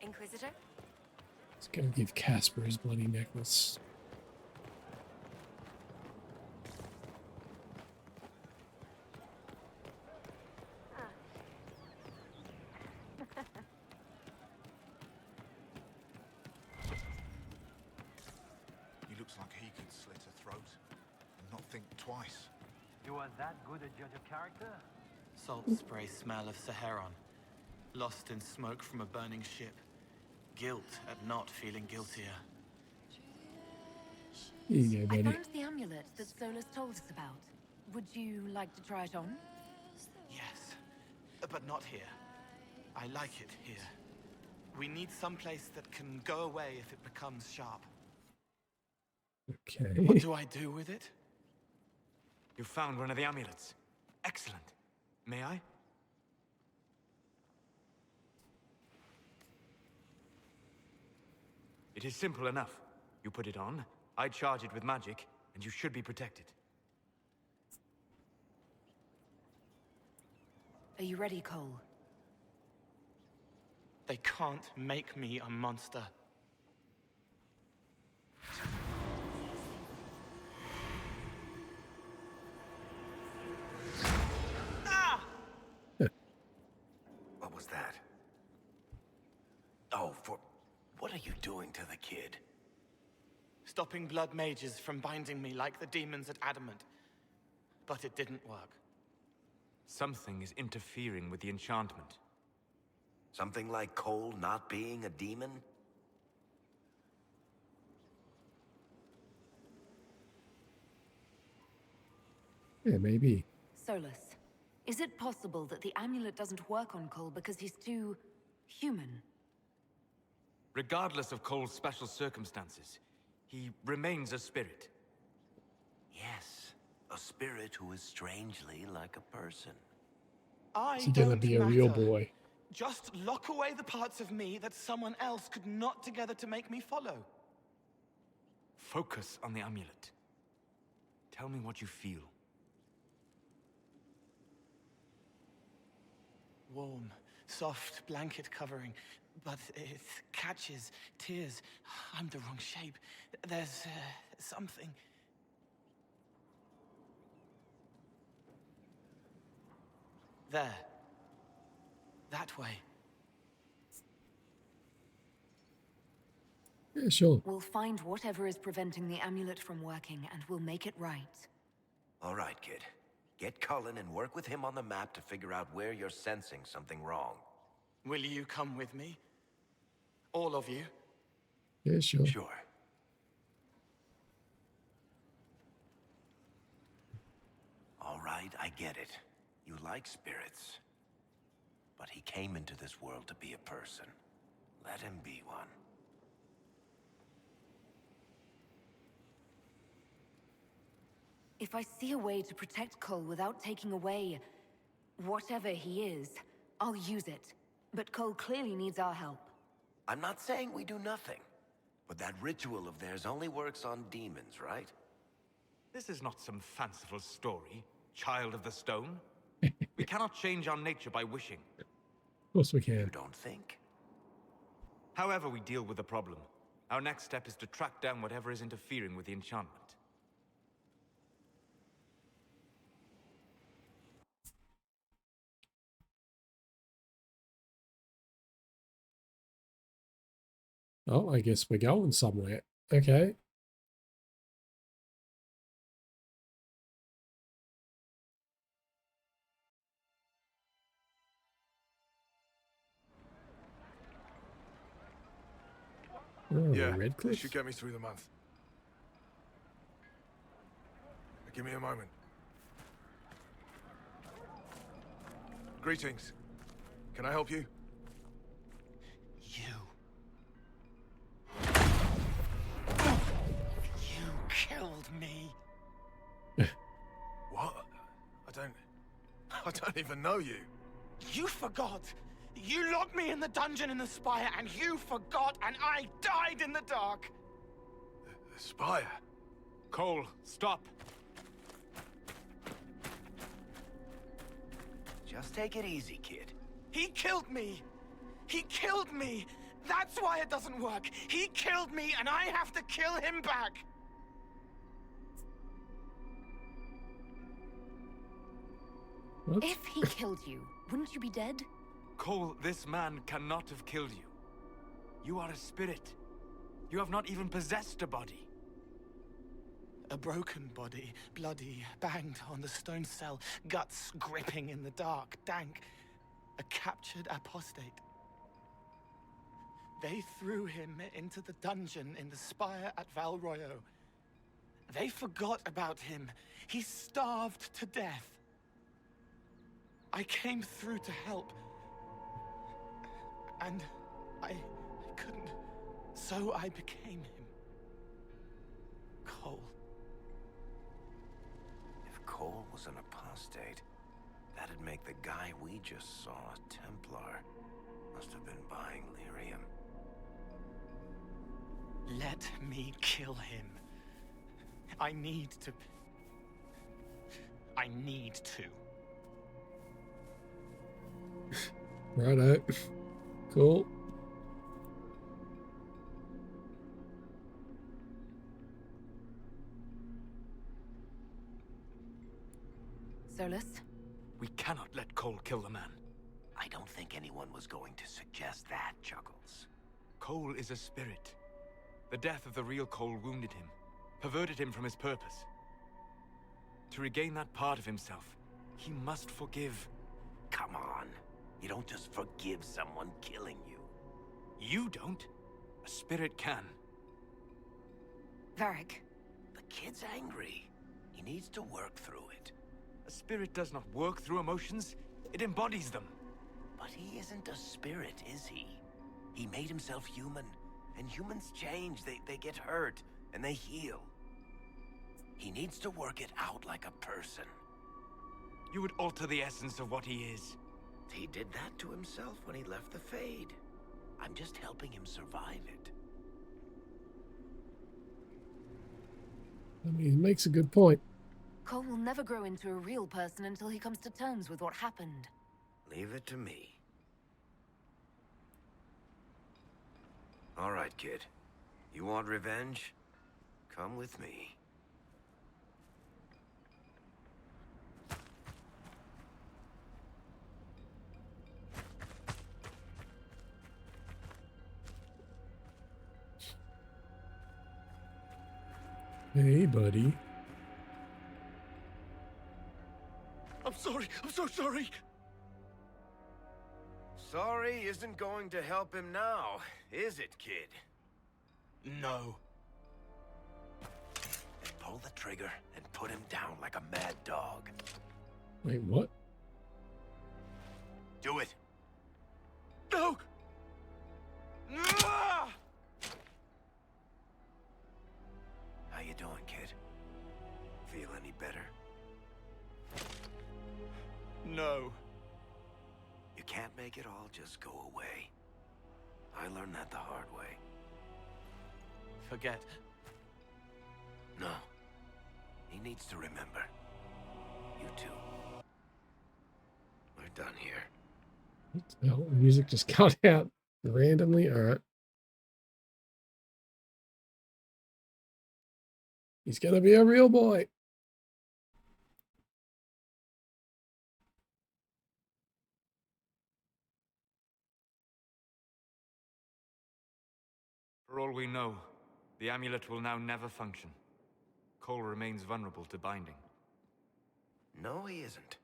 Inquisitor? Let's go give Casper his bloody necklace. could slit a throat and not think twice. You are that good a judge of character? Salt spray smell of Saharon. Lost in smoke from a burning ship. Guilt at not feeling guiltier. Here you go, I buddy. found the amulet that Solus told us about. Would you like to try it on? Yes, but not here. I like it here. We need some place that can go away if it becomes sharp. Okay. What do I do with it? You found one of the amulets. Excellent. May I? It is simple enough. You put it on, I charge it with magic, and you should be protected. Are you ready, Cole? They can't make me a monster. What was that? Oh, what are you doing to the kid? Stopping blood mages from binding me like the demons at Adamant. But it didn't work. Something is interfering with the enchantment. Something like Cole not being a demon? Yeah, maybe. Solus, is it possible that the amulet doesn't work on Cole because he's too human? Regardless of Cole's special circumstances, he remains a spirit. Yes, a spirit who is strangely like a person. I Is he gonna don't be a matter. real boy? Just lock away the parts of me that someone else could knot together to make me follow. Focus on the amulet. Tell me what you feel. Warm, soft blanket covering, but it catches tears. I'm the wrong shape. There's something. There. That way. Yeah, sure. We'll find whatever is preventing the amulet from working, and we'll make it right. All right, kid. Get Cullen and work with him on the map to figure out where you're sensing something wrong. Will you come with me? All of you? Yeah, sure. Sure. All right, I get it. You like spirits. But he came into this world to be a person. Let him be one. If I see a way to protect Cole without taking away whatever he is, I'll use it. But Cole clearly needs our help. I'm not saying we do nothing. But that ritual of theirs only works on demons, right? This is not some fanciful story, child of the stone. We cannot change our nature by wishing. Of course we can. You don't think? However we deal with the problem, our next step is to track down whatever is interfering with the enchantment. Oh, I guess we're going somewhere. Okay. Oh, Yeah, Red this Cliff. should get me through the month. Give me a moment. Greetings. Can I help you? You killed me. What? I don't even know you. You forgot. You locked me in the dungeon in the spire, and you forgot, and I died in the dark. The spire? Cole, stop. Just take it easy, kid. He killed me. He killed me. That's why it doesn't work. He killed me, and I have to kill him back. What? If he killed you, wouldn't you be dead? Cole, this man cannot have killed you. You are a spirit. You have not even possessed a body. A broken body, bloody, banged on the stone cell, guts gripping in the dark, dank. A captured apostate. They threw him into the dungeon in the spire at Val Royo. They forgot about him. He starved to death. I came through to help. And I couldn't. So I became him. Cole. If Cole was an apostate, that'd make the guy we just saw a Templar. Must have been buying lyrium. Let me kill him. I need to. Righto. Cool. Solus? We cannot let Cole kill the man. I don't think anyone was going to suggest that, Chuckles. Cole is a spirit. The death of the real Cole wounded him, perverted him from his purpose. To regain that part of himself, he must forgive. Come on. You don't just forgive someone killing you. You don't. A spirit can. Varric. The kid's angry. He needs to work through it. A spirit does not work through emotions. It embodies them. But he isn't a spirit, is he? He made himself human. And humans change. They get hurt. And they heal. He needs to work it out like a person. You would alter the essence of what he is. He did that to himself when he left the Fade. I'm just helping him survive it. I mean, he makes a good point. Cole will never grow into a real person until he comes to terms with what happened. Leave it to me. All right, kid. You want revenge? Come with me. Hey, buddy. I'm sorry. I'm so sorry. Sorry isn't going to help him now, is it, kid? No. Then pull the trigger and put him down like a mad dog. Wait, what? Do it. No! How you doing, kid? Feel any better? No. You can't make it all just go away. I learned that the hard way. Forget. No. He needs to remember. You too. We're done here. What the hell? The music just cut out randomly? Alright. He's gonna be a real boy. For all we know, the amulet will now never function. Cole remains vulnerable to binding. No, he isn't.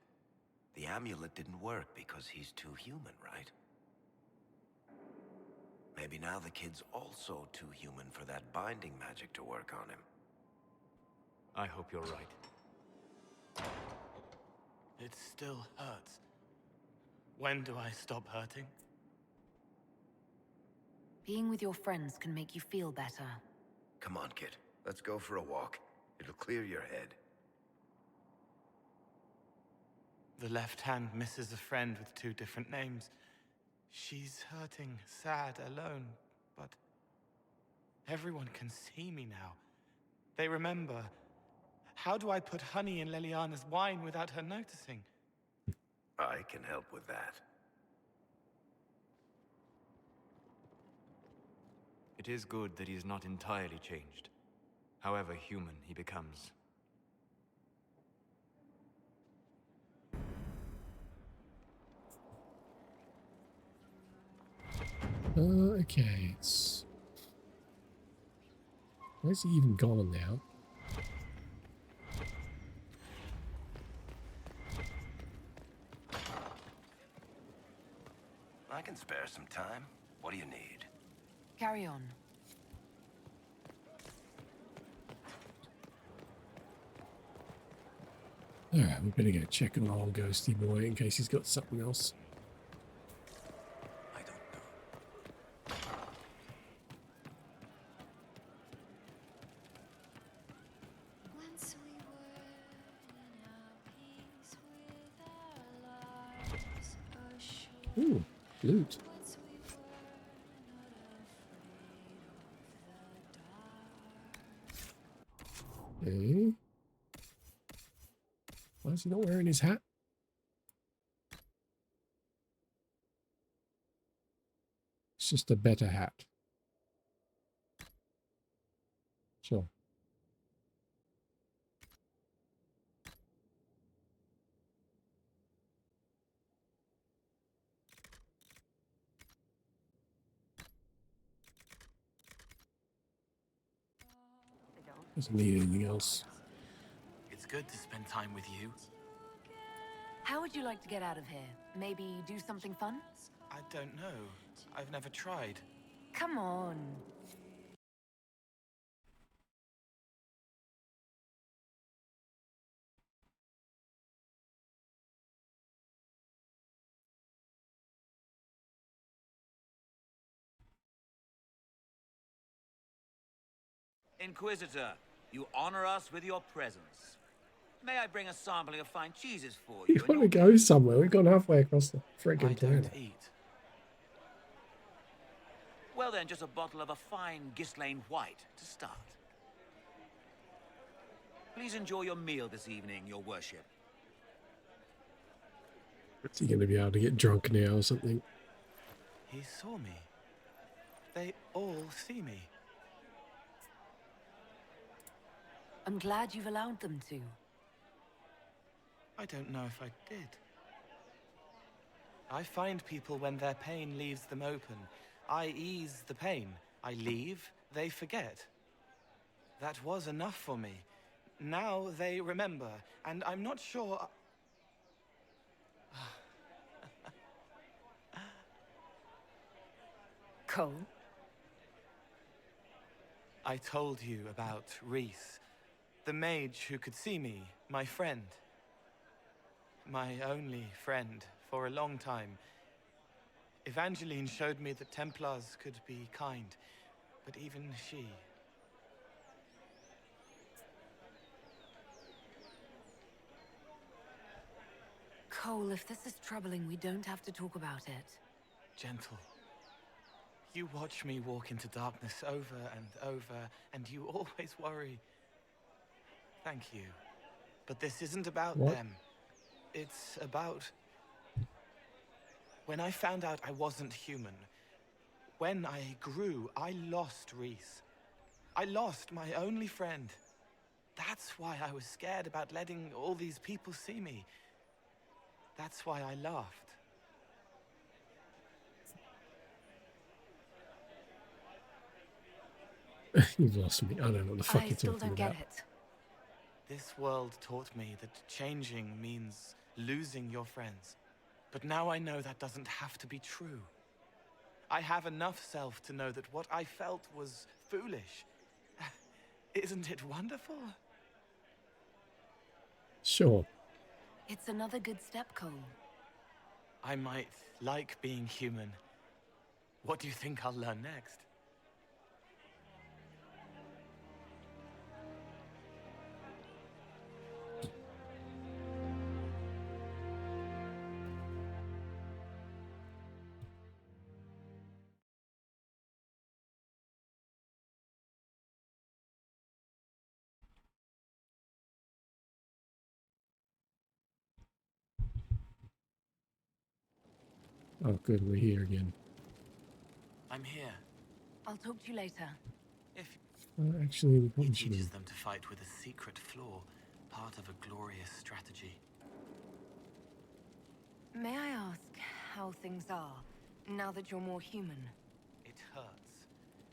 The amulet didn't work because he's too human, right? Maybe now the kid's also too human for that binding magic to work on him. I hope you're right. It still hurts. When do I stop hurting? Being with your friends can make you feel better. Come on, kid. Let's go for a walk. It'll clear your head. The left hand misses a friend with 2 different names. She's hurting, sad, alone, but everyone can see me now. They remember. How do I put honey in Leliana's wine without her noticing? I can help with that. It is good that he is not entirely changed, however human he becomes. Okay, it's... Where's he even gone now? I can spare some time. What do you need? Carry on. Alright, we better go check on old ghosty boy in case he's got something else. Once we were in our peace with our lives assured. Ooh, loot. Once we were not afraid of the dark. Hey. Why is he not wearing his hat? It's just a better hat. Sure. Doesn't need anything else. It's good to spend time with you. How would you like to get out of here? Maybe do something fun? I don't know. I've never tried. Come on. Inquisitor, you honor us with your presence. May I bring a sampling of fine cheeses for You you? want to go somewhere? We've gone halfway across the freaking planet. Eat. Well then, just a bottle of a fine Gislaine White to start. Please enjoy your meal this evening, your worship. Is he going to be able to get drunk now or something? He saw me. They all see me. I'm glad you've allowed them to. I don't know if I did. I find people when their pain leaves them open. I ease the pain. I leave, they forget. That was enough for me. Now they remember, and I'm not sure... Cole? I told you about Reese, the mage who could see me, my friend. My only friend for a long time. Evangeline showed me that Templars could be kind, but even she... Cole, if this is troubling, we don't have to talk about it. Gentle. You watch me walk into darkness over and over, and you always worry. Thank you. But this isn't about them. It's about... When I found out I wasn't human, when I grew, I lost Reese. I lost my only friend. That's why I was scared about letting all these people see me. That's why I laughed. You've lost me. I don't know what the fuck I you're still talking don't about. get it. This world taught me that changing means losing your friends. But now I know that doesn't have to be true. I have enough self to know that what I felt was foolish. Isn't it wonderful? Sure. It's another good step, Cole. I might like being human. What do you think I'll learn next? Oh, good. We're here again. I'm here. I'll talk to you later. If Actually, we he probably should teaches have. them to fight with a secret flaw, part of a glorious strategy. May I ask how things are, now that you're more human? It hurts.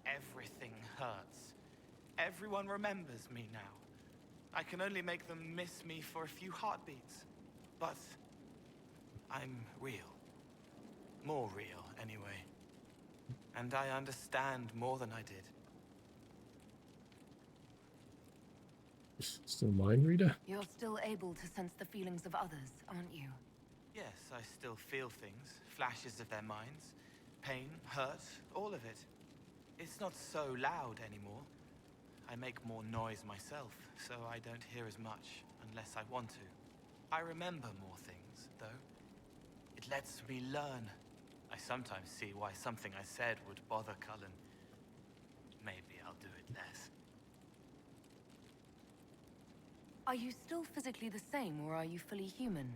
Everything hurts. Everyone remembers me now. I can only make them miss me for a few heartbeats. But I'm real. More real, anyway. And I understand more than I did. Still mind reader? You're still able to sense the feelings of others, aren't you? Yes, I still feel things, flashes of their minds. Pain, hurt, all of it. It's not so loud anymore. I make more noise myself, so I don't hear as much unless I want to. I remember more things, though. It lets me learn. I sometimes see why something I said would bother Cullen. Maybe I'll do it less. Are you still physically the same, or are you fully human?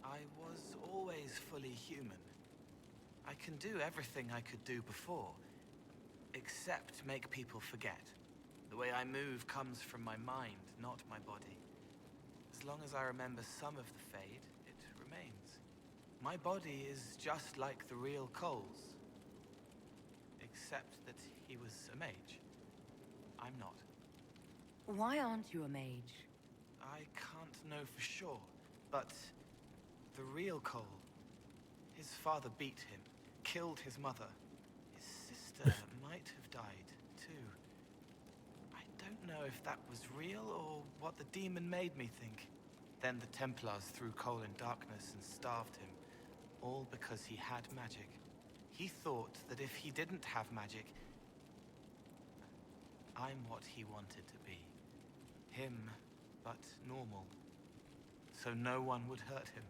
I was always fully human. I can do everything I could do before, except make people forget. The way I move comes from my mind, not my body. As long as I remember some of the Fade, it remains. My body is just like the real Cole's, except that he was a mage. I'm not. Why aren't you a mage? I can't know for sure, but the real Cole, his father beat him, killed his mother. His sister might have died, too. I don't know if that was real or what the demon made me think. Then the Templars threw Cole in darkness and starved him, all because he had magic. He thought that if he didn't have magic, I'm what he wanted to be. Him, but normal. So no one would hurt him.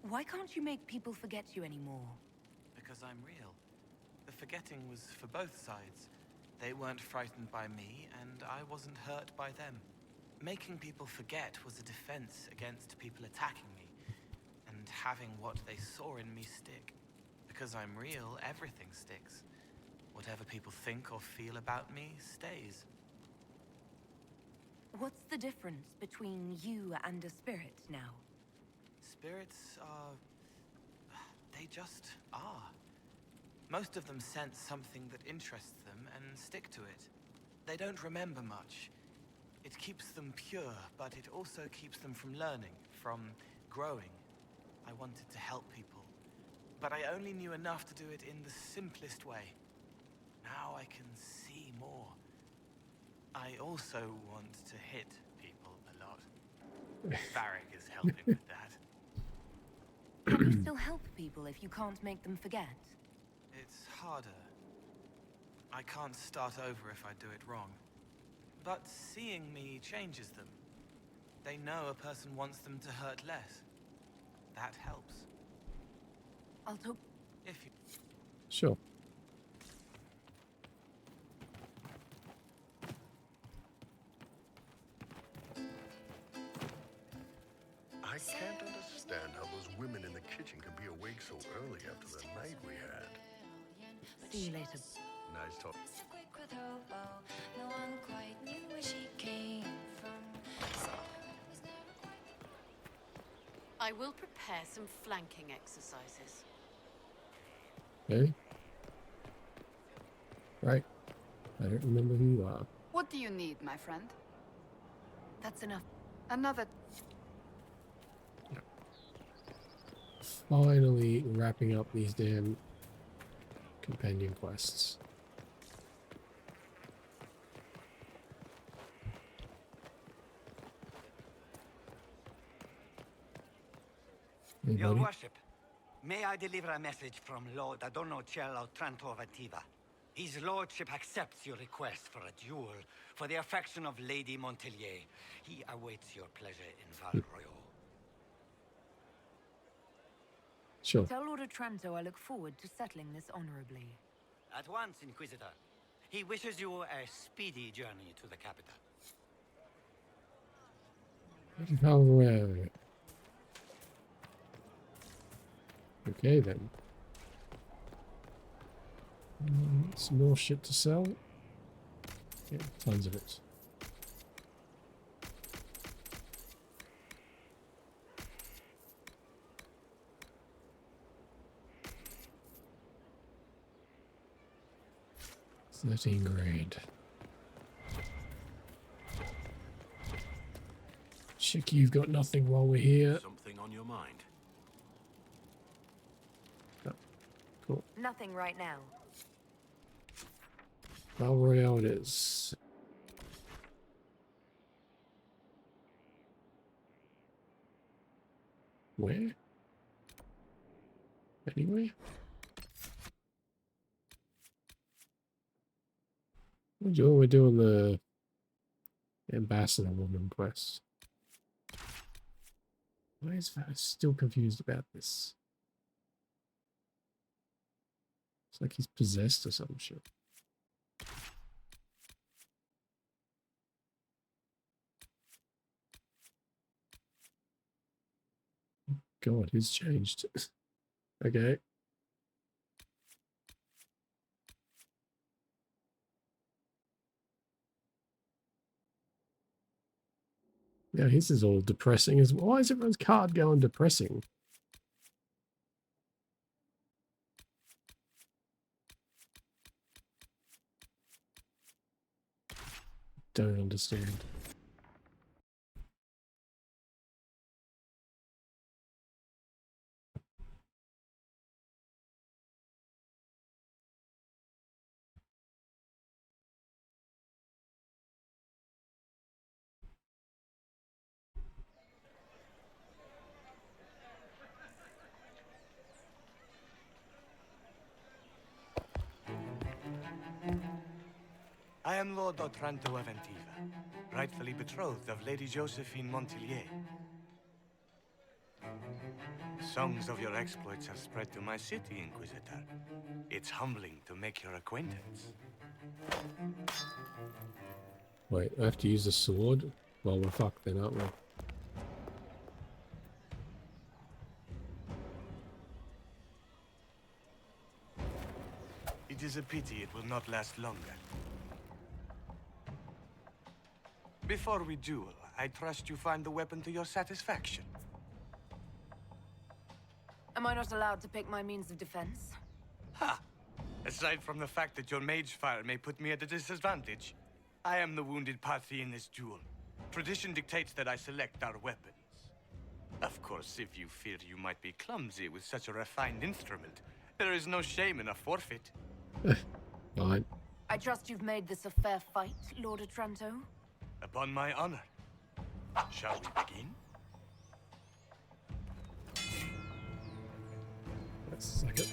Why can't you make people forget you anymore? Because I'm real. The forgetting was for both sides. They weren't frightened by me, and I wasn't hurt by them. Making people forget was a defense against people attacking me, and having what they saw in me stick. Because I'm real, everything sticks. Whatever people think or feel about me stays. What's the difference between you and a spirit now? Spirits are... they just are. Most of them sense something that interests them and stick to it. They don't remember much. It keeps them pure, but it also keeps them from learning, from growing. I wanted to help people, but I only knew enough to do it in the simplest way. Now I can see more. I also want to hit people a lot. Varric is helping with that. Can you still help people if you can't make them forget? It's harder. I can't start over if I do it wrong. But seeing me changes them. They know a person wants them to hurt less. That helps. I'll talk... If you... Sure. I can't understand how those women in the kitchen could be awake so early after the night we had. See you later. Nice talk. No one quite knew where she came from. I will prepare some flanking exercises. Okay. Right. I don't remember who you are. What do you need, my friend? That's enough. Another... Finally wrapping up these damn companion quests. Hey, Your buddy. worship, may I deliver a message from Lord Adornocello Trantovativa? His lordship accepts your request for a duel for the affection of Lady Montelier. He awaits your pleasure in Val Royal. Sure. Tell Lord Otranto I look forward to settling this honorably. At once, Inquisitor. He wishes you a speedy journey to the capital. However. Okay then. Some more shit to sell. Yeah, tons of it. $13 grand. Chick, you've got nothing while we're here. Something on your mind? Cool. Nothing right now. Battle Royale it is. Where? Anywhere? We're doing the Ambassador Woman quest. Why is that? I'm still confused about this. It's like he's possessed or some shit. God, he's changed. Okay. Yeah, his is all depressing as well. Why is everyone's card going depressing? Don't understand. I am Lord Otranto of Antiva, rightfully betrothed of Lady Josephine Montelier. Songs of your exploits have spread to my city, Inquisitor. It's humbling to make your acquaintance. Wait, I have to use a sword? Well, we're fucked then, aren't we? It is a pity it will not last longer. Before we duel, I trust you find the weapon to your satisfaction. Am I not allowed to pick my means of defense? Ha! Aside from the fact that your mage fire may put me at a disadvantage, I am the wounded party in this duel. Tradition dictates that I select our weapons. Of course, if you fear you might be clumsy with such a refined instrument, there is no shame in a forfeit. Fine. I trust you've made this a fair fight, Lord Otranto? Upon my honor. Shall we begin? That's like a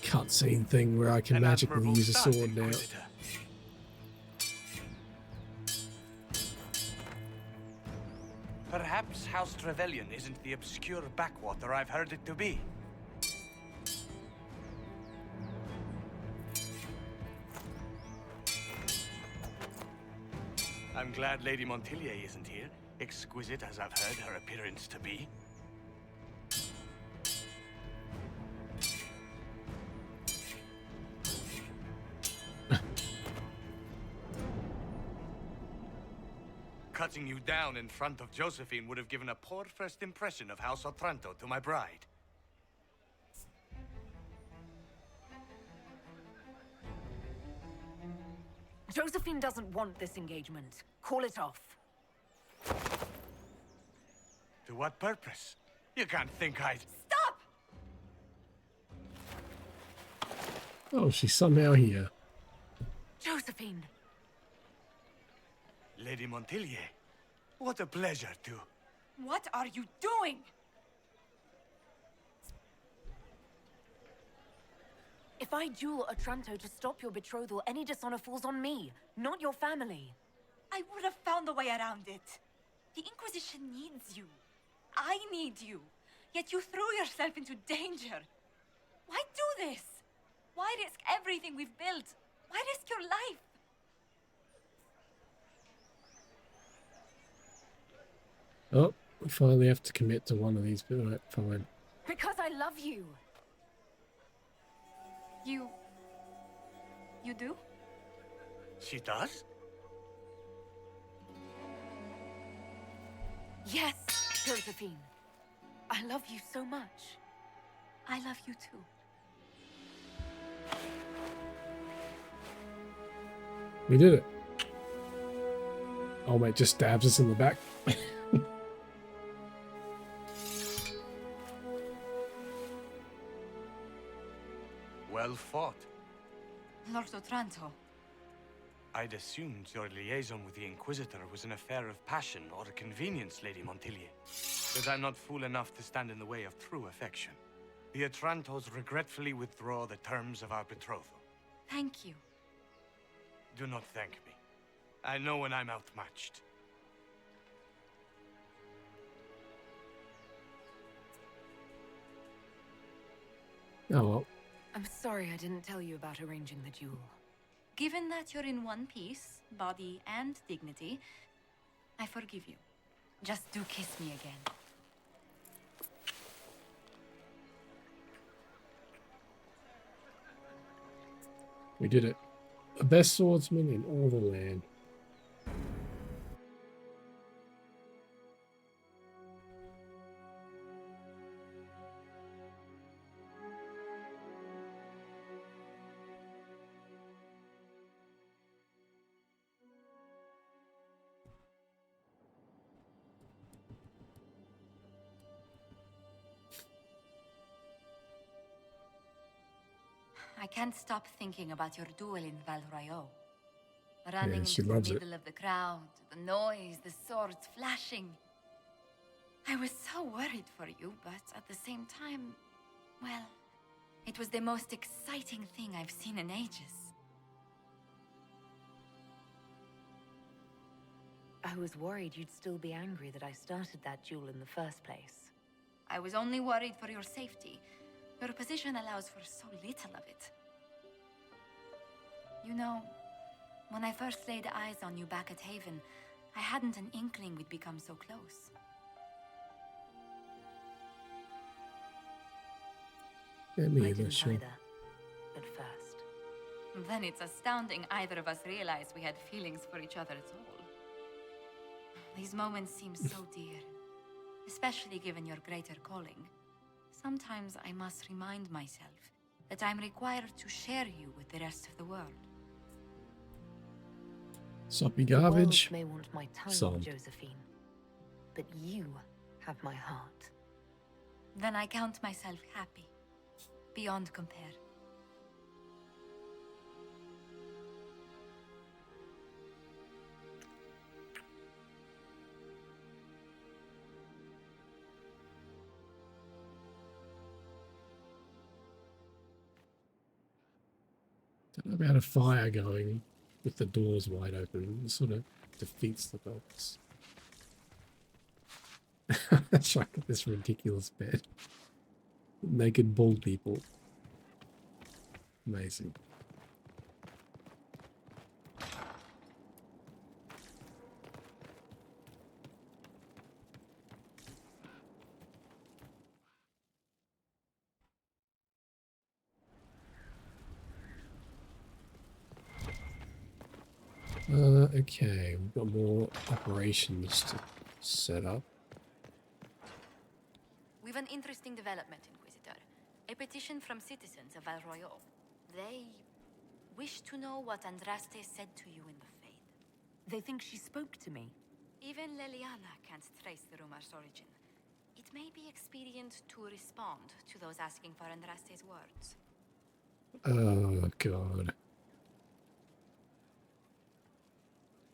cutscene thing where I can magically use a sword now. Perhaps House Trevelyan isn't the obscure backwater I've heard it to be. I'm glad Lady Montelier isn't here, exquisite as I've heard her appearance to be. Cutting you down in front of Josephine would have given a poor first impression of House Otranto to my bride. Josephine doesn't want this engagement. Call it off. To what purpose? You can't think I'd... Stop! Oh, she's somehow here. Josephine! Lady Montelier, what a pleasure to... What are you doing? If I duel Otranto to stop your betrothal, any dishonor falls on me, not your family. I would have found a way around it. The Inquisition needs you. I need you. Yet you threw yourself into danger. Why do this? Why risk everything we've built? Why risk your life? Oh, we finally have to commit to one of these. Right, fine. Because I love you. You do? She does? Yes, Josephine. I love you so much. I love you too. We did it. Oh, mate, just stabs us in the back. Well fought. Lord Otranto. I'd assumed your liaison with the Inquisitor was an affair of passion or convenience, Lady Montilyet. But I'm not fool enough to stand in the way of true affection. The Otrantos regretfully withdraw the terms of our betrothal. Thank you. Do not thank me. I know when I'm outmatched. Oh well. I'm sorry I didn't tell you about arranging the duel. Given that you're in one piece, body and dignity, I forgive you. Just do kiss me again. We did it. The best swordsman in all the land. I can't stop thinking about your duel in Val Royeaux. Running she into the loves it. middle of the crowd, the noise, the swords flashing. I was so worried for you, but at the same time, well, it was the most exciting thing I've seen in ages. I was worried you'd still be angry that I started that duel in the first place. I was only worried for your safety. Your position allows for so little of it. You know, when I first laid eyes on you back at Haven, I hadn't an inkling we'd become so close. Yeah, me I either, didn't sure. either, at first. Then it's astounding either of us realized we had feelings for each other at all. These moments seem so dear, especially given your greater calling. Sometimes I must remind myself that I'm required to share you with the rest of the world. Soppy The world garbage. may want my time, Some. Josephine, but you have my heart. Then I count myself happy, beyond compare. Don't know about a fire going with the doors wide open. It sort of defeats the purpose. Chuck at this ridiculous bed. Naked bald people. Amazing. Okay, we've got more operations to set up. We've an interesting development, Inquisitor. A petition from citizens of Val Royeaux. They wish to know what Andraste said to you in the Fade. They think she spoke to me. Even Leliana can't trace the rumor's origin. It may be expedient to respond to those asking for Andraste's words. Oh, God.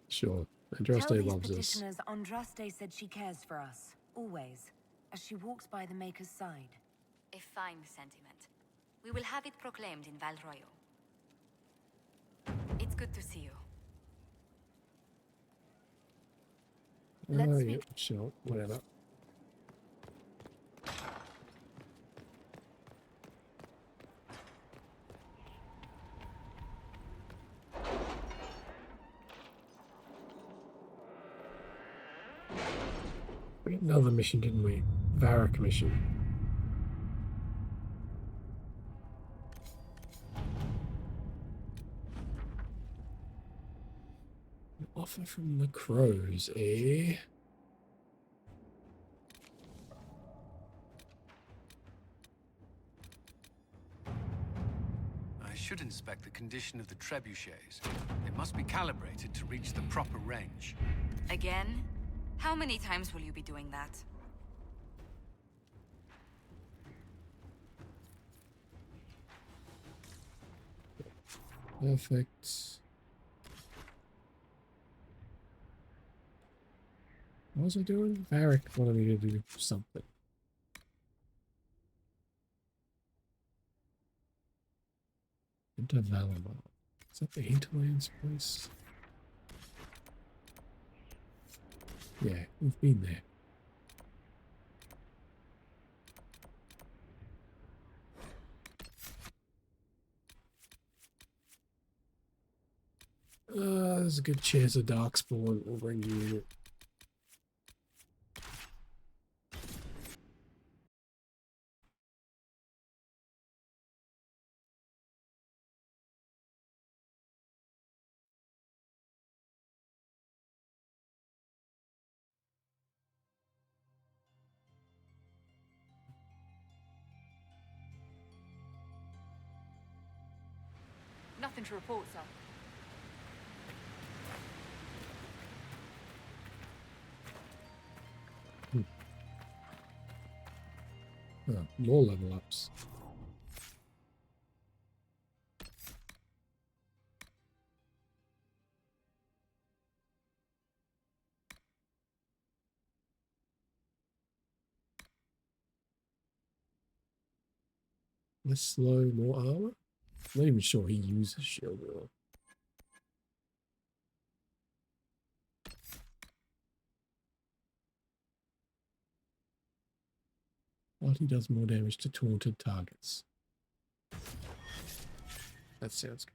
Sure. Tell Andraste these loves us. petitioners Andraste said she cares for us, always, as she walks by the Maker's side. A fine sentiment. We will have it proclaimed in Val Royeaux. It's good to see you. Yeah, sure, whatever. We got another mission, didn't we? Varric mission. An offer from the crows, eh? I should inspect the condition of the trebuchets. They must be calibrated to reach the proper range. Again? How many times will you be doing that? Perfect. What was I doing? Varric wanted me to do something. Into Valamar. Is that the Hinterlands place? Yeah, we've been there. There's a good chance of Darkspawn will bring you in it. Nothing to report, sir. Oh, more level ups. Less slow, more armor? Not even sure he uses shield roll. But he does more damage to taunted targets. That sounds good.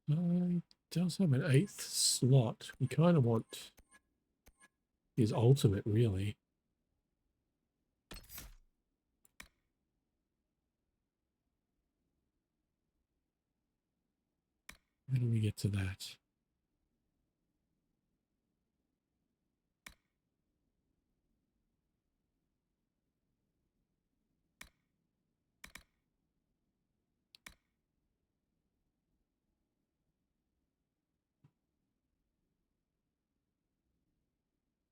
He does have an 8th slot. We kind of want his ultimate, really. How do we get to that?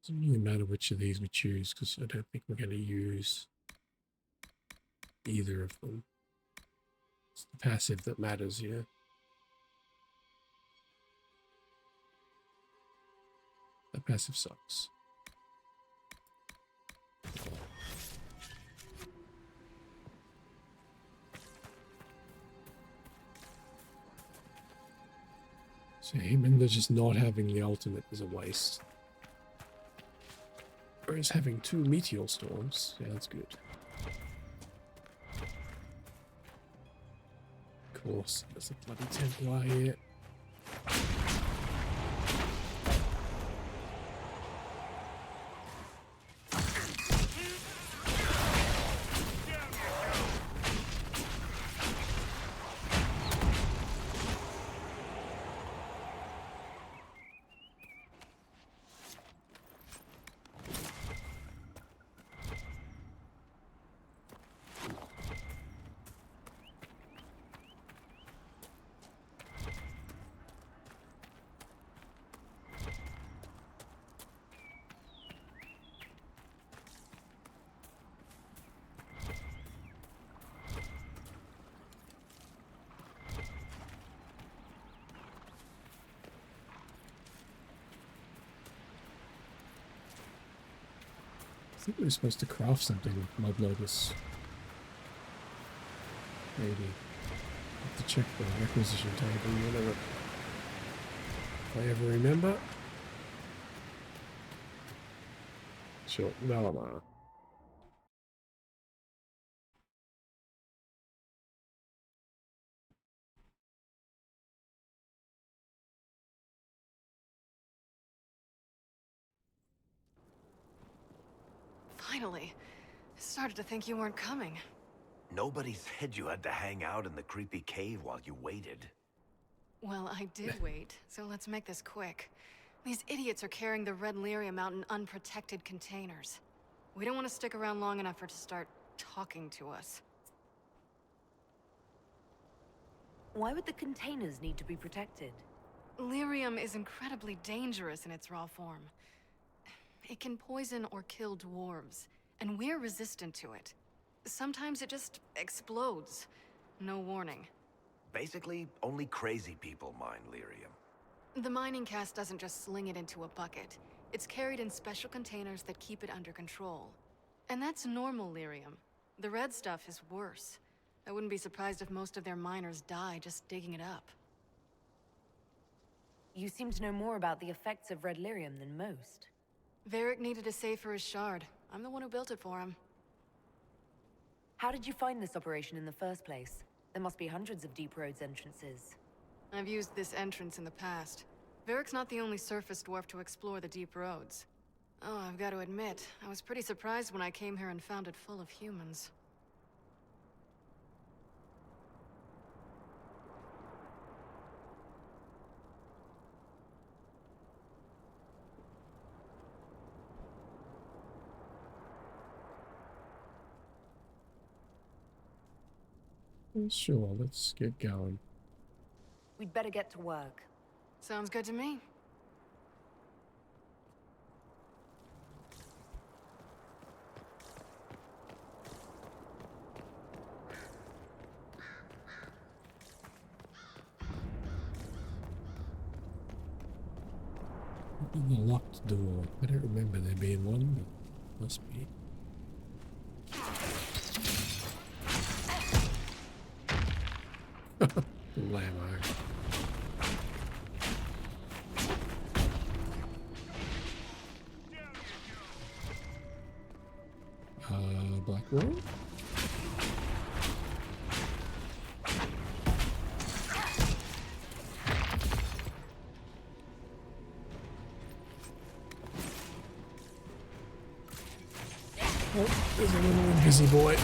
Doesn't really matter which of these we choose, because I don't think we're going to use either of them. It's the passive that matters here. That passive sucks. So him and just not having the ultimate is a waste. Whereas having 2 meteor storms, yeah, that's good. Of course, there's a bloody Templar here. I think we were supposed to craft something with Mudlotus. Maybe. Have to check the requisition table, whatever. If I ever remember. Sure, Valamar. Finally. I started to think you weren't coming. Nobody said you had to hang out in the creepy cave while you waited. Well, I did wait, so let's make this quick. These idiots are carrying the Red Lyrium out in unprotected containers. We don't want to stick around long enough for it to start talking to us. Why would the containers need to be protected? Lyrium is incredibly dangerous in its raw form. It can poison or kill dwarves, and we're resistant to it. Sometimes it just explodes. No warning. Basically, only crazy people mine lyrium. The mining cast doesn't just sling it into a bucket. It's carried in special containers that keep it under control. And that's normal lyrium. The red stuff is worse. I wouldn't be surprised if most of their miners die just digging it up. You seem to know more about the effects of red lyrium than most. Varric needed a safe for his shard. I'm the one who built it for him. How did you find this operation in the first place? There must be hundreds of Deep Roads entrances. I've used this entrance in the past. Varric's not the only surface dwarf to explore the Deep Roads. Oh, I've got to admit, I was pretty surprised when I came here and found it full of humans. Sure, let's get going. We'd better get to work. Sounds good to me. Open the locked door. I don't remember there being one, but must be. Lambo. Black Roll? Oh, there's a little busy boy.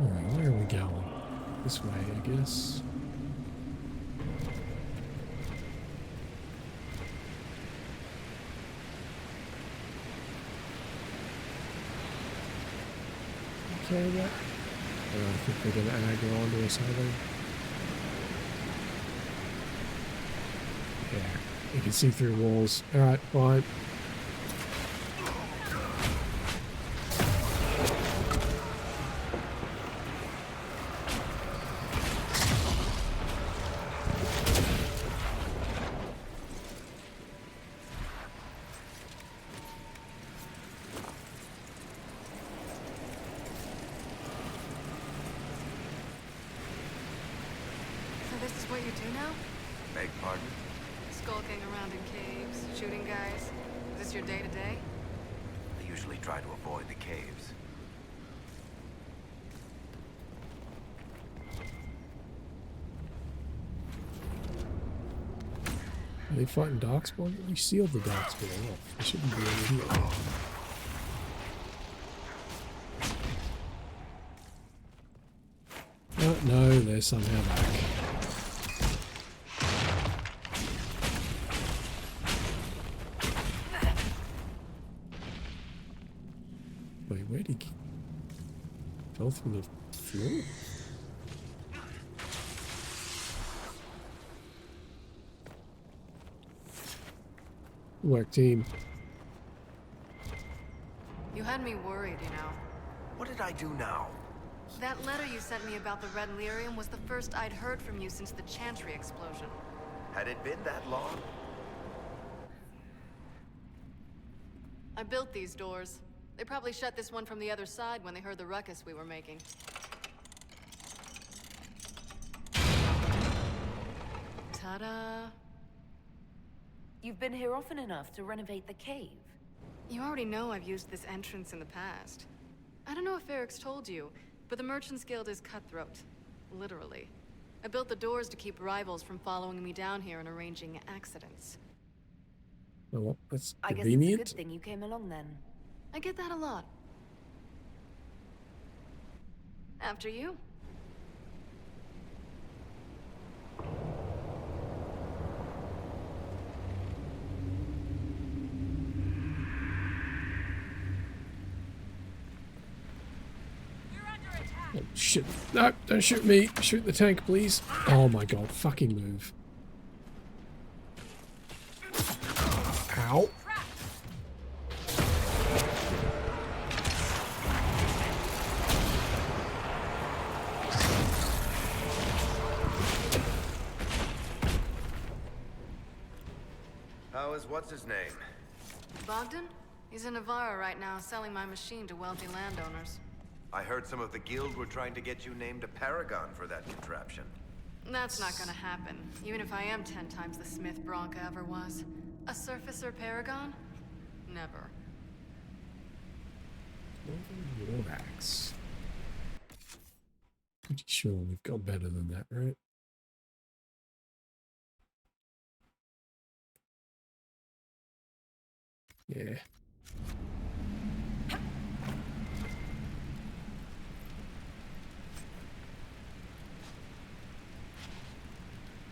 Alright, where are we going? This way, I guess. Okay, what? I think they're gonna aggro onto us, are they? Yeah, you can see through walls. Alright, fine. This is what you do now? Beg pardon? Skulking around in caves, shooting guys. Is this your day-to-day? I usually try to avoid the caves. Are they fighting Darkspawn? We sealed the Darkspawn off. They shouldn't be over here. Oh, no, they're somehow back. Wait, where'd he fell through the floor? Good work, team. You had me worried, you know. What did I do now? That letter you sent me about the red lyrium was the first I'd heard from you since the Chantry explosion. Had it been that long? I built these doors. They probably shut this one from the other side when they heard the ruckus we were making. Ta-da! You've been here often enough to renovate the cave. You already know I've used this entrance in the past. I don't know if Eric's told you, but the Merchants Guild is cutthroat. Literally. I built the doors to keep rivals from following me down here and arranging accidents. Oh, well, that's I guess convenient. it's a good thing you came along then. I get that a lot. After you. Oh shit. No, don't shoot me. Shoot the tank, please. Oh my god, fucking move. Ow. How is what's-his-name? Bogdan? He's in Navarra right now, selling my machine to wealthy landowners. I heard some of the guild were trying to get you named a paragon for that contraption. That's not gonna happen, even if I am 10 times the Smith Bronca ever was. A surfacer paragon? Never. War axe. Pretty sure we've got better than that, right? Yeah.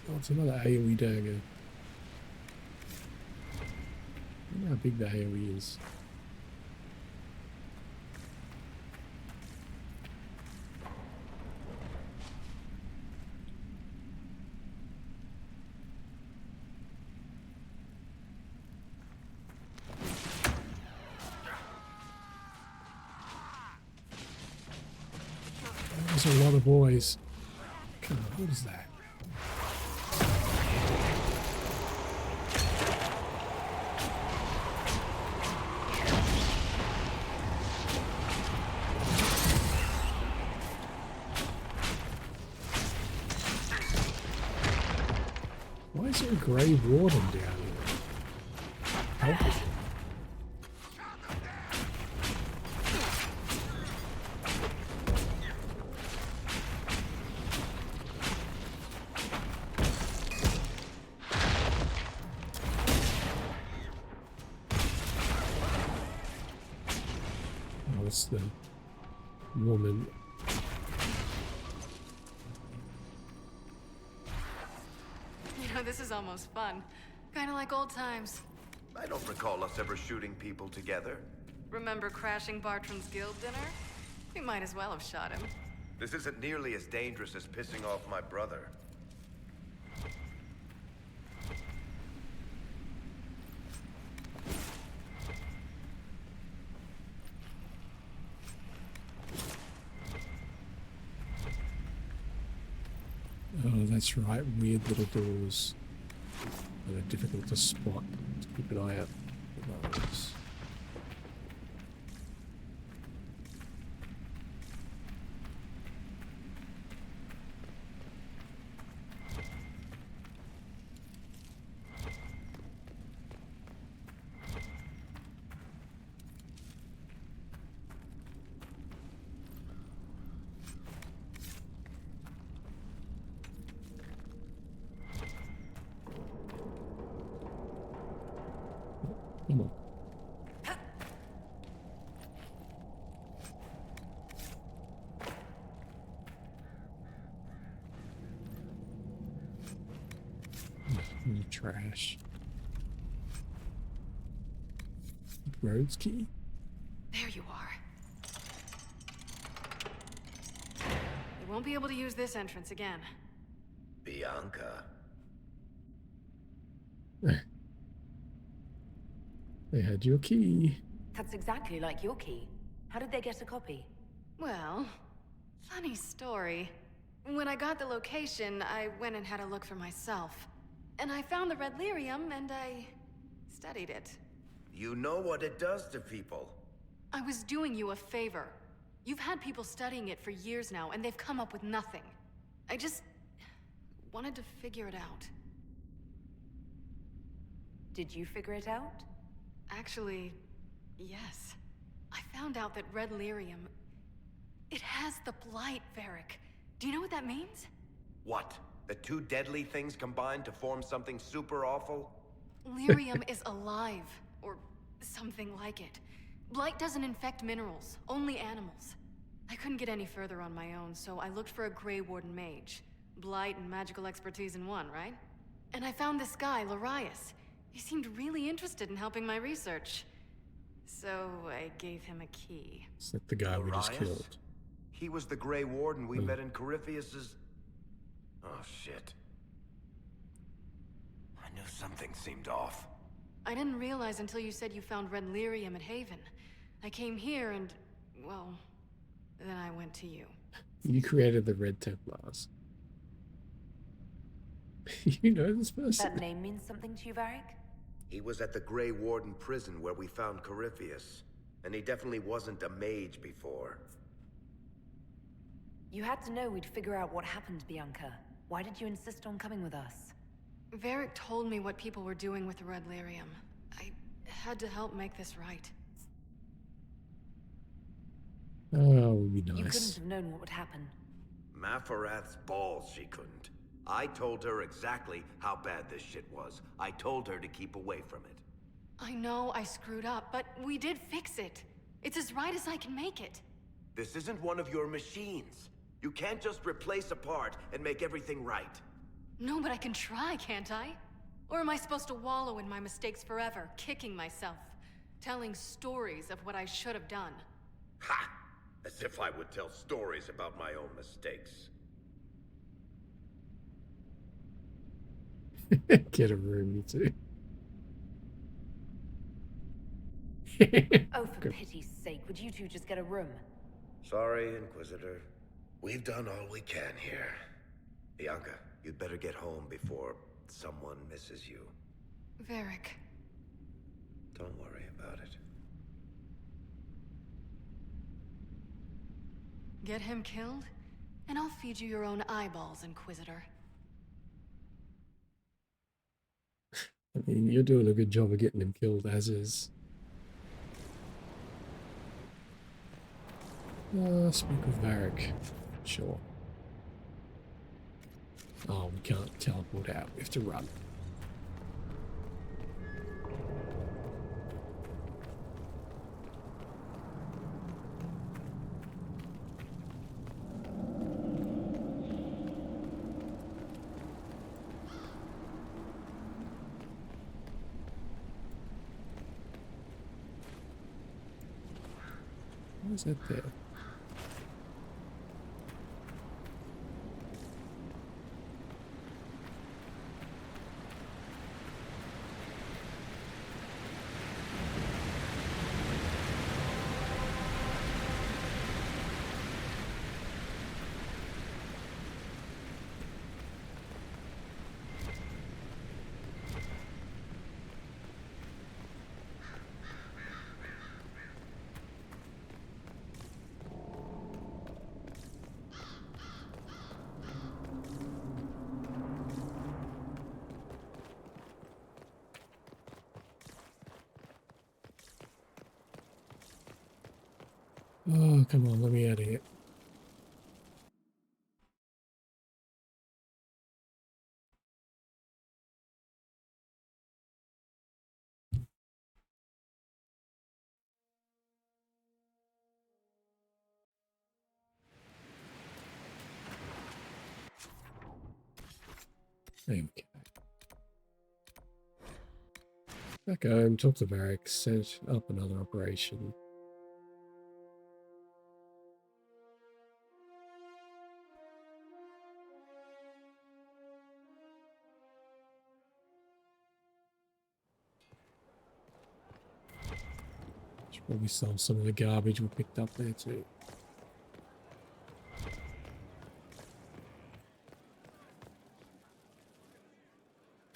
Oh, it's another AoE dagger. I wonder how big the AoE is. There's a lot of boys. Come on, what is that? Why is there a grey warden down here? Help me. Oh, it's the woman. You know, this is almost fun. Kinda like old times. I don't recall us ever shooting people together. Remember crashing Bartram's guild dinner? We might as well have shot him. This isn't nearly as dangerous as pissing off my brother. Oh, that's right. Weird little doors that are difficult to spot. So keep an eye out for those. Come on. Trash. Rhodes key? There you are. You won't be able to use this entrance again. Bianca. They had your key. That's exactly like your key. How did they get a copy? Well, funny story. When I got the location, I went and had a look for myself. And I found the red lyrium, and I studied it. You know what it does to people. I was doing you a favor. You've had people studying it for years now, and they've come up with nothing. I just wanted to figure it out. Did you figure it out? Actually, yes. I found out that red lyrium... it has the blight, Varric. Do you know what that means? What? The two deadly things combined to form something super awful? Lyrium is alive, or something like it. Blight doesn't infect minerals, only animals. I couldn't get any further on my own, so I looked for a Grey Warden mage. Blight and magical expertise in one, right? And I found this guy, Larius. He seemed really interested in helping my research. So I gave him a key. Is that the guy we just killed? He was the Grey Warden we met in Corypheus's... Oh, shit. I knew something seemed off. I didn't realize until you said you found Red Lyrium at Haven. I came here and, well, then I went to you. You created the Red Templars. You know this person? That name means something to you, Varric? He was at the Grey Warden prison where we found Corypheus. And he definitely wasn't a mage before. You had to know we'd figure out what happened, Bianca. Why did you insist on coming with us? Varric told me what people were doing with the Red Lyrium. I had to help make this right. Oh, would be You nice. couldn't have known what would happen. Mafarath's balls, she couldn't. I told her exactly how bad this shit was. I told her to keep away from it. I know I screwed up, but we did fix it. It's as right as I can make it. This isn't one of your machines. You can't just replace a part and make everything right. No, but I can try, can't I? Or am I supposed to wallow in my mistakes forever, kicking myself, telling stories of what I should have done? Ha! As if I would tell stories about my own mistakes. Get a room, you two. Oh, for pity's sake, would you two just get a room? Sorry, Inquisitor. We've done all we can here. Bianca, you'd better get home before someone misses you. Varric. Don't worry about it. Get him killed, and I'll feed you your own eyeballs, Inquisitor. I mean, you're doing a good job of getting him killed, as is. Speak with Varric. Sure. Oh, we can't teleport out. We have to run. What is that there? Oh, come on, let me out of here. Okay. Back home, talk to Varric, set up another operation. Should probably sell some of the garbage we picked up there too.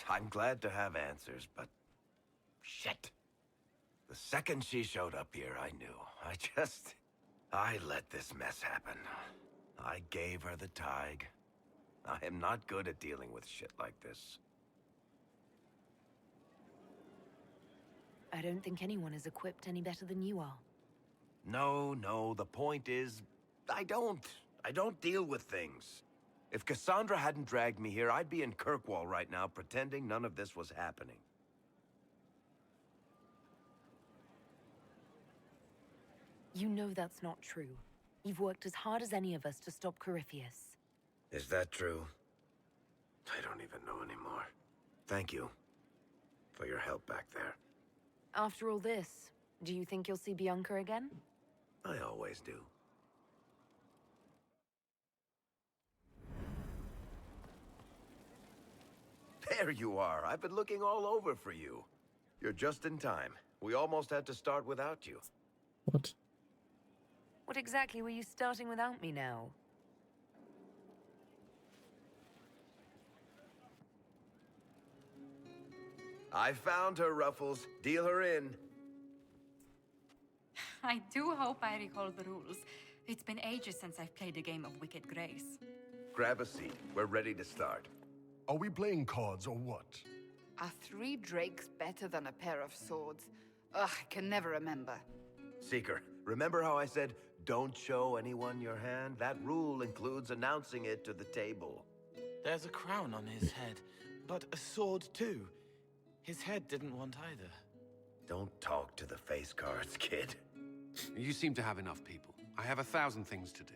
I'm glad to have answers, but... shit. The second she showed up here, I knew. I let this mess happen. I gave her the Tig. I am not good at dealing with shit like this. I don't think anyone is equipped any better than you are. No, the point is, I don't deal with things. If Cassandra hadn't dragged me here, I'd be in Kirkwall right now pretending none of this was happening. You know that's not true. You've worked as hard as any of us to stop Corypheus. Is that true? I don't even know anymore. Thank you for your help back there. After all this, do you think you'll see Bianca again? I always do. There you are. I've been looking all over for you. You're just in time. We almost had to start without you. What? What exactly were you starting without me now? I found her, Ruffles. Deal her in. I do hope I recall the rules. It's been ages since I've played a game of Wicked Grace. Grab a seat. We're ready to start. Are we playing cards or what? Are 3 drakes better than a pair of swords? Ugh, I can never remember. Seeker, remember how I said, don't show anyone your hand? That rule includes announcing it to the table. There's a crown on his head, but a sword too. His head didn't want either. Don't talk to the face cards, kid. You seem to have enough people. I have 1,000 things to do.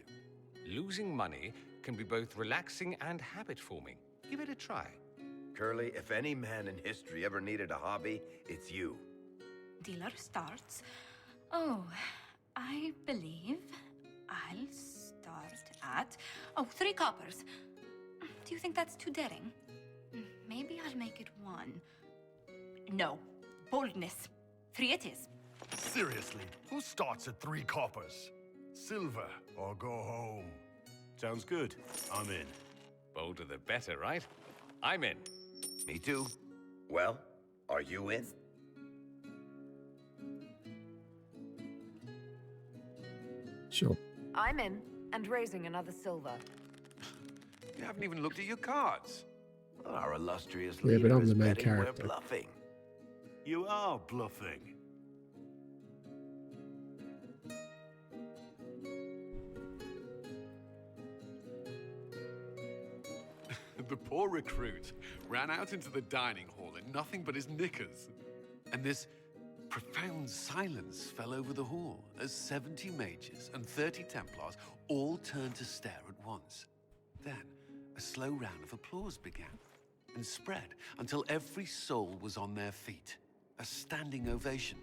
Losing money can be both relaxing and habit-forming. Give it a try. Curly, if any man in history ever needed a hobby, it's you. Dealer starts. Oh, I believe I'll start at... Oh, 3 coppers. Do you think that's too daring? Maybe I'll make it 1. No. Boldness. 3 it is. Seriously, who starts at 3 coppers? Silver or go home? Sounds good. I'm in. Bolder the better, right? I'm in. Me too. Well, are you in? Sure. I'm in, and raising another silver. You haven't even looked at your cards. Our illustrious Yeah, leader but I'm is the main betting we're character. bluffing. You are bluffing. The poor recruit ran out into the dining hall in nothing but his knickers. And this profound silence fell over the hall as 70 mages and 30 Templars all turned to stare at once. Then a slow round of applause began and spread until every soul was on their feet. A standing ovation.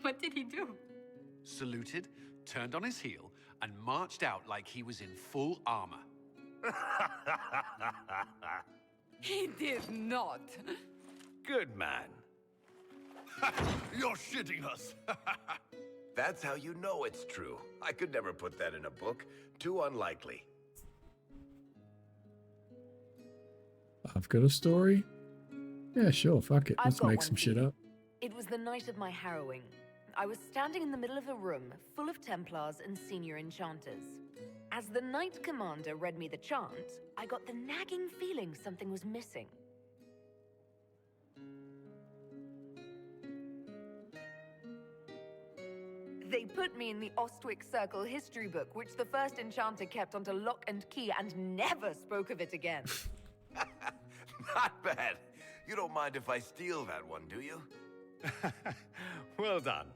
What did he do? Saluted, turned on his heel, and marched out like he was in full armor. He did not. Good man. You're shitting us. That's how you know it's true. I could never put that in a book. Too unlikely. I've got a story. Yeah, sure. Fuck it. I've Let's got make one some for shit you. up. It was the night of my harrowing. I was standing in the middle of a room full of Templars and senior enchanters. As the Knight Commander read me the chant, I got the nagging feeling something was missing. They put me in the Ostwick Circle history book, which the first enchanter kept under lock and key and never spoke of it again. Not bad. You don't mind if I steal that one, do you? Well done.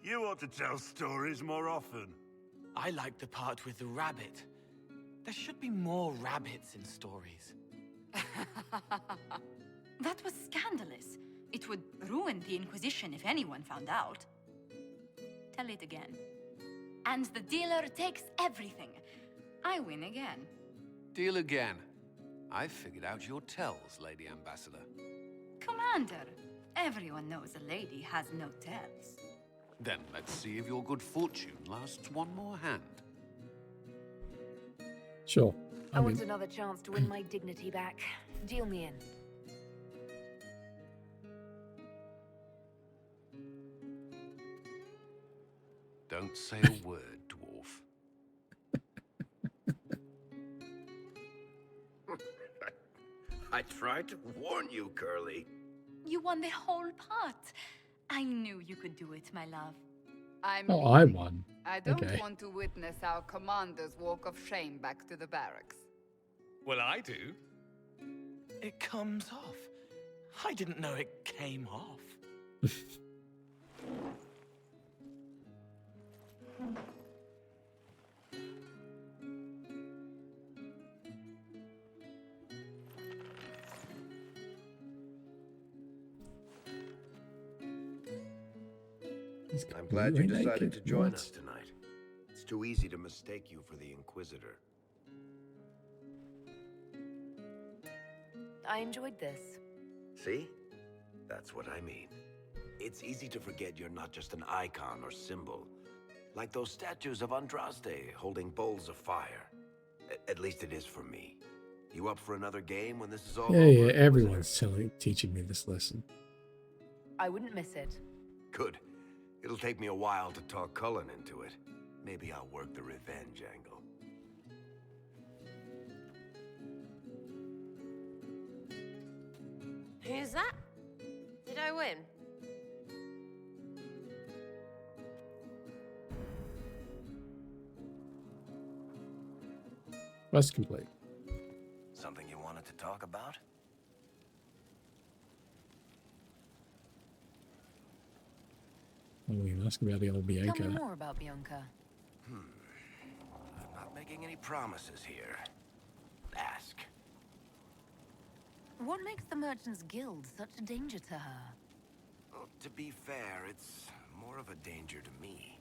You ought to tell stories more often. I like the part with the rabbit. There should be more rabbits in stories. That was scandalous. It would ruin the Inquisition if anyone found out. Tell it again. And the dealer takes everything. I win again. Deal again. I've figured out your tells, Lady Ambassador. Commander, everyone knows a lady has no tells. Then let's see if your good fortune lasts one more hand. Sure. I want another chance to win my dignity back. Deal me in. Don't say a word, dwarf. I tried to warn you, Curly. You won the whole pot. I knew you could do it, my love. I'm Oh, I leaving. won. I don't Okay. want to witness our commander's walk of shame back to the barracks. Well, I do. It comes off. I didn't know it came off. I'm glad you decided naked. to join What? us tonight. It's too easy to mistake you for the Inquisitor. I enjoyed this. See? That's what I mean. It's easy to forget you're not just an icon or symbol. Like those statues of Andraste holding bowls of fire. At least it is for me. You up for another game when this is all Yeah, over? yeah, everyone's teaching me this lesson. I wouldn't miss it. Good. It'll take me a while to talk Cullen into it. Maybe I'll work the revenge angle. Who's that? Did I win? Quest complete. Something you wanted to talk about? Oh, you ask about the old Bianca. Tell me more about Bianca. I'm not making any promises here. Ask. What makes the Merchants Guild such a danger to her? Well, to be fair, it's more of a danger to me.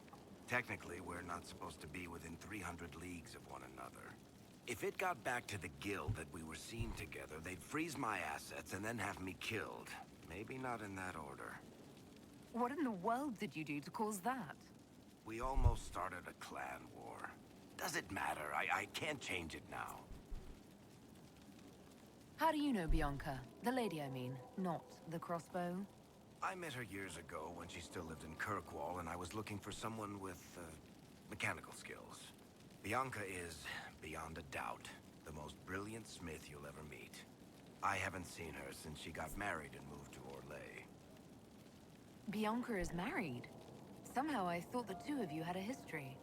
Technically, we're not supposed to be within 300 leagues of one another. If it got back to the guild that we were seen together, they'd freeze my assets and then have me killed. Maybe not in that order. What in the world did you do to cause that? We almost started a clan war. Does it matter? I can't change it now. How do you know Bianca? The lady, I mean, not the crossbow. I met her years ago when she still lived in Kirkwall, and I was looking for someone with mechanical skills. Bianca is, beyond a doubt, the most brilliant smith you'll ever meet. I haven't seen her since she got married and moved to Orlais. Bianca is married. Somehow I thought the two of you had a history.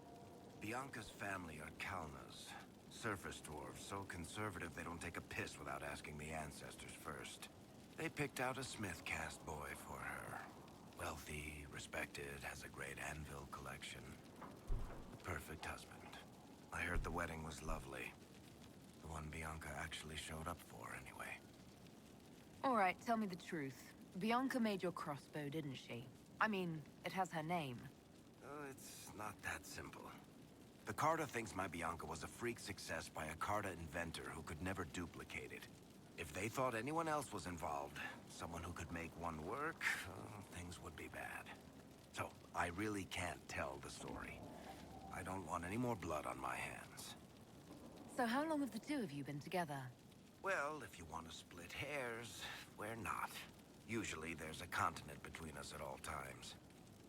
Bianca's family are Kalnas, surface dwarves, so conservative they don't take a piss without asking the ancestors first. They picked out a smith caste boy for her. Wealthy, respected, has a great anvil collection. The perfect husband. I heard the wedding was lovely. The one Bianca actually showed up for, anyway. All right, tell me the truth. Bianca made your crossbow, didn't she? I mean, it has her name. It's not that simple. The Carta thinks my Bianca was a freak success by a Carta inventor who could never duplicate it. If they thought anyone else was involved, someone who could make one work, things would be bad. So, I really can't tell the story. I don't want any more blood on my hands. So how long have the two of you been together? Well, if you want to split hairs, we're not. Usually there's a continent between us at all times.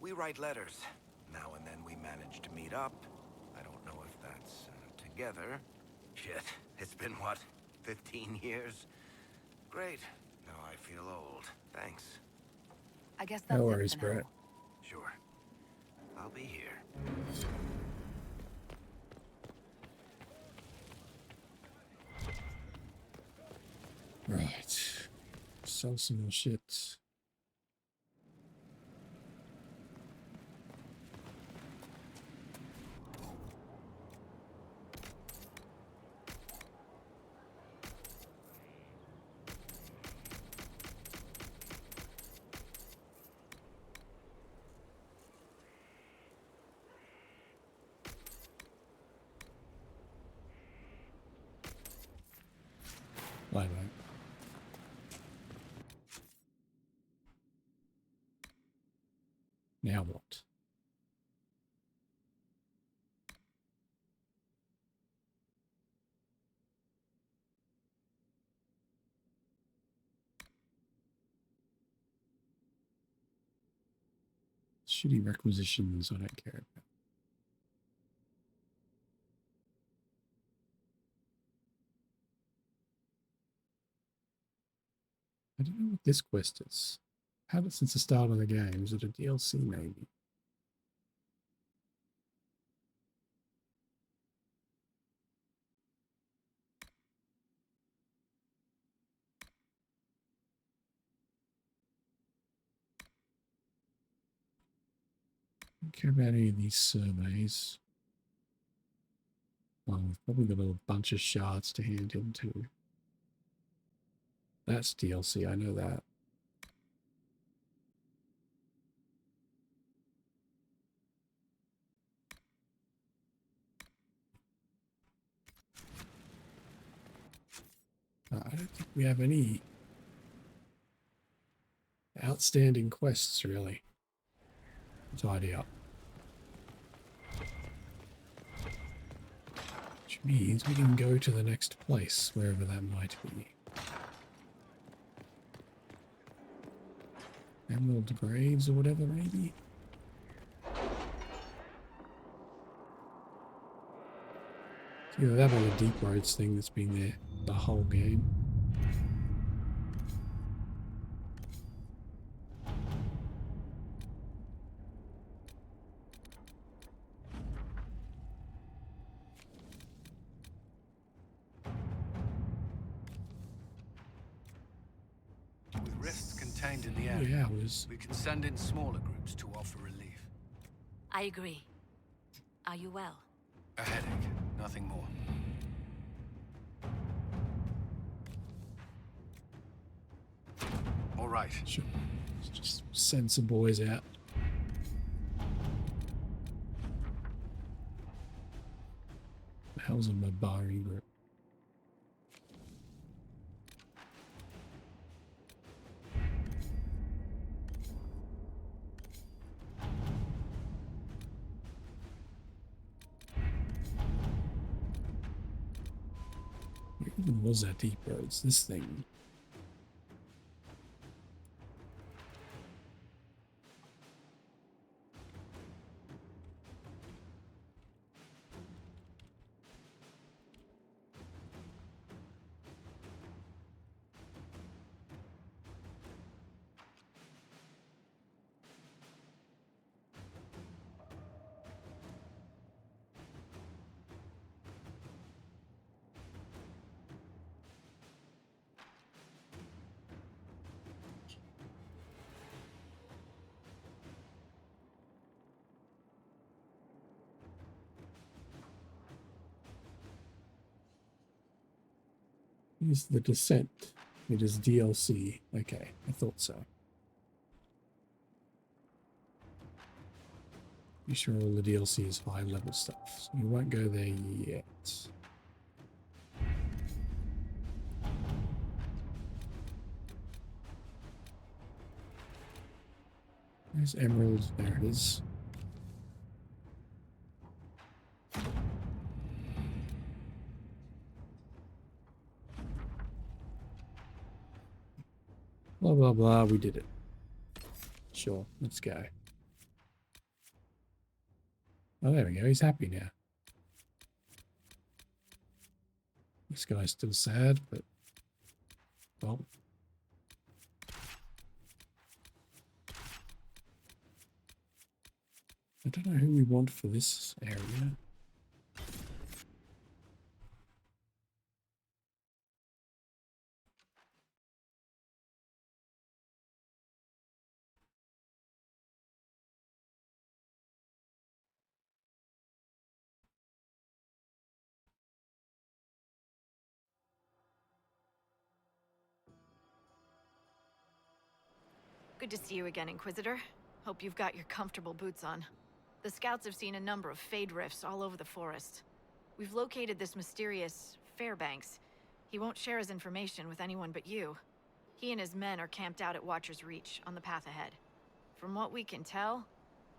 We write letters. Now and then we manage to meet up. I don't know if that's together. Shit, it's been what, 15 years? Great. Now I feel old. Thanks. I guess that's No worries, it for now. Brett. Sure. I'll be here. Right. Sell some more shit. Bye, mate. Now what? Shitty requisitions I don't care about. I don't know what this quest is. Had it since the start of the game. Is it a DLC maybe? Don't care about any of these surveys. Well, we've probably got a bunch of shards to hand him to. That's DLC, I know that. I don't think we have any outstanding quests, really, to tidy up. Which means we can go to the next place, wherever that might be. Emerald Graves or whatever, maybe? It's either that or the Deep Roads thing that's been there the whole game. With rifts contained in the area, Yeah, we can send in smaller groups to offer relief. I agree. Are you well? A headache, nothing more. All right. Sure. Let's just send some boys out. The hell's a Mabari group? Where even was that Deep Roads? This thing. Is the Descent. It is DLC. Okay, I thought so. Be sure all the DLC is high level stuff, so we won't go there yet. There's Emerald. There it is. Blah, blah, blah. We did it. Sure. Let's go. Oh, there we go. He's happy now. This guy's still sad, but... well... I don't know who we want for this area. Good to see you again, Inquisitor. Hope you've got your comfortable boots on. The scouts have seen a number of Fade rifts all over the forest. We've located this mysterious Fairbanks. He won't share his information with anyone but you. He and his men are camped out at Watcher's Reach, on the path ahead. From what we can tell,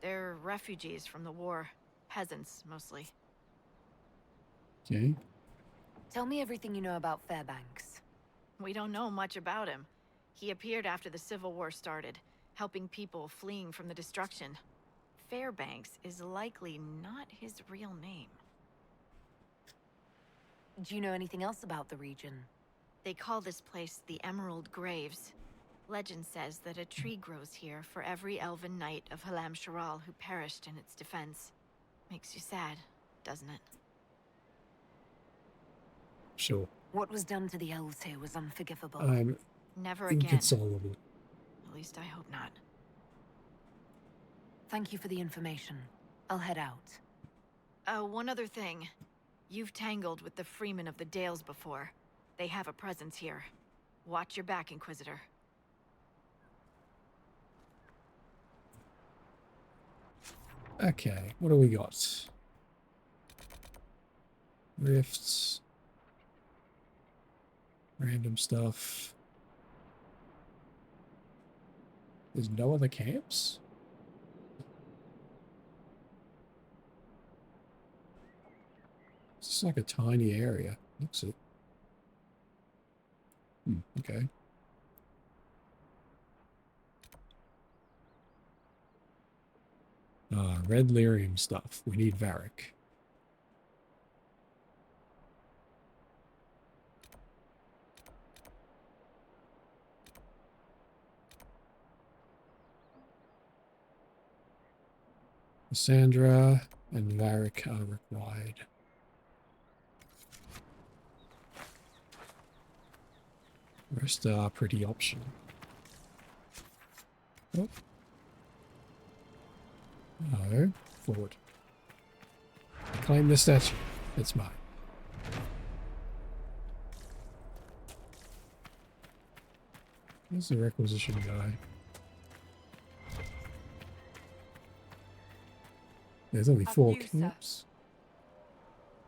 they're refugees from the war. Peasants, mostly. Okay. Tell me everything you know about Fairbanks. We don't know much about him. He appeared after the Civil War started, helping people fleeing from the destruction. Fairbanks is likely not his real name. Do you know anything else about the region? They call this place the Emerald Graves. Legend says that a tree grows here for every elven knight of Halam Sharal who perished in its defense. Makes you sad, doesn't it? Sure. What was done to the elves here was unforgivable. I'm Never again. inconsolable. At least I hope not. Thank you for the information. I'll head out. One other thing. You've tangled with the Freemen of the Dales before. They have a presence here. Watch your back, Inquisitor. Okay, what do we got? Rifts. Random stuff. There's no other camps? It's like a tiny area. Looks it. Okay. Red lyrium stuff. We need Varric. Cassandra and Varric are required. The rest are pretty optional. Oh. No. Forward. Claim the statue. It's mine. Where's the requisition guy? There's only 4 camps.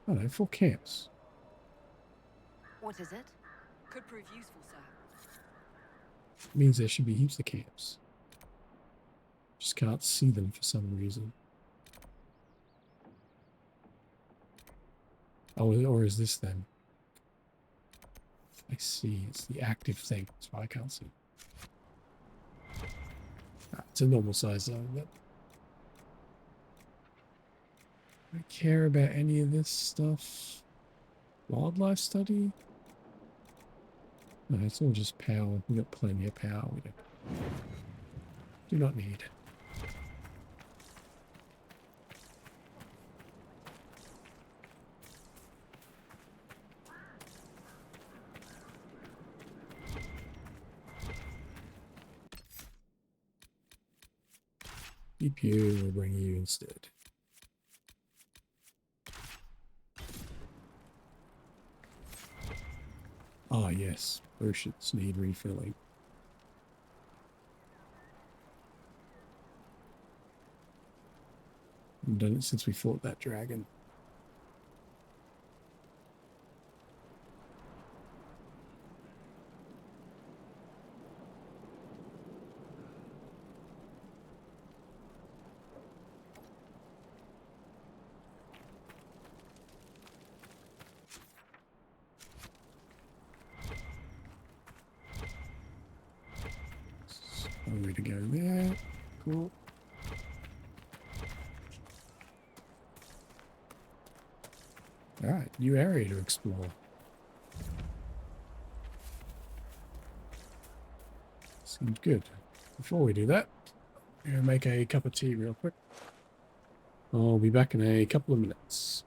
Oh no, 4 camps. What is it? Could prove useful, sir. Means there should be heaps of camps. Just can't see them for some reason. Oh, or is this them? I see, it's the active thing. That's why I can't see. It's a normal size zone, but I don't care about any of this stuff. Wildlife study? No, it's all just power. We've got plenty of power. We do not need. Keep you, we'll bring you instead. Ah, yes. Potions need refilling. I've done it since we fought that dragon. One way to go there. Cool. Alright, new area to explore. Seems good. Before we do that, I'm going to make a cup of tea real quick. I'll be back in a couple of minutes.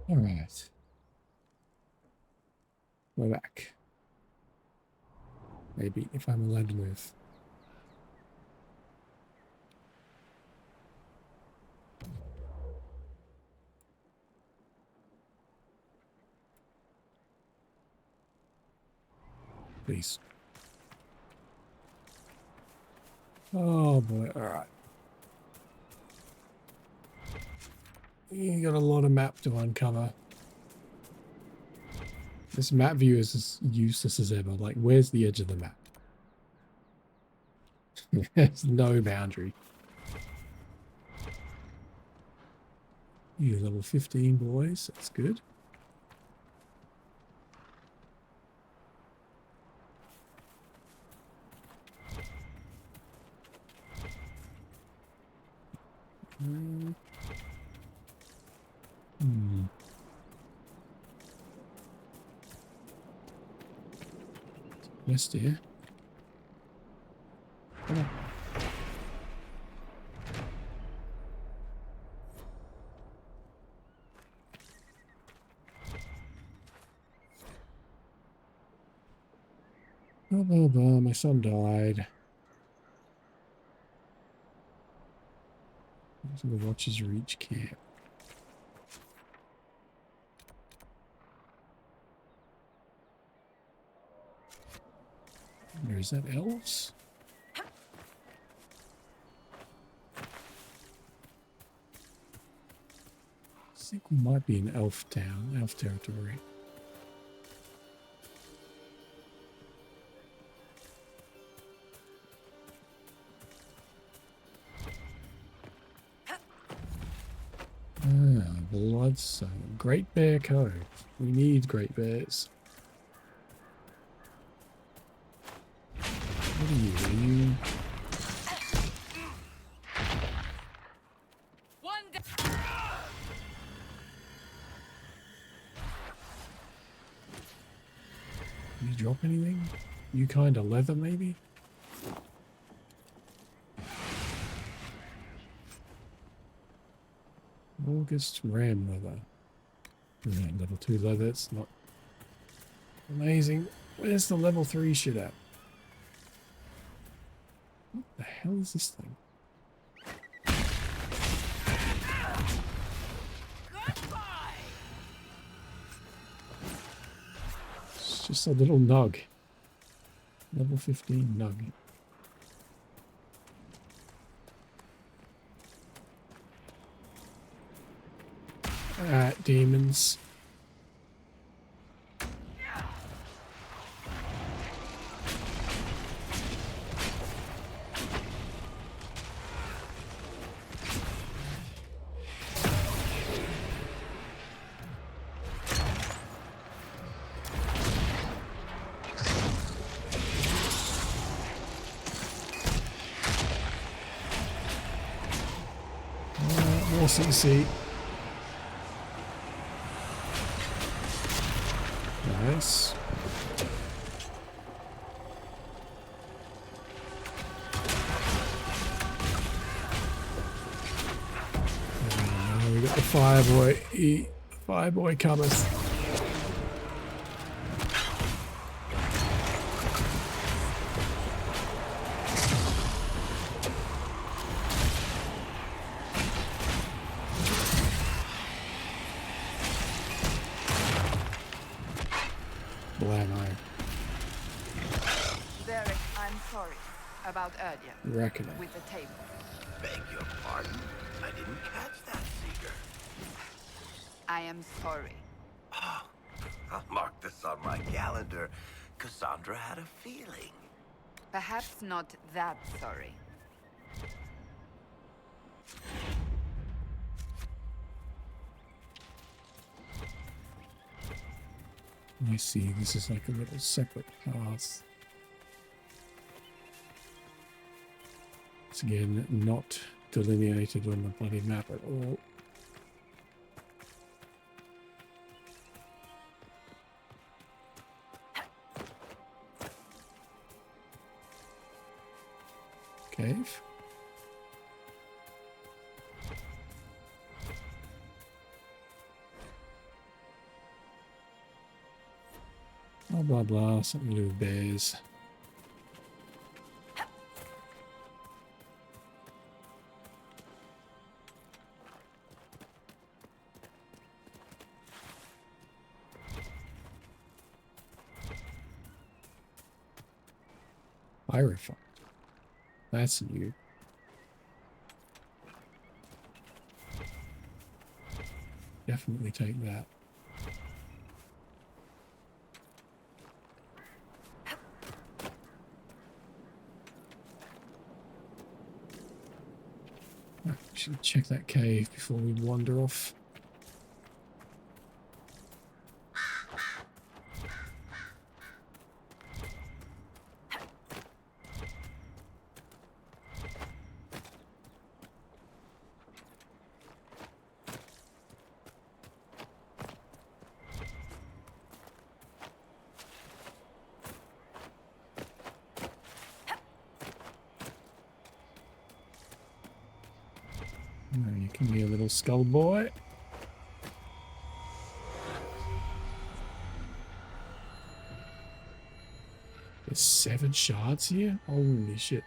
All right. We're back. Maybe, if I'm allowed to move. Please. Oh boy, alright. You got a lot of map to uncover. This map view is as useless as ever. Like, where's the edge of the map? There's no boundary. You level 15, boys. That's good. West here. Come on. Blah, blah, blah. My son died. So the watches reach camp. Or is that elves? I think we might be in elf town, elf territory. Bloodstone. Great Bear Cove. We need Great Bears. What are you? Are you... Did you drop anything? You kind of leather, maybe? August ram leather. Yeah, level 2 leather, it's not amazing. Where's the level 3 shit at? What the hell is this thing? It's just a little nug. Level 15 nug. Alright, demons. More CC. Nice. We got the fireboy. Fireboy cometh. About earlier. Reckon. With the table. Beg your pardon? I didn't catch that, Seeker. I am sorry. Oh, I'll mark this on my calendar. Cassandra had a feeling. Perhaps not that sorry. I see. This is like a little separate path. It's again not delineated on the bloody map at all. Cave. Blah, blah, blah. Something to do with bears. Pyrophone. That's new. Definitely take that. Should check that cave before we wander off. You can be a little skull boy. There's 7 shards here? Holy shit.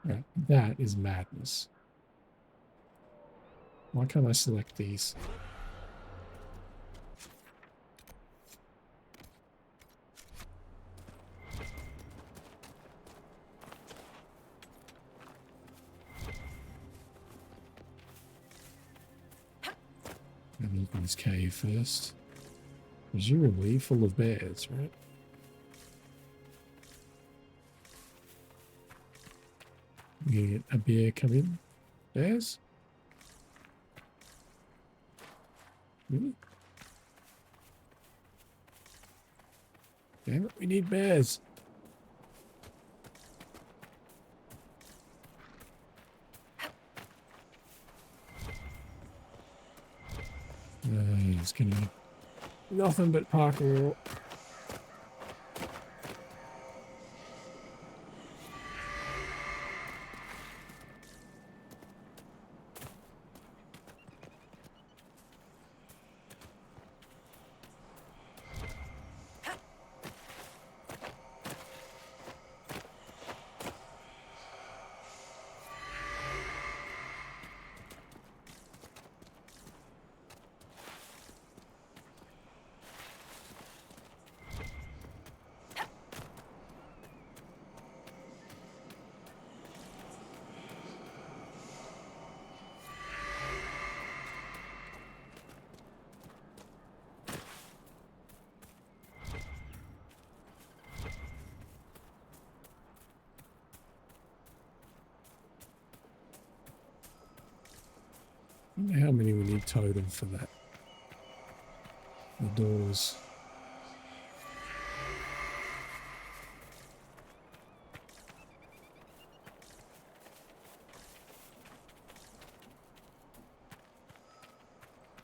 Right, that is madness. Why can't I select these? Let me look in this cave first. Presumably full of bears, right? You get a bear come in? Bears? Really? Damn it, we need bears. It's gonna be nothing but parkour. I wonder how many we need total for that. The doors.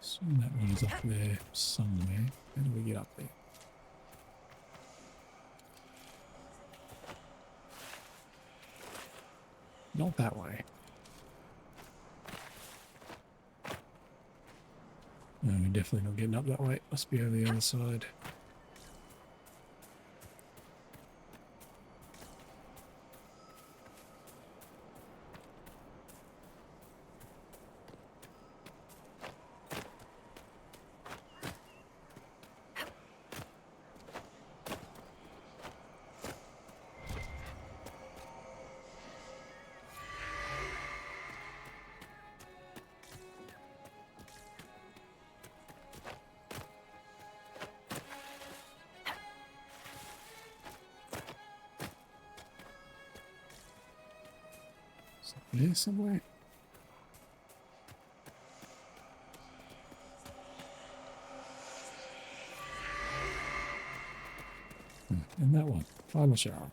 So that one is up there somewhere. How do we get up there? Not that way. No, we're definitely not getting up that way. Must be over the other side. There somewhere. And that one. Final shard.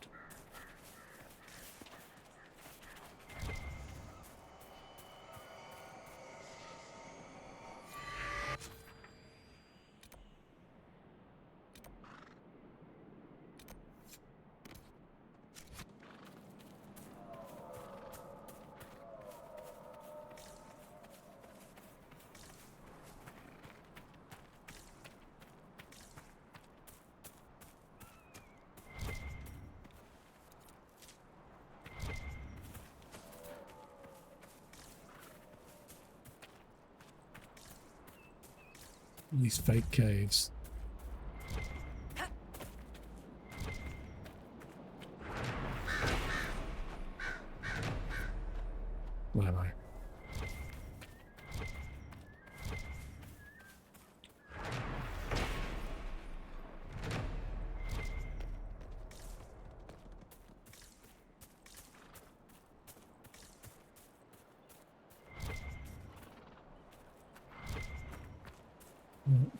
These fake caves. Where am I?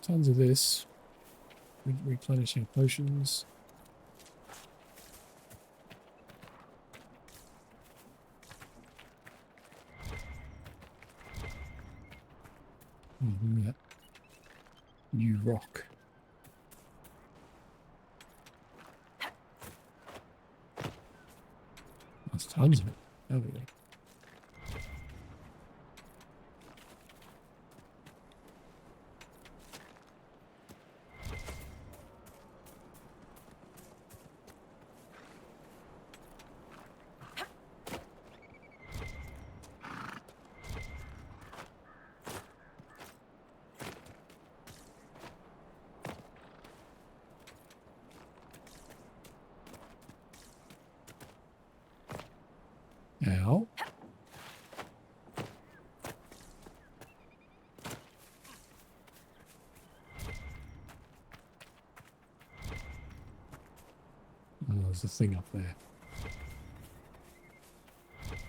Tons of this. Replenishing potions. Yeah. You rock. There's tons of it. There we go. Ow. Oh, there's a thing up there.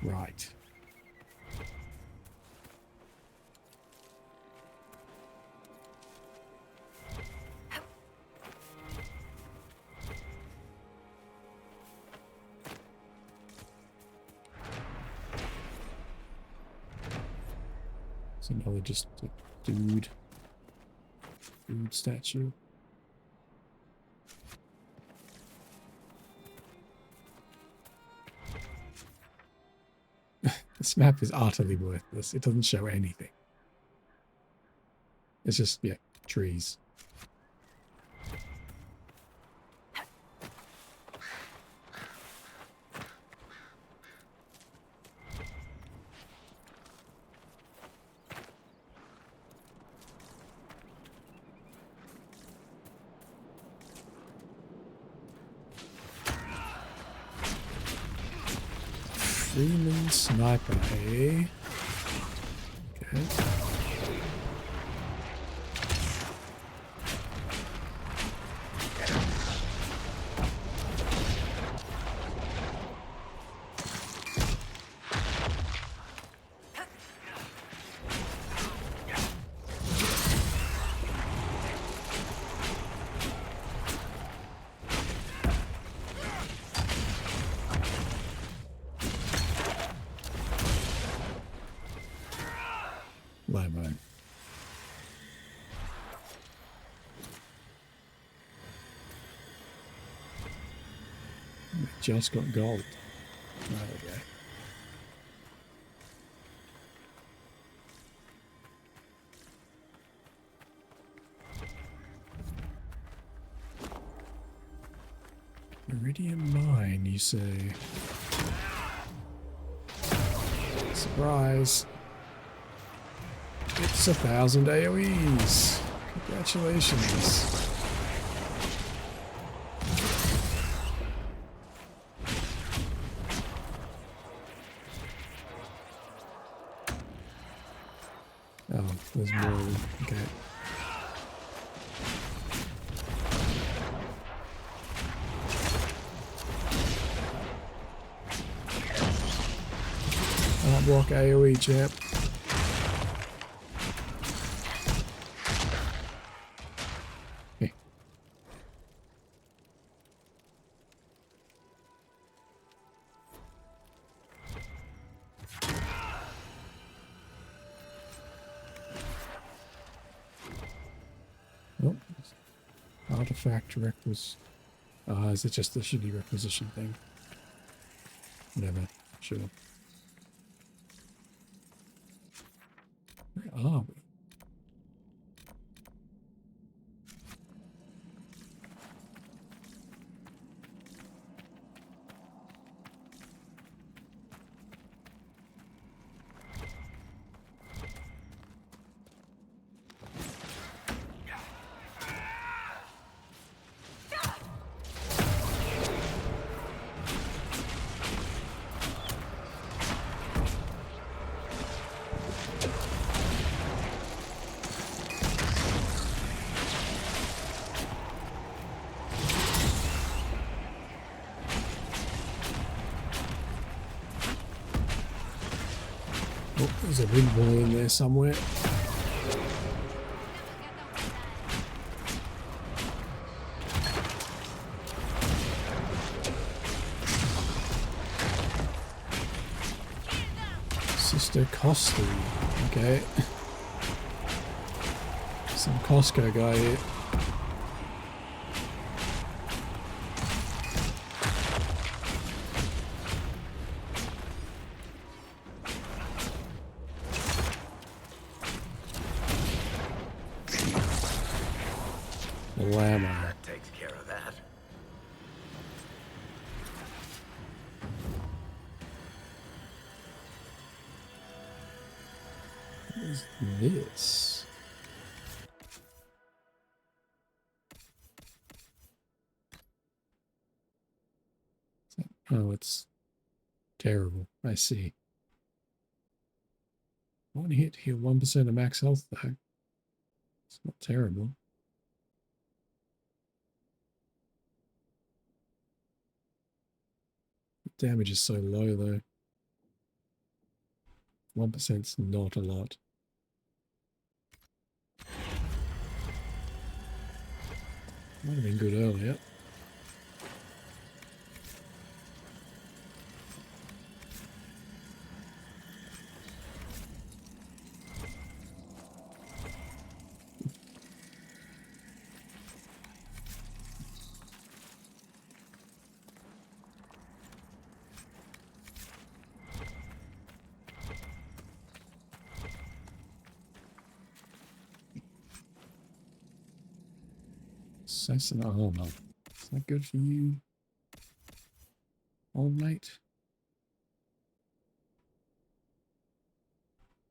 Right. So now they're just a dude statue. This map is utterly worthless. It doesn't show anything. It's just, yeah, trees. Freeman sniper, eh? Okay. Bye-bye. We just got gold. There we go. Iridium mine, you say? Surprise! It's 1,000 AoEs! Congratulations! Oh, there's more. Okay. Can't block AoE, champ. Okay. Oh, artifact requisition. Is it just the shitty requisition thing? Whatever. Sure. Where are we? Oh, there's a big boy in there somewhere. Sister Costa. Okay. Some Costco guy here. Llama. That takes care of that. What is this? Oh, it's terrible. I see. One hit, heal 1% of max health though. It's not terrible. Damage is so low though. 1%'s not a lot. Might have been good earlier. Assassin armor. Is that good for you, old mate?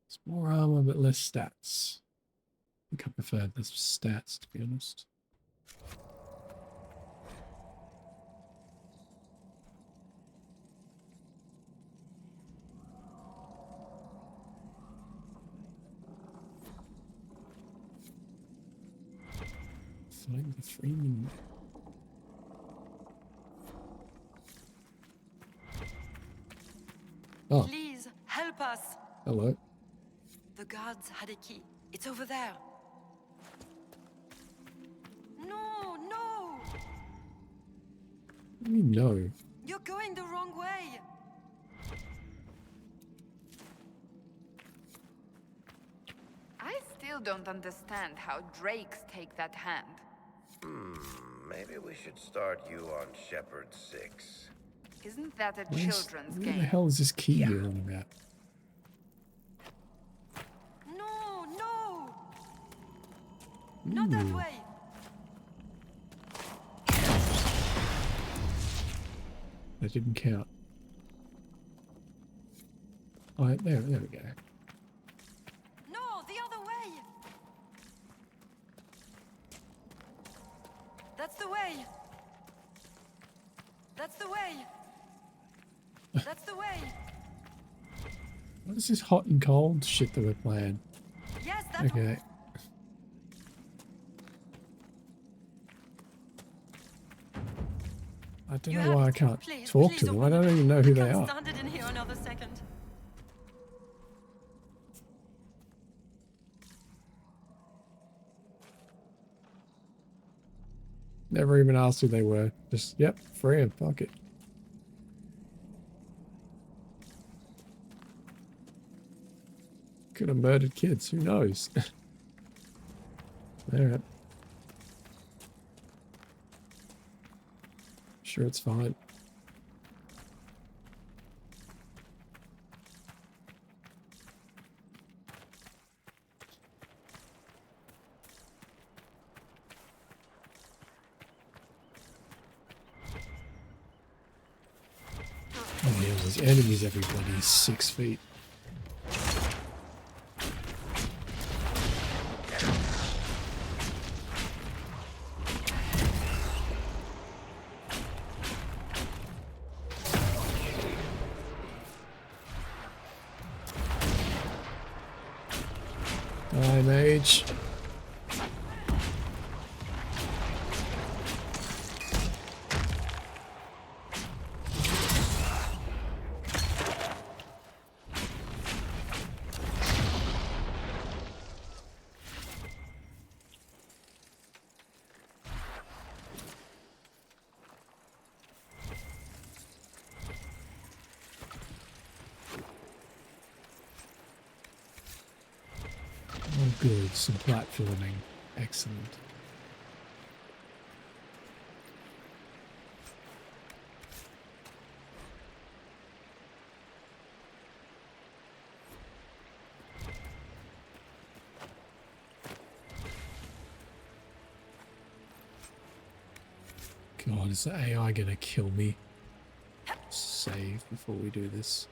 It's more armor but less stats. I think I prefer the stats, to be honest. Find the Freeman. Oh. Please, help us. Hello. The guards had a key. It's over there. No, no! What do you mean, no? You're going the wrong way. I still don't understand how drakes take that hand. Maybe we should start you on Shepherd 6. Isn't that a Where's- children's where game? the hell is this key you're on about? No, no! Not that Ooh. way. That didn't count. Alright, there we go. No, the other way. That's the way. That's the way. That's the way. What is this hot and cold shit that we're playing? Yes, that's Okay. I don't know why I can't talk to them. I don't even know who they are. Stand it in here another second. Never even asked who they were. Just, yep, free him. Fuck it. Could have murdered kids. Who knows? Alright. Sure, it's fine. Oh yeah, there's enemies everybody 6 feet. Die, mage. Good, some platforming. Excellent. God, is the AI gonna kill me? Save before we do this.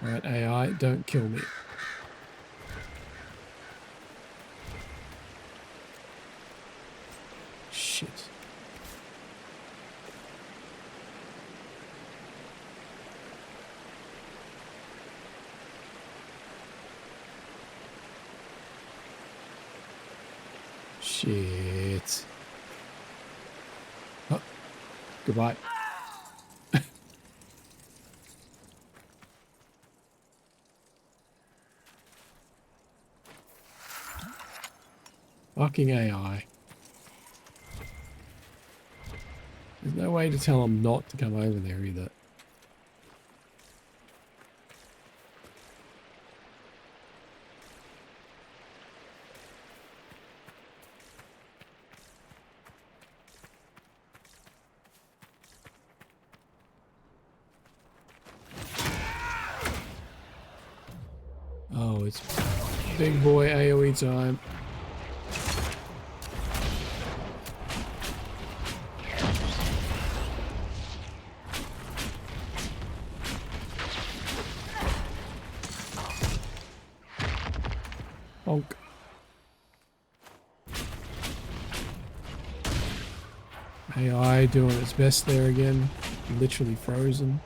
Alright, AI, don't kill me. Shit. Shit. Oh, goodbye. Fucking AI. There's no way to tell them not to come over there either. Oh, it's big boy AoE time. Bonk. AI doing its best there again. Literally frozen.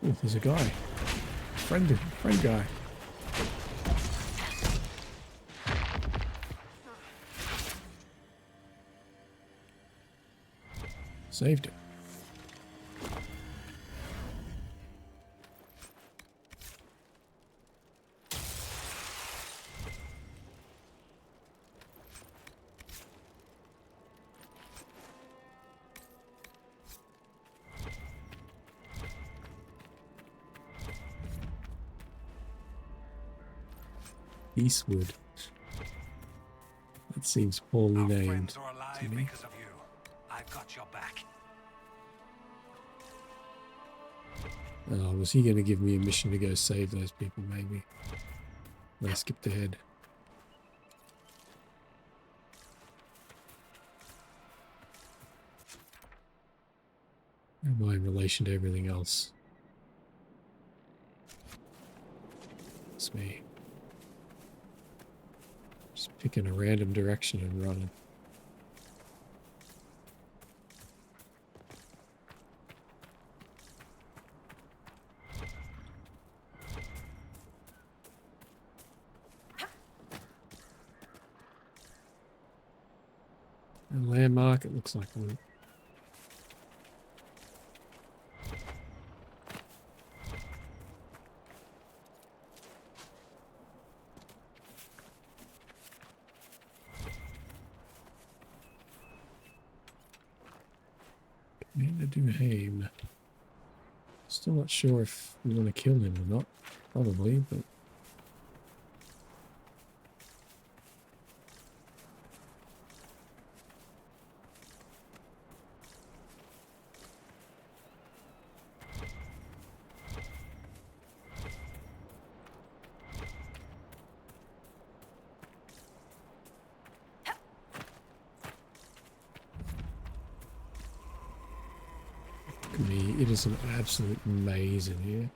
Oh, there's a guy. Friend guy. Saved it. Eastwood. That seems poorly named to me. Because of you. I've got your back. Oh, was he going to give me a mission to go save those people, maybe? I skipped ahead. Where am I in relation to everything else? It's me. Just picking a random direction and running. A landmark, it looks like one. Commander Duhame. Still not sure if we want to kill him or not. Probably, but... me, it is an absolute maze in here.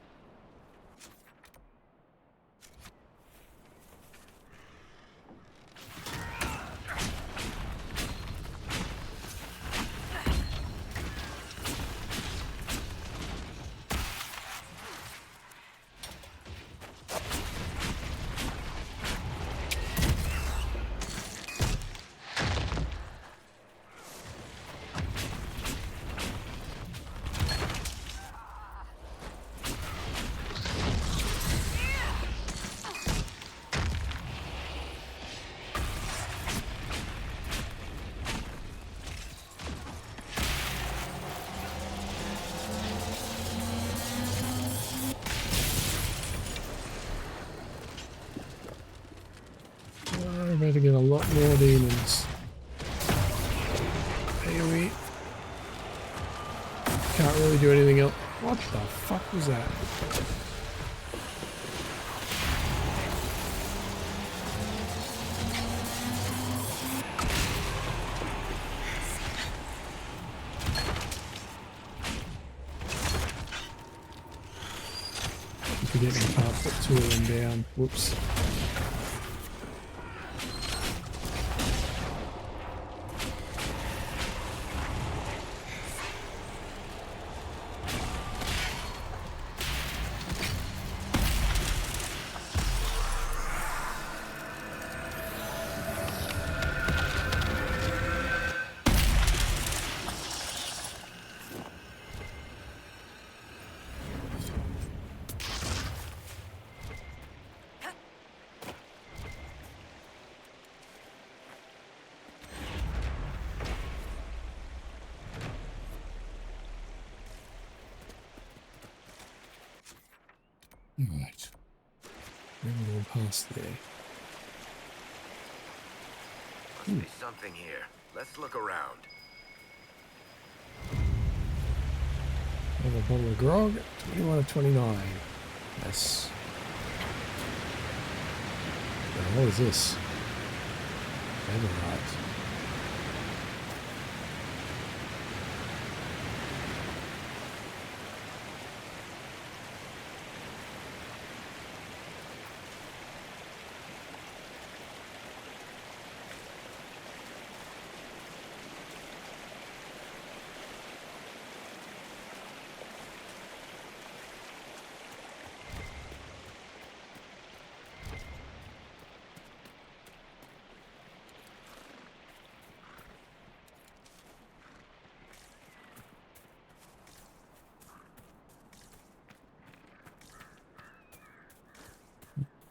about to get a lot more demons. AoE. Can't really do anything else. What the fuck was that? Forgetting I can't put two of them down. Whoops. Right. Then we'll pass there. Must be something here. Let's look around. Another bottle of grog. 21 of 29. Yes. What is this? Emerald.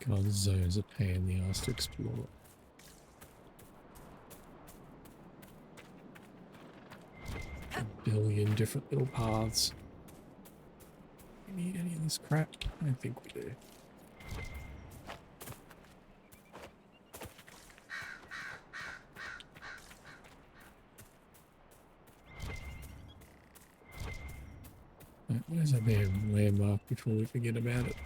God, this zone's a pain in the ass to explore. A billion different little paths. Do we need any of this crap? I don't think we do. Right, where's that damn landmark before we forget about it?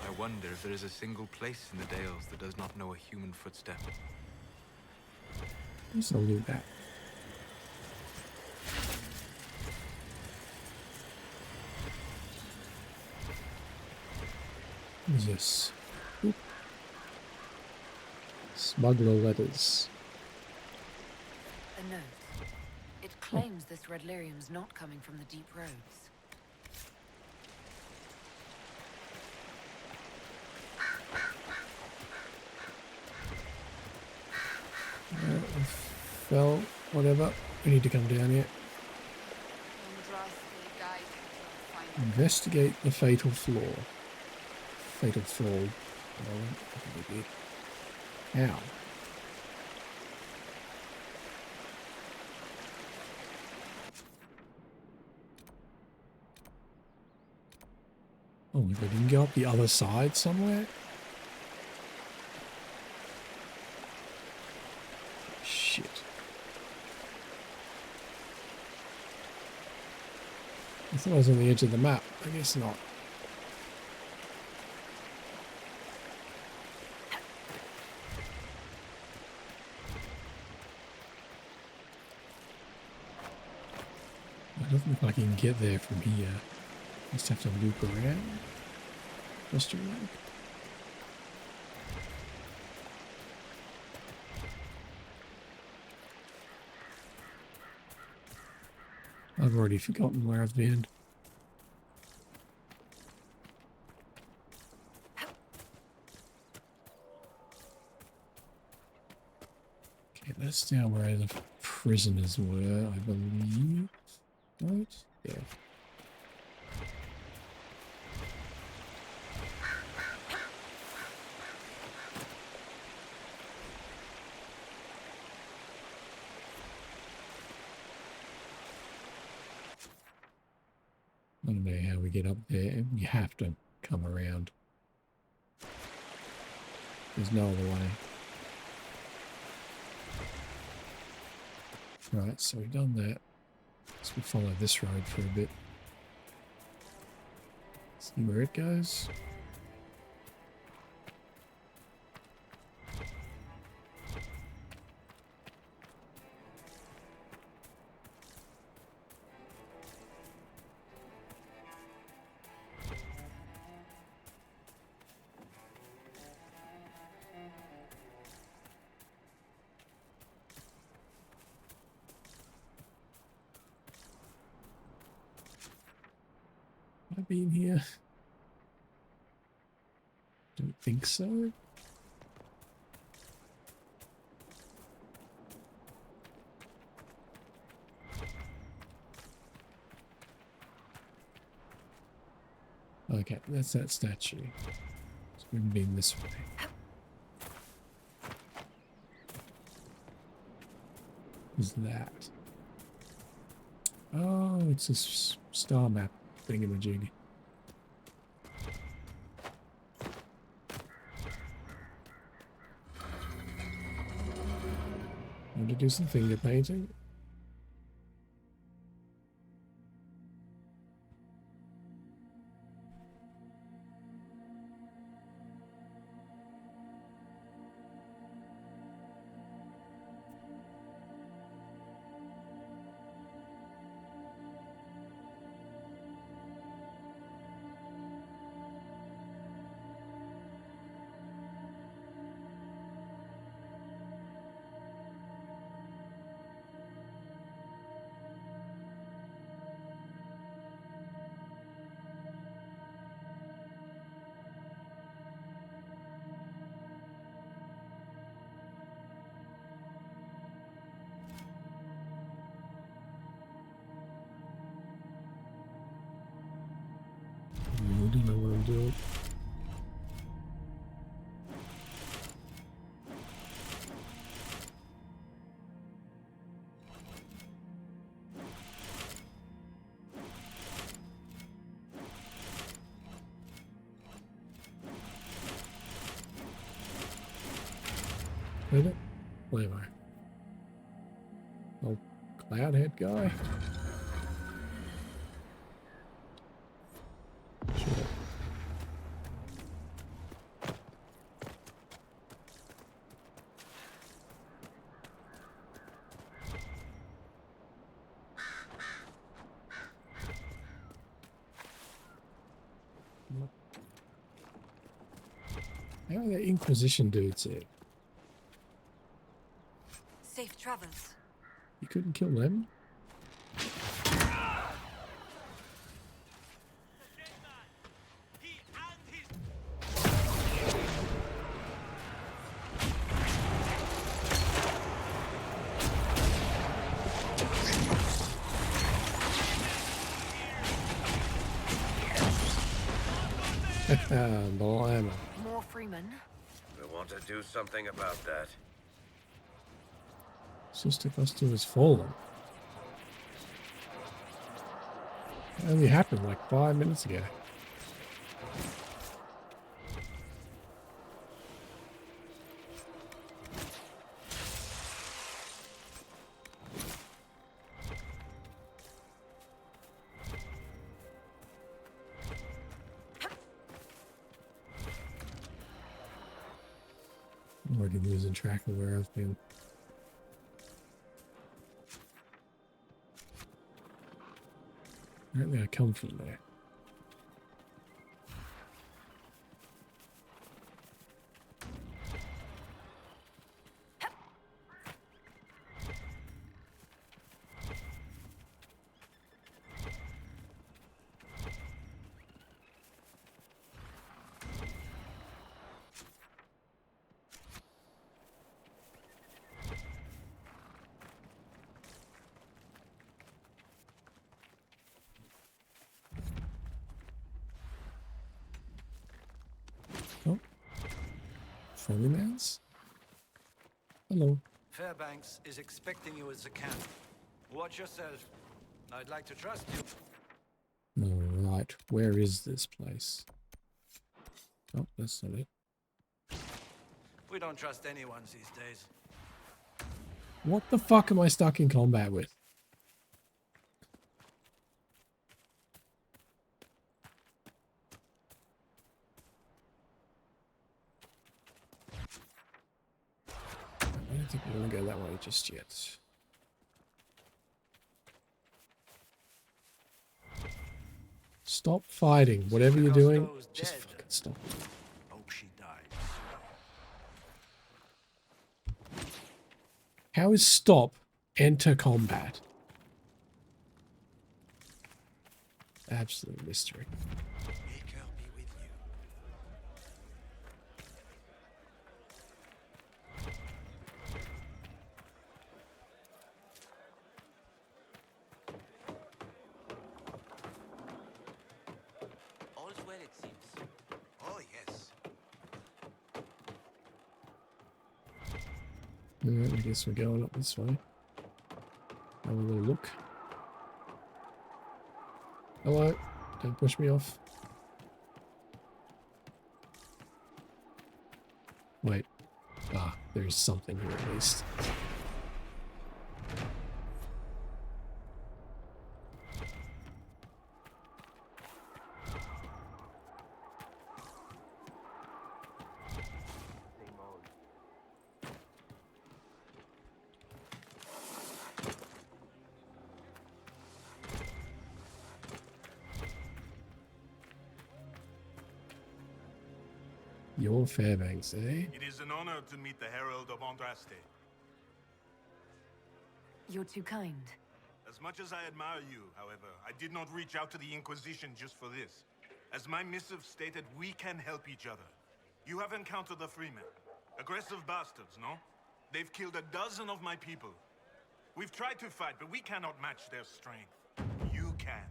I wonder if there is a single place in the Dales that does not know a human footstep. Let's not do that. What is this? Oop. Smuggler letters. A note. It claims this red lyrium's not coming from the deep roads. Well, whatever. We need to come down here. Investigate the fatal flaw. Fatal flaw. How? Oh, we didn't go up the other side somewhere? Shit. I thought I was on the edge of the map. I guess not. It doesn't look like I can get there from here. Just have to loop around. Question mark. I've already forgotten where I've been. Okay, that's down where the prisoners were, I believe. Right? Yeah. I don't know how we get up there. You have to come around. There's no other way. Right, so we've done that. So we follow this road for a bit. See where it goes. Have I been here? Don't think so. Okay, that's that statue. So we've been this way. What's that? Oh, it's a star map thingamajig. Want to do some finger painting? I don't know what I'm doing. Wait it? Where am I? Oh, cloud head guy. Sure. How are the Inquisition dudes here? Safe travels. You couldn't kill them? Blimey. More Freeman. We want to do something about that. Sister Costume has fallen. It only happened like 5 minutes ago. I'm already losing track of where I've been. Apparently I come from there. friendly mans? Hello. Fairbanks is expecting you as a camp. Watch yourself. I'd like to trust you. Alright, where is this place? Oh, that's not it. We don't trust anyone these days. What the fuck am I stuck in combat with? I don't think we're gonna go that way just yet. Stop fighting. Whatever you're doing, just fucking stop. Hope she died. How is stop enter combat? Absolute mystery. Make her be with you. All's well, it seems. Oh, yes. Alright, I guess we're going up this way. Have a little look. Hello, don't push me off. Wait. Ah, there's something here at least. Your Fairbanks, eh? It is an honor to meet the Herald of Andraste. You're too kind. As much as I admire you, however, I did not reach out to the Inquisition just for this. As my missive stated, we can help each other. You have encountered the Freemen. Aggressive bastards, no? They've killed a dozen of my people. We've tried to fight, but we cannot match their strength. You can.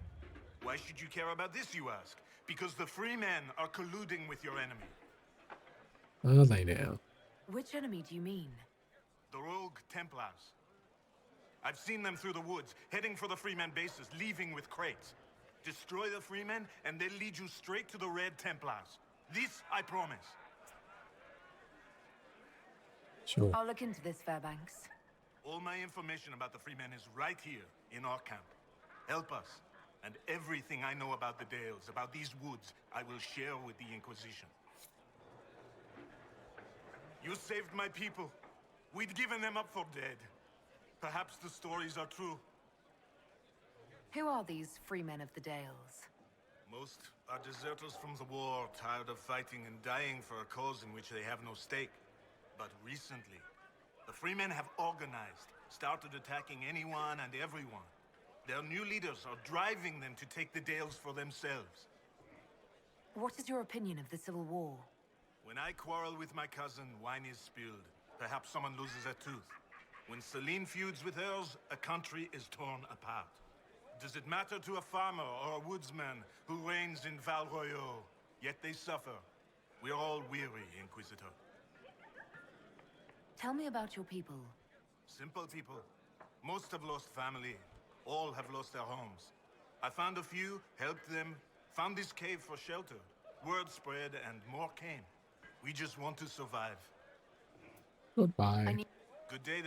Why should you care about this, you ask? Because the Freemen are colluding with your enemy. Are they now? Which enemy do you mean? The rogue Templars. I've seen them through the woods, heading for the Freeman bases, leaving with crates. Destroy the Freemen, and they'll lead you straight to the Red Templars. This I promise. Sure. I'll look into this, Fairbanks. All my information about the Freemen is right here, in our camp. Help us, and everything I know about the Dales, about these woods, I will share with the Inquisition. You saved my people. We'd given them up for dead. Perhaps the stories are true. Who are these free men of the Dales? Most are deserters from the war, tired of fighting and dying for a cause in which they have no stake. But recently, the Freemen have organized, started attacking anyone and everyone. Their new leaders are driving them to take the Dales for themselves. What is your opinion of the Civil War? When I quarrel with my cousin, wine is spilled. Perhaps someone loses a tooth. When Celine feuds with hers, a country is torn apart. Does it matter to a farmer or a woodsman who reigns in Val Royaux? Yet they suffer. We're all weary, Inquisitor. Tell me about your people. Simple people. Most have lost family. All have lost their homes. I found a few, helped them, found this cave for shelter. Word spread and more came. We just want to survive. Goodbye. Good day.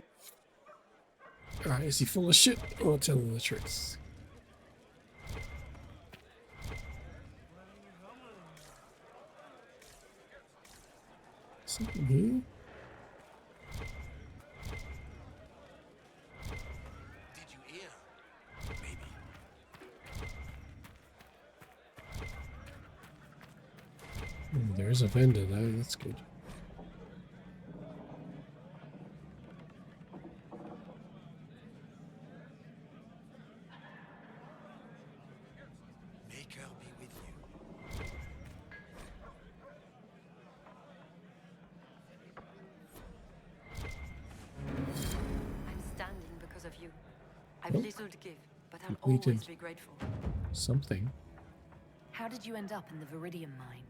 Alright, is he full of shit or telling the truth? Something here? Did you hear? Maybe. There's a vendor though, that's good. Make her be with you. I'm standing because of you. I've Oh. little to give, but I'll Completed. always be grateful. Something. How did you end up in the Viridium mine?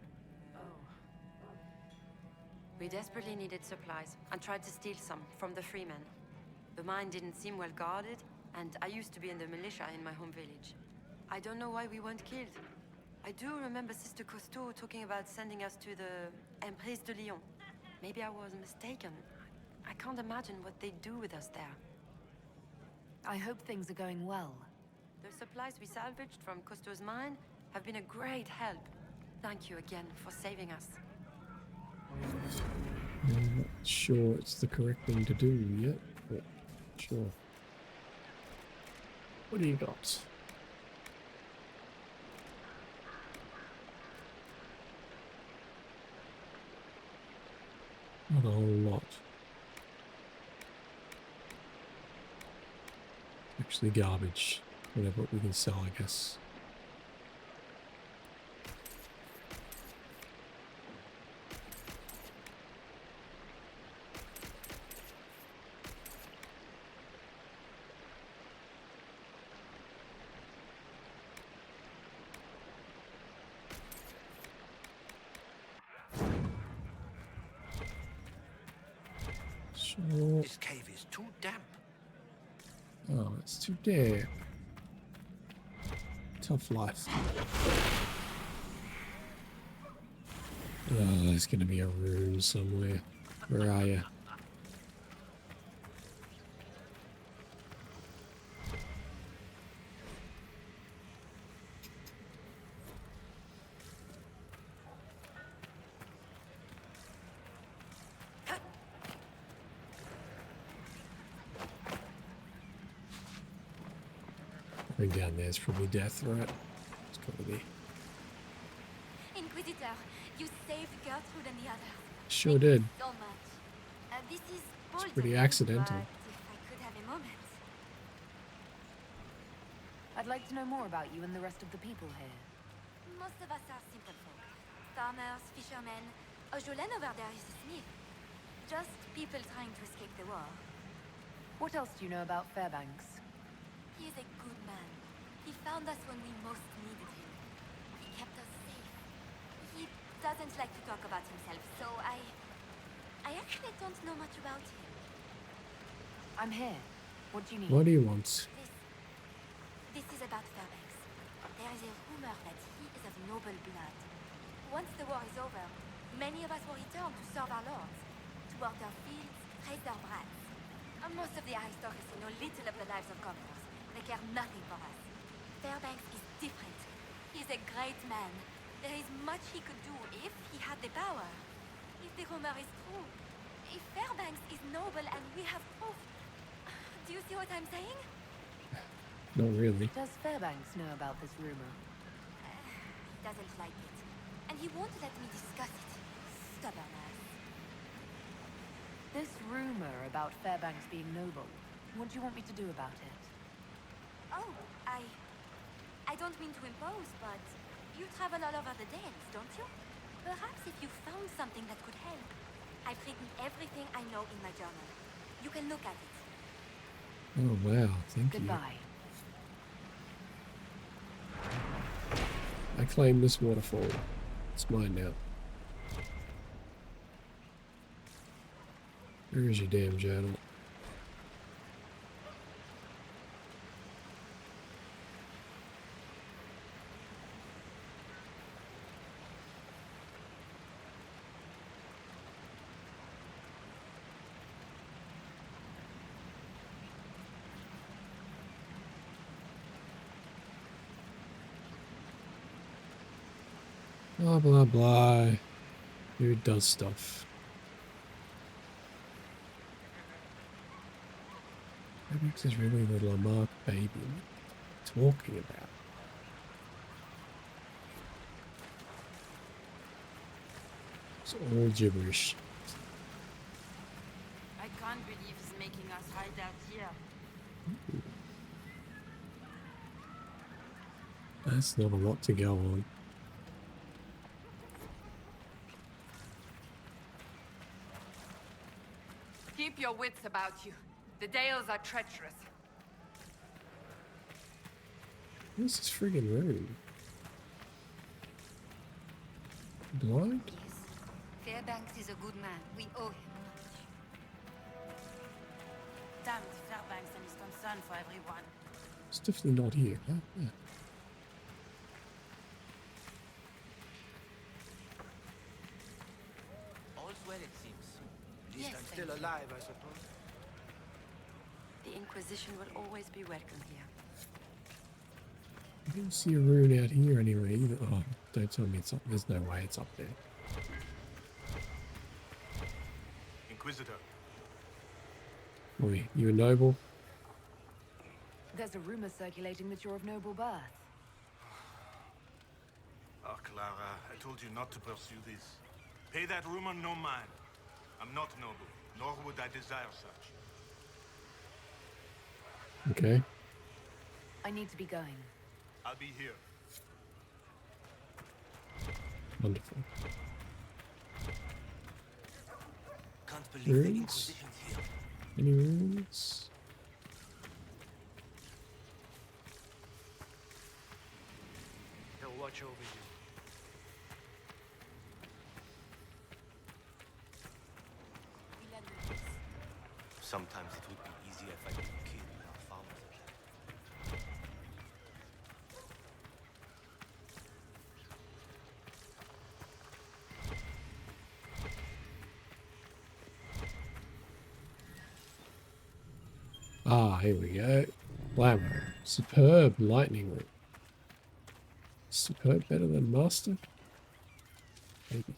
We desperately needed supplies and tried to steal some from the freemen. The mine didn't seem well guarded, and I used to be in the militia in my home village. I don't know why we weren't killed. I do remember Sister Costeau talking about sending us to the Emprise de Lyon. Maybe I was mistaken. I can't imagine what they'd do with us there. I hope things are going well. The supplies we salvaged from Costeau's mine have been a great help. Thank you again for saving us. I'm not sure it's the correct thing to do yet, but sure. What do you got? Not a whole lot. Actually garbage. Whatever we can sell, I guess. This cave is too damp. Oh, it's too damp. Tough life. Oh, there's gonna be a rune somewhere. Where are you? I think down there's probably death, right? It's gotta be. Inquisitor, you saved Gertrude and the others. Sure did. So much. This is It's bold pretty of me, accidental. but if I could have a moment. I'd like to know more about you and the rest of the people here. Most of us are simple folk. Farmers, fishermen. Jolene over there is a smith. Just people trying to escape the war. What else do you know about Fairbanks? He is a good man. He found us when we most needed him. He kept us safe. He doesn't like to talk about himself, so I actually don't know much about him. I'm here. What do you need? What do you want? This is about Fairbanks. There is a rumor that he is of noble blood. Once the war is over, many of us will return to serve our lords, to work their fields, raise their brats. Most of the aristocracy know little of the lives of commoners. They care nothing for us. Fairbanks is different. He is a great man. There is much he could do if he had the power. If the rumor is true. If Fairbanks is noble and we have proof. Do you see what I'm saying? Not really. Does Fairbanks know about this rumor? He doesn't like it. And he won't let me discuss it. Stubborn ass. This rumor about Fairbanks being noble, what do you want me to do about it? Oh, I don't mean to impose, but you travel all over the Dales, don't you? Perhaps if you found something that could help. I've written everything I know in my journal. You can look at it. Oh wow, thank Goodbye. you. I claim this waterfall. It's mine now. Where is your damn journal? Blah blah blah. Who does stuff? Fairbanks is really the Lamarck baby. What are you talking about? It's all gibberish. I can't believe he's making us hide out here. That's not a lot to go on. Keep your wits about you. The Dales are treacherous. What's this friggin' room? Blind? Yes. Fairbanks is a good man. We owe him much. Damned if Fairbanks and his concern for everyone. It's definitely not here. Huh? Yeah. All's well, it seems. At least Yes, I'm thank still you. alive, I suppose. The Inquisition will always be welcome here. I didn't see a rune out here anyway either. Oh, don't tell me it's up. There's no way it's up there. Inquisitor. Oi, you a noble? There's a rumor circulating that you're of noble birth. Oh, Clara, I told you not to pursue this. Pay that rumor no mind. I'm not noble, nor would I desire such. Okay. I need to be going. I'll be here. Wonderful. Can't believe the Runes? Inquisition's here. Any runes? He'll watch over you. Sometimes it would be easier if I didn't kill our farmers. Ah, here we go. Glamour. Superb lightning root. Superb better than master? Maybe.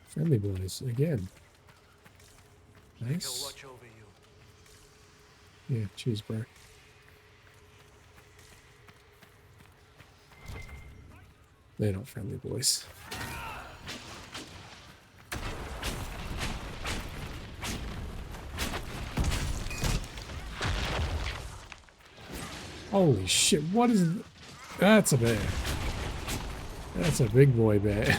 Friendly boys again. Nice. He'll watch over you. Yeah, cheers, bro. They're not friendly boys. Holy shit, what is... That's a bear. That's a big boy bear.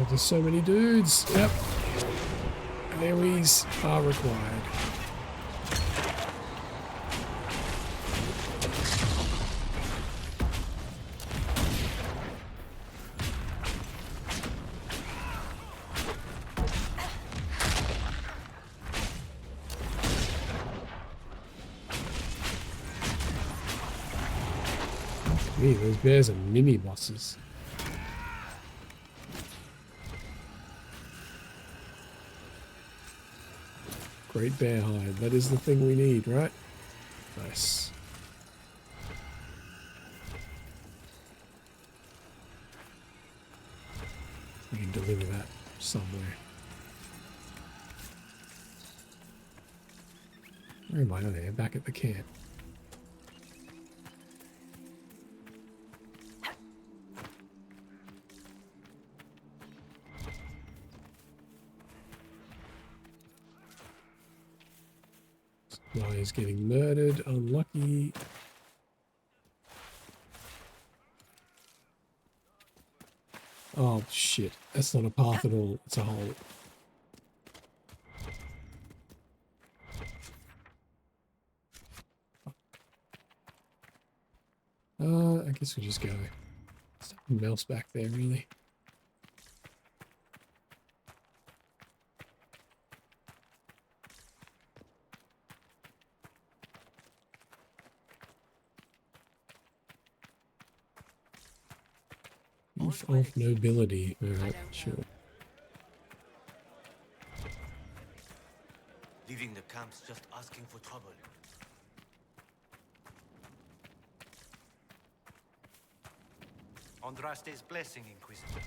There's so many dudes. Yep. AoEs are required. Gee, those bears are mini bosses. Great bear hide. That is the thing we need, right? Nice. We can deliver that somewhere. Where am I? Oh, there, back at the camp. Is getting murdered. Unlucky. Oh shit. That's not a path at all. It's a hole. I guess we just go. There's nothing else back there really. Of nobility. Alright, sure. Leaving the camp's just asking for trouble. Andraste's blessing, Inquisitor.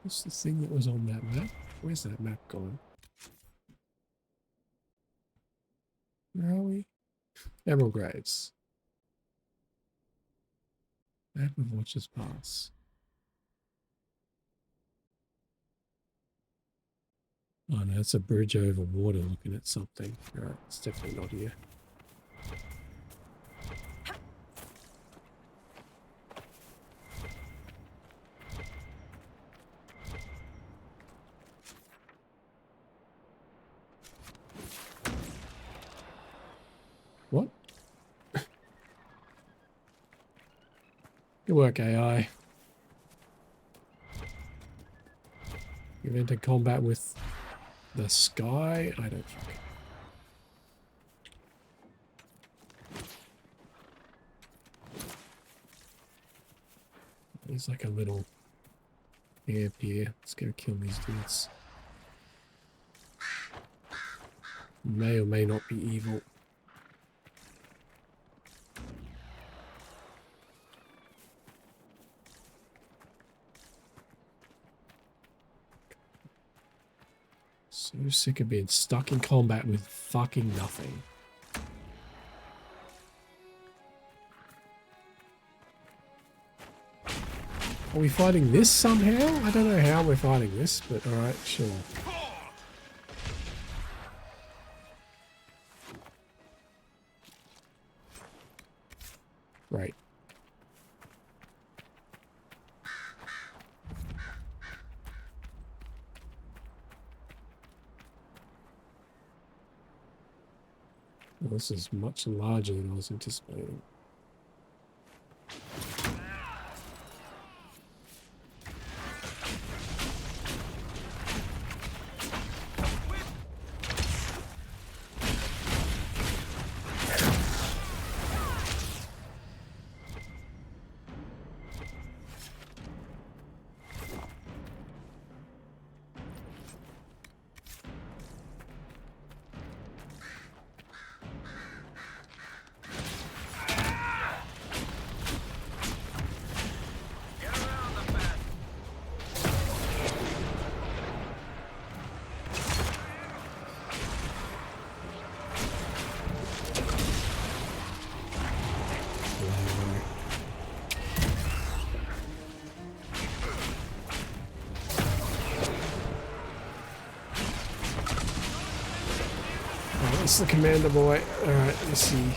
What's the thing that was on that map? Where's that map gone? Where are we? Emerald Graves. Map of Watcher's Pass. Oh no, it's a bridge over water looking at something. Alright, it's definitely not here. What? Good work, AI. You've entered combat with the sky? I don't fucking... There's like a little camp here. Let's go kill these dudes. May or may not be evil. So sick of being stuck in combat with fucking nothing. Are we fighting this somehow? I don't know how we're fighting this, but alright, sure. Right. Well, this is much larger than I was anticipating. That's the commander boy. Alright, let's see.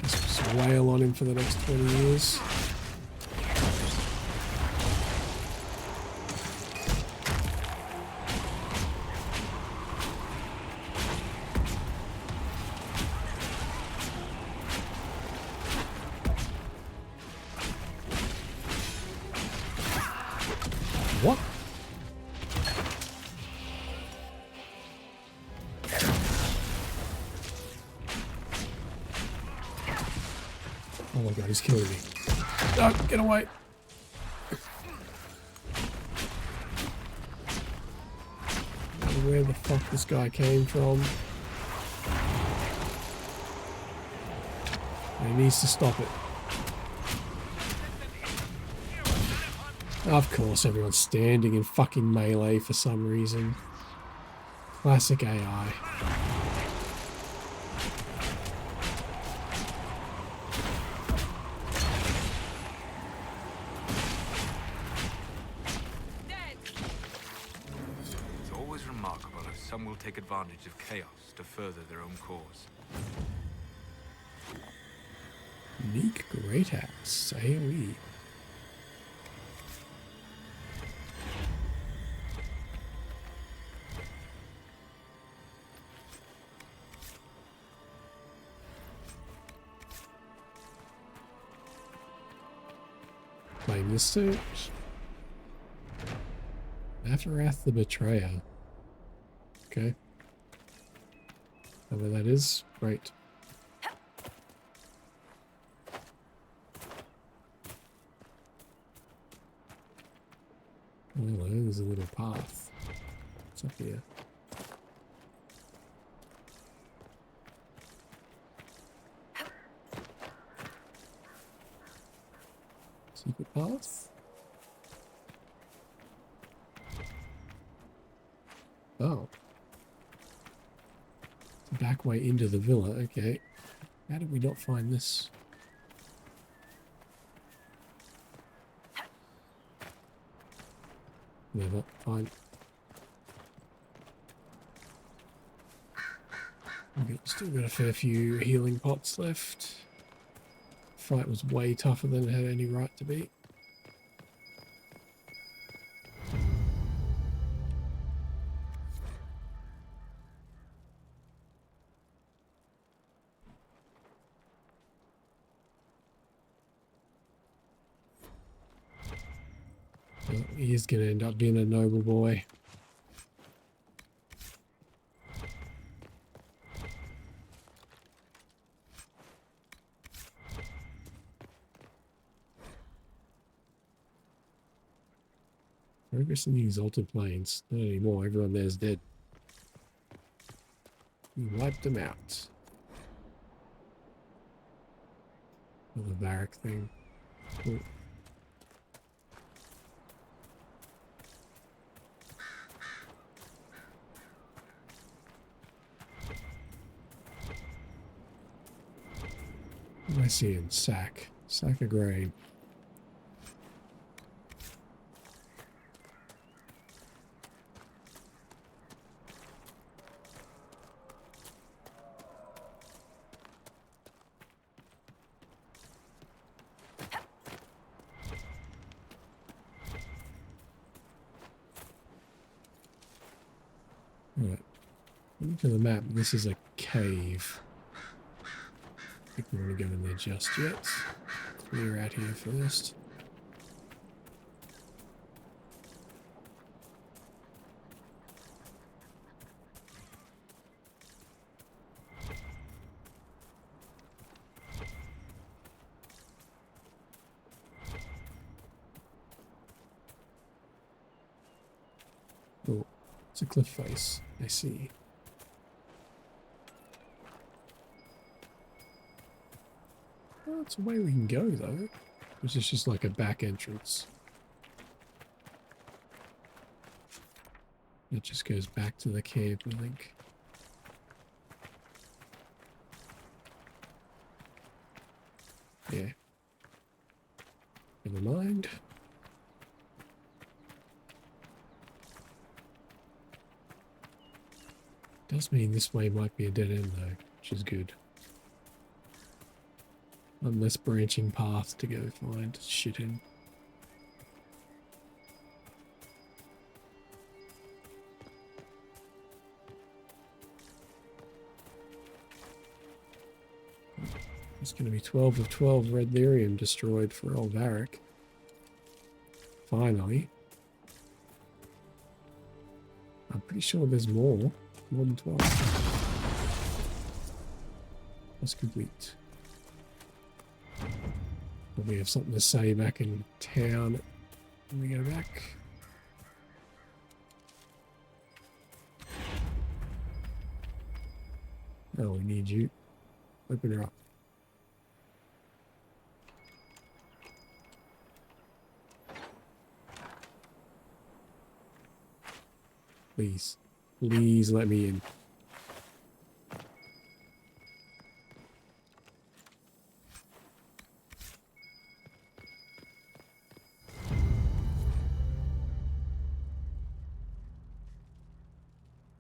Guess we'll just wail on him for the next 20 years. What? Oh my god, he's killing me. No, get away. Where the fuck this guy came from. He needs to stop it. Of course, everyone's standing in fucking melee for some reason. Classic AI. It's always remarkable how some will take advantage of chaos to further their own cause. Unique Great Axe, AoE. Claim this suit. Afterwrath the Betrayer. Okay. Whatever that is, great. Oh, hello, there's a little path. What's up here? Secret path? Oh. The back way into the villa, okay. How did we not find this? Never. Fine. Okay, still got a fair few healing pots left. Fight was way tougher than it had any right to be. Well, he is going to end up being a noble boy. Progress in the exalted plains. Not anymore. Everyone there's dead. We wiped them out. Another barrack thing. Cool. What am I seeing? Sack. Sack of grain. Right. Look at the map. This is a cave. I think we want to go in there just yet. Clear out here first. Oh, it's a cliff face. I see. Well, it's a way we can go, though. Which is just like a back entrance. It just goes back to the camp, I think. Yeah. Never mind. Does mean this way might be a dead end, though, which is good. One less branching path to go find shit in. It's going to be 12 of 12 red lyrium destroyed for old Varric. Finally. I'm pretty sure there's more. More than 12. That's complete. Probably have something to say back in town when we go back. Oh, we need you. Open her up. Please. Please let me in.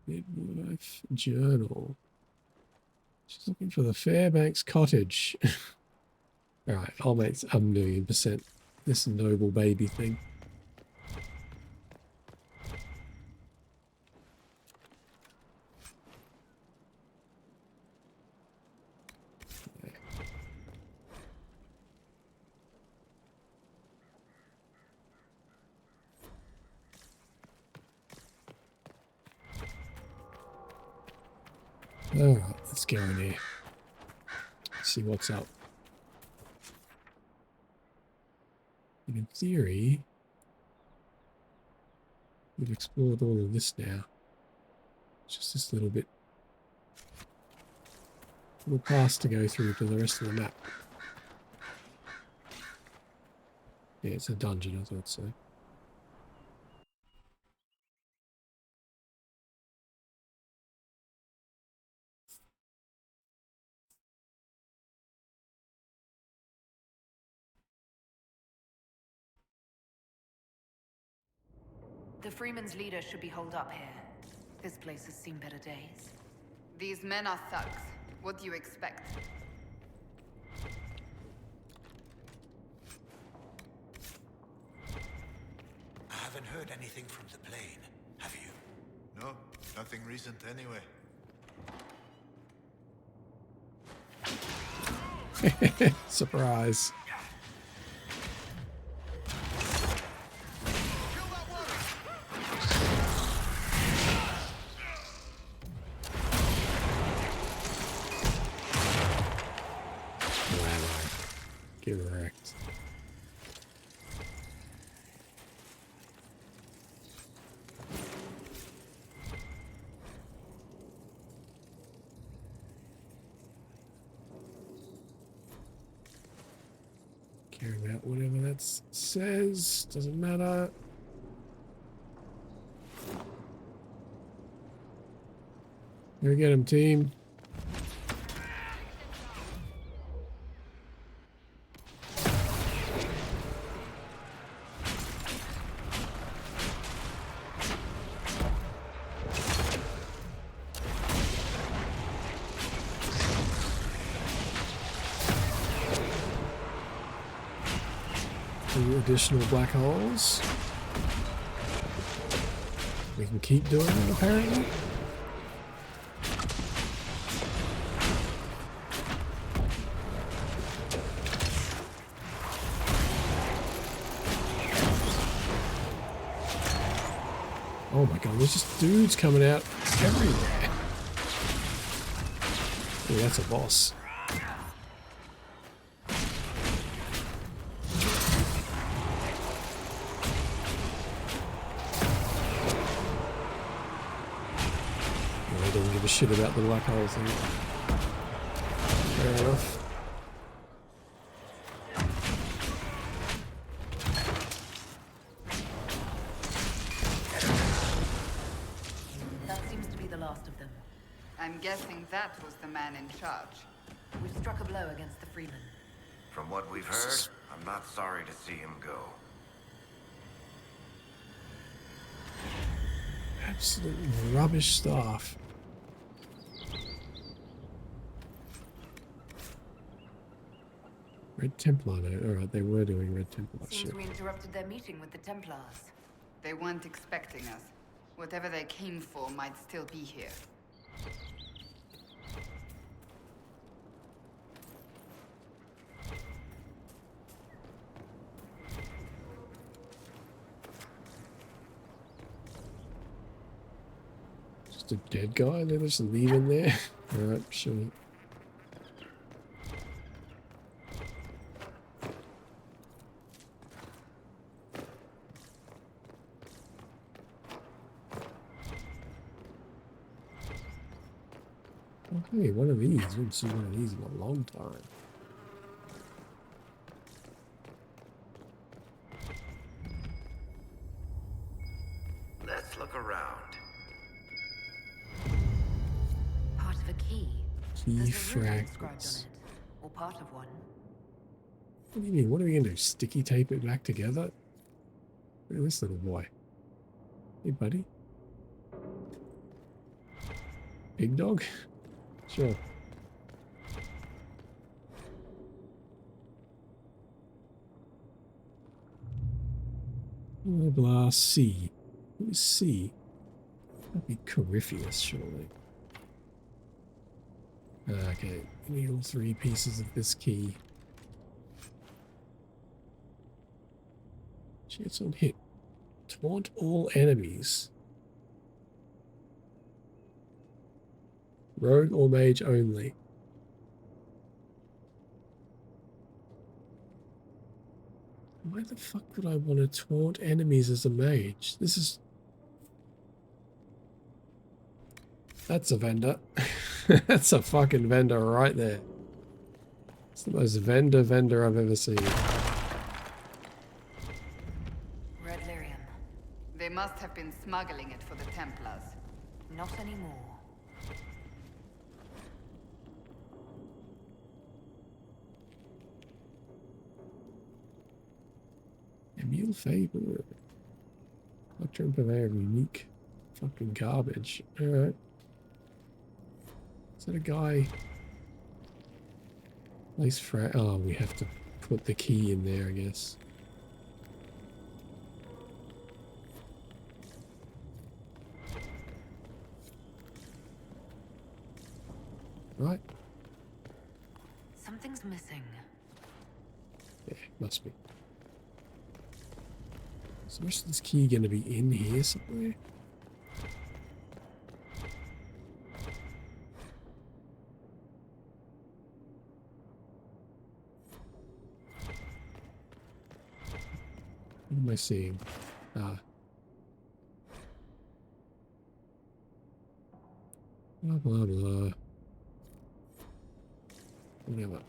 Midwife journal. She's looking for the Fairbanks cottage. Alright, I'll make 1,000,000% this noble baby thing. Alright, let's go in here. See what's up. And in theory, we've explored all of this now. Just this little bit. Little pass to go through to the rest of the map. Yeah, it's a dungeon, I thought so. The Freeman's leader should be holed up here. This place has seen better days. These men are thugs. What do you expect? I haven't heard anything from the plane, have you? No, nothing recent anyway. Surprise. Get wrecked. Care about whatever that says. Doesn't matter. Go get him, team. Additional black holes. We can keep doing it, apparently. Oh my god, there's just dudes coming out everywhere. Oh, that's a boss. Give a shit about the black hole thing. Fair enough. That seems to be the last of them. I'm guessing that was the man in charge. We've struck a blow against the Freeman. From what we've heard, I'm not sorry to see him go. Absolute rubbish stuff. Red Templar, no. Alright, they were doing Red Templar Seems shit. we interrupted their meeting with the Templars. They weren't expecting us. Whatever they came for might still be here. Just a dead guy? They just leave in there? Alright, sure. Hey, one of these. I haven't seen one of these in a long time. Let's look around. Part of a key. Key There's a rune inscribed fragments. on it. Or part of one. What do you mean? What are we going to do? Sticky tape it back together? Look at this little boy. Hey, buddy. Big dog? Sure. Blah, blah, C. What is C? That'd be Corypheus, surely. Okay, we need all 3 pieces of this key. Chance on hit. Taunt all enemies. Rogue or mage only. Why the fuck would I want to taunt enemies as a mage? This is... That's a vendor. That's a fucking vendor right there. It's the most vendor I've ever seen. must have been smuggling it for the Templars. Not anymore. Emil Faber. Electron Purveyor of unique fucking garbage. Alright. Is that a guy? Place oh, we have to put the key in there, I guess. Right. Something's missing. Yeah, must be. So where's this key gonna be in here somewhere? What am I seeing? Ah. Blah, blah, blah. Whatever.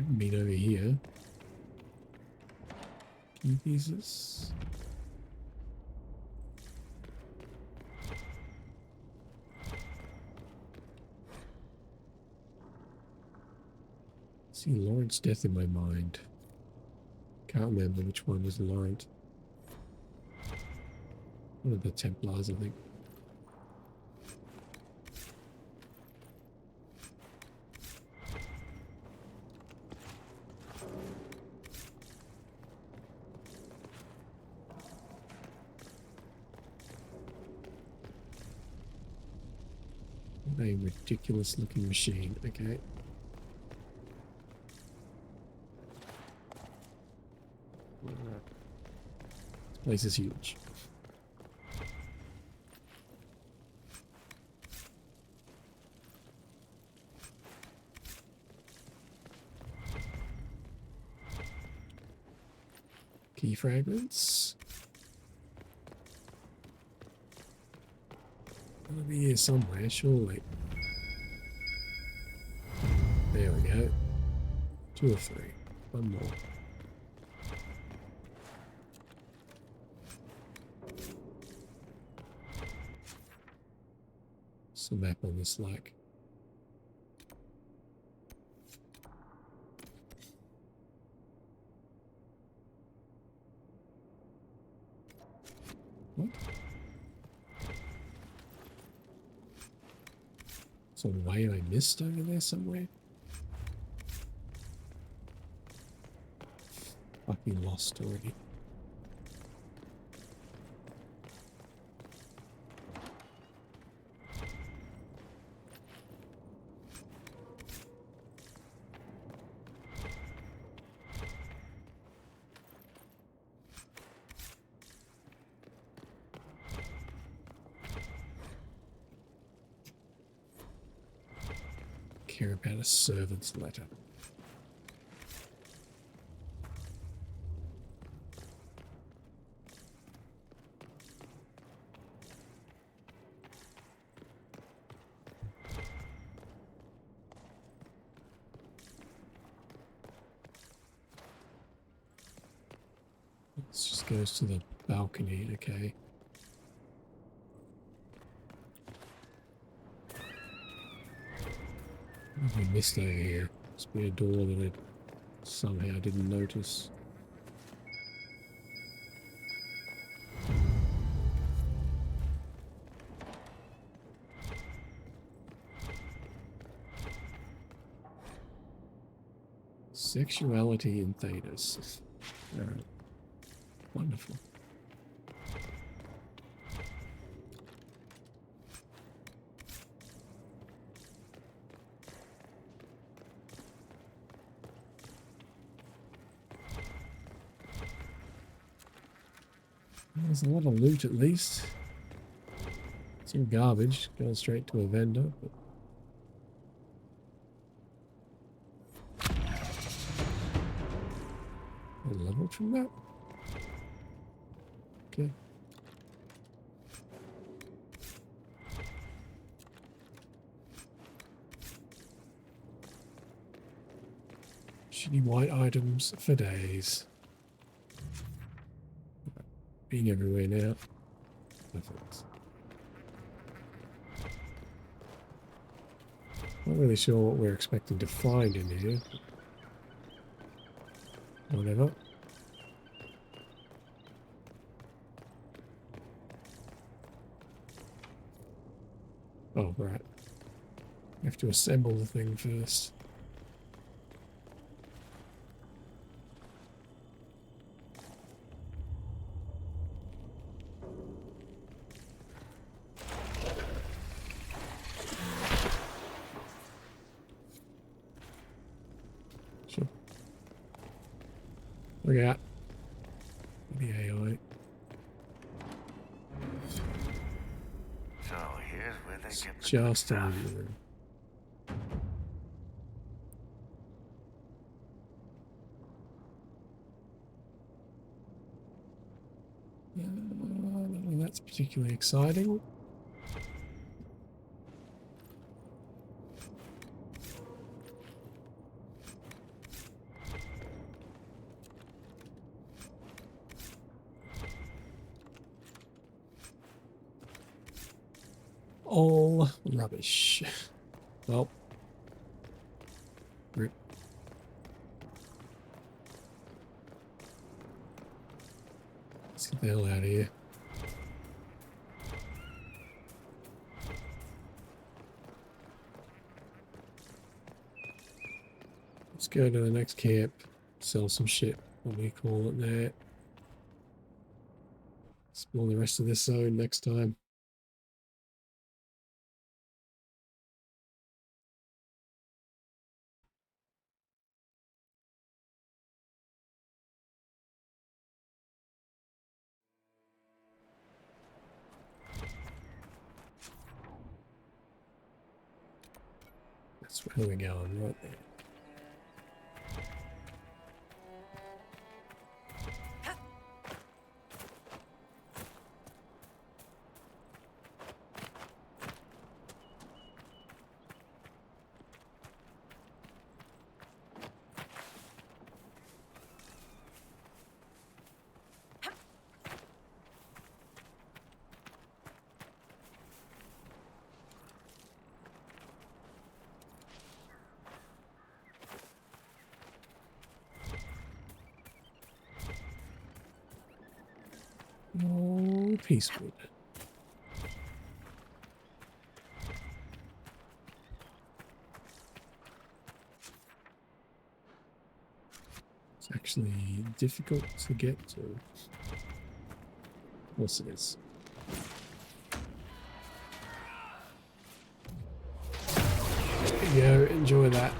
Meet over here. Key pieces. See Lawrence death in my mind. Can't remember which one was Lawrence. One of the Templars, I think. What a ridiculous looking machine, okay. This place is huge. Key fragments. It'll be here somewhere, surely. There we go. 2 or 3. One more. What's the map on this like? What? It's a way I missed over there somewhere. Fucking lost already. Care about a servant's letter. This just goes to the balcony, okay. What have we missed over here? Must be a door that I somehow didn't notice. Sexuality in Thedas. Alright. Wonderful. There's a lot of loot at least. Some garbage going straight to a vendor. But good from that? Okay. Shitty white items for days. Being everywhere now. Perfect. Not really sure what we're expecting to find in here. Whatever. Oh, right. We have to assemble the thing first. Sure. Look out. The AI. So here's where they get the Just over there. That's particularly exciting. All rubbish. Well, rip. Let's get the hell out of here. Let's go to the next camp, sell some shit, what do you call it there. Explore the rest of this zone next time. That's where we're going, right there. Oh, peaceful. It's actually difficult to get to. Of course it is. There you go, enjoy that.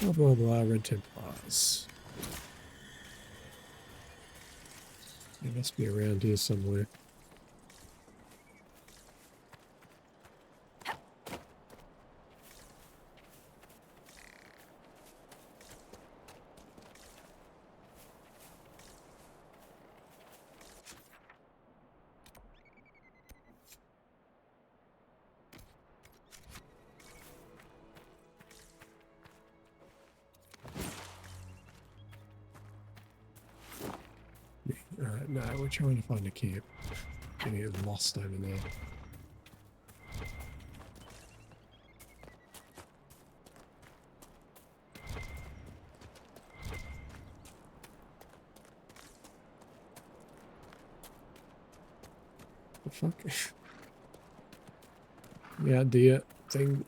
Blah, blah, blah, Red Templars. It must be around here somewhere. Alright, no, we're trying to find a camp. Getting it lost over there. The fuck? Yeah, deer thing.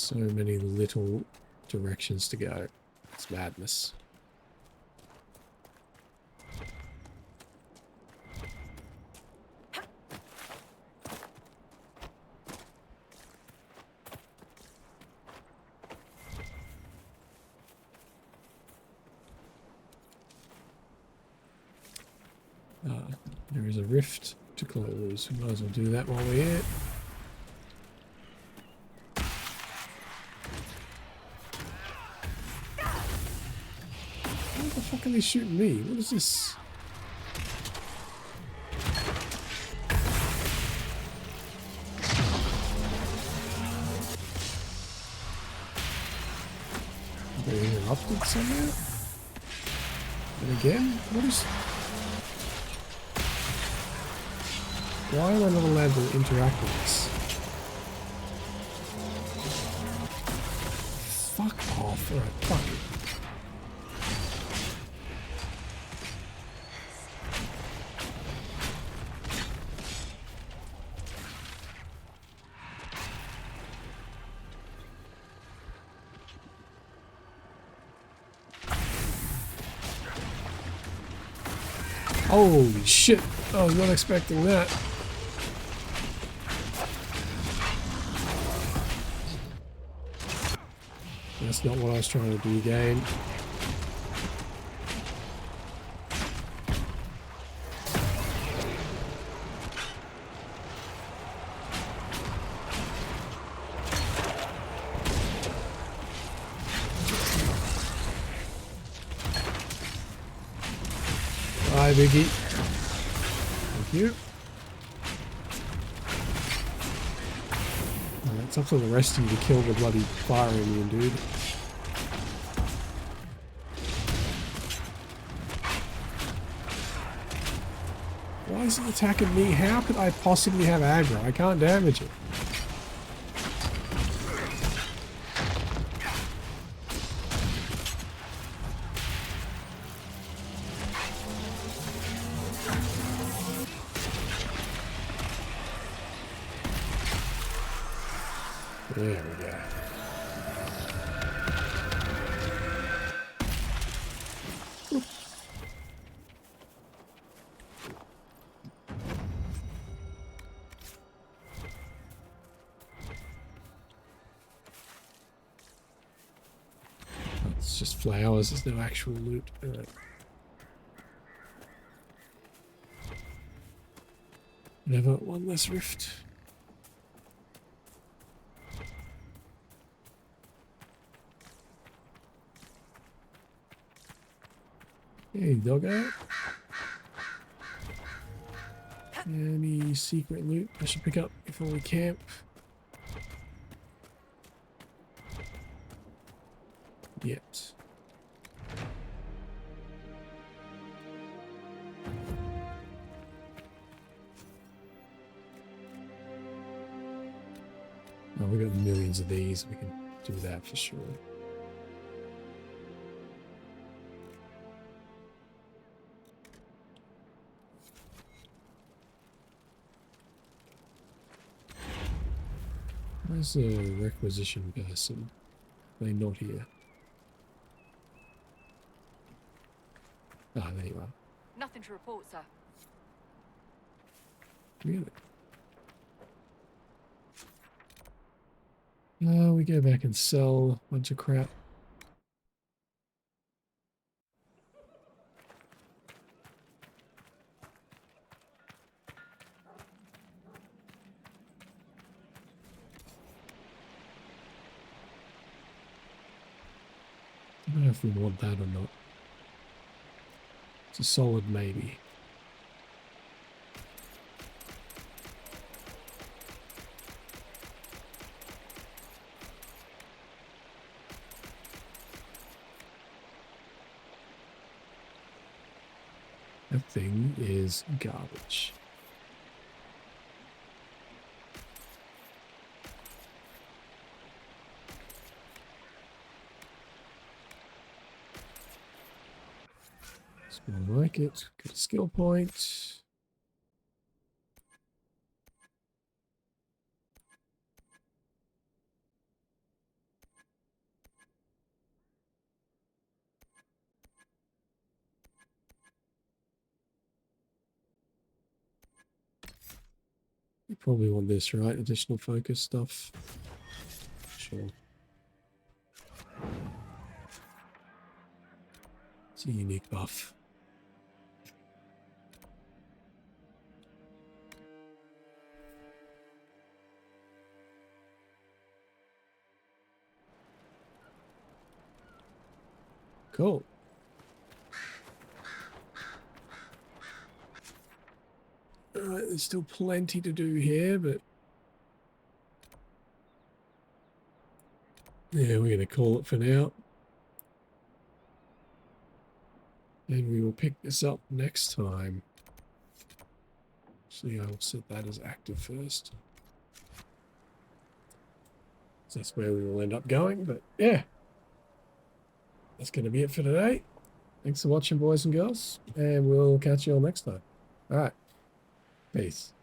So many little directions to go. It's madness. There is a rift to close. We might as well do that while we're here. What the fuck are they shooting me? What is this? Are they interrupted somewhere? And again, what is... Why am I not allowed to interact with this? Fuck off. Alright, fuck it. Holy shit, I was not expecting that. That's not what I was trying to do, game. Bye, Biggie. Thank you. It's up to the rest of you to kill the bloody fire Indian, dude. Why is it attacking me? How could I possibly have aggro? I can't damage it. There we go. It's just flowers, there's no actual loot. Alright. Never one less rift. Hey, doggo. Any secret loot I should pick up before we camp? Yet. Oh, we got millions of these. We can do that for sure. Where's the requisition person? Are they not here? Ah, there you are. Nothing to report, sir. Really? We go back and sell a bunch of crap. I don't know if we want that or not. It's a solid maybe. That thing is garbage. I like it. Get a skill point. You probably want this, right? Additional focus stuff. Sure. It's a unique buff. Cool. Alright, there's still plenty to do here, but yeah, we're going to call it for now. And we will pick this up next time. So yeah, I will set that as active first. So that's where we will end up going, but yeah. That's going to be it for today. Thanks for watching, boys and girls, and we'll catch you all next time. All right. Peace.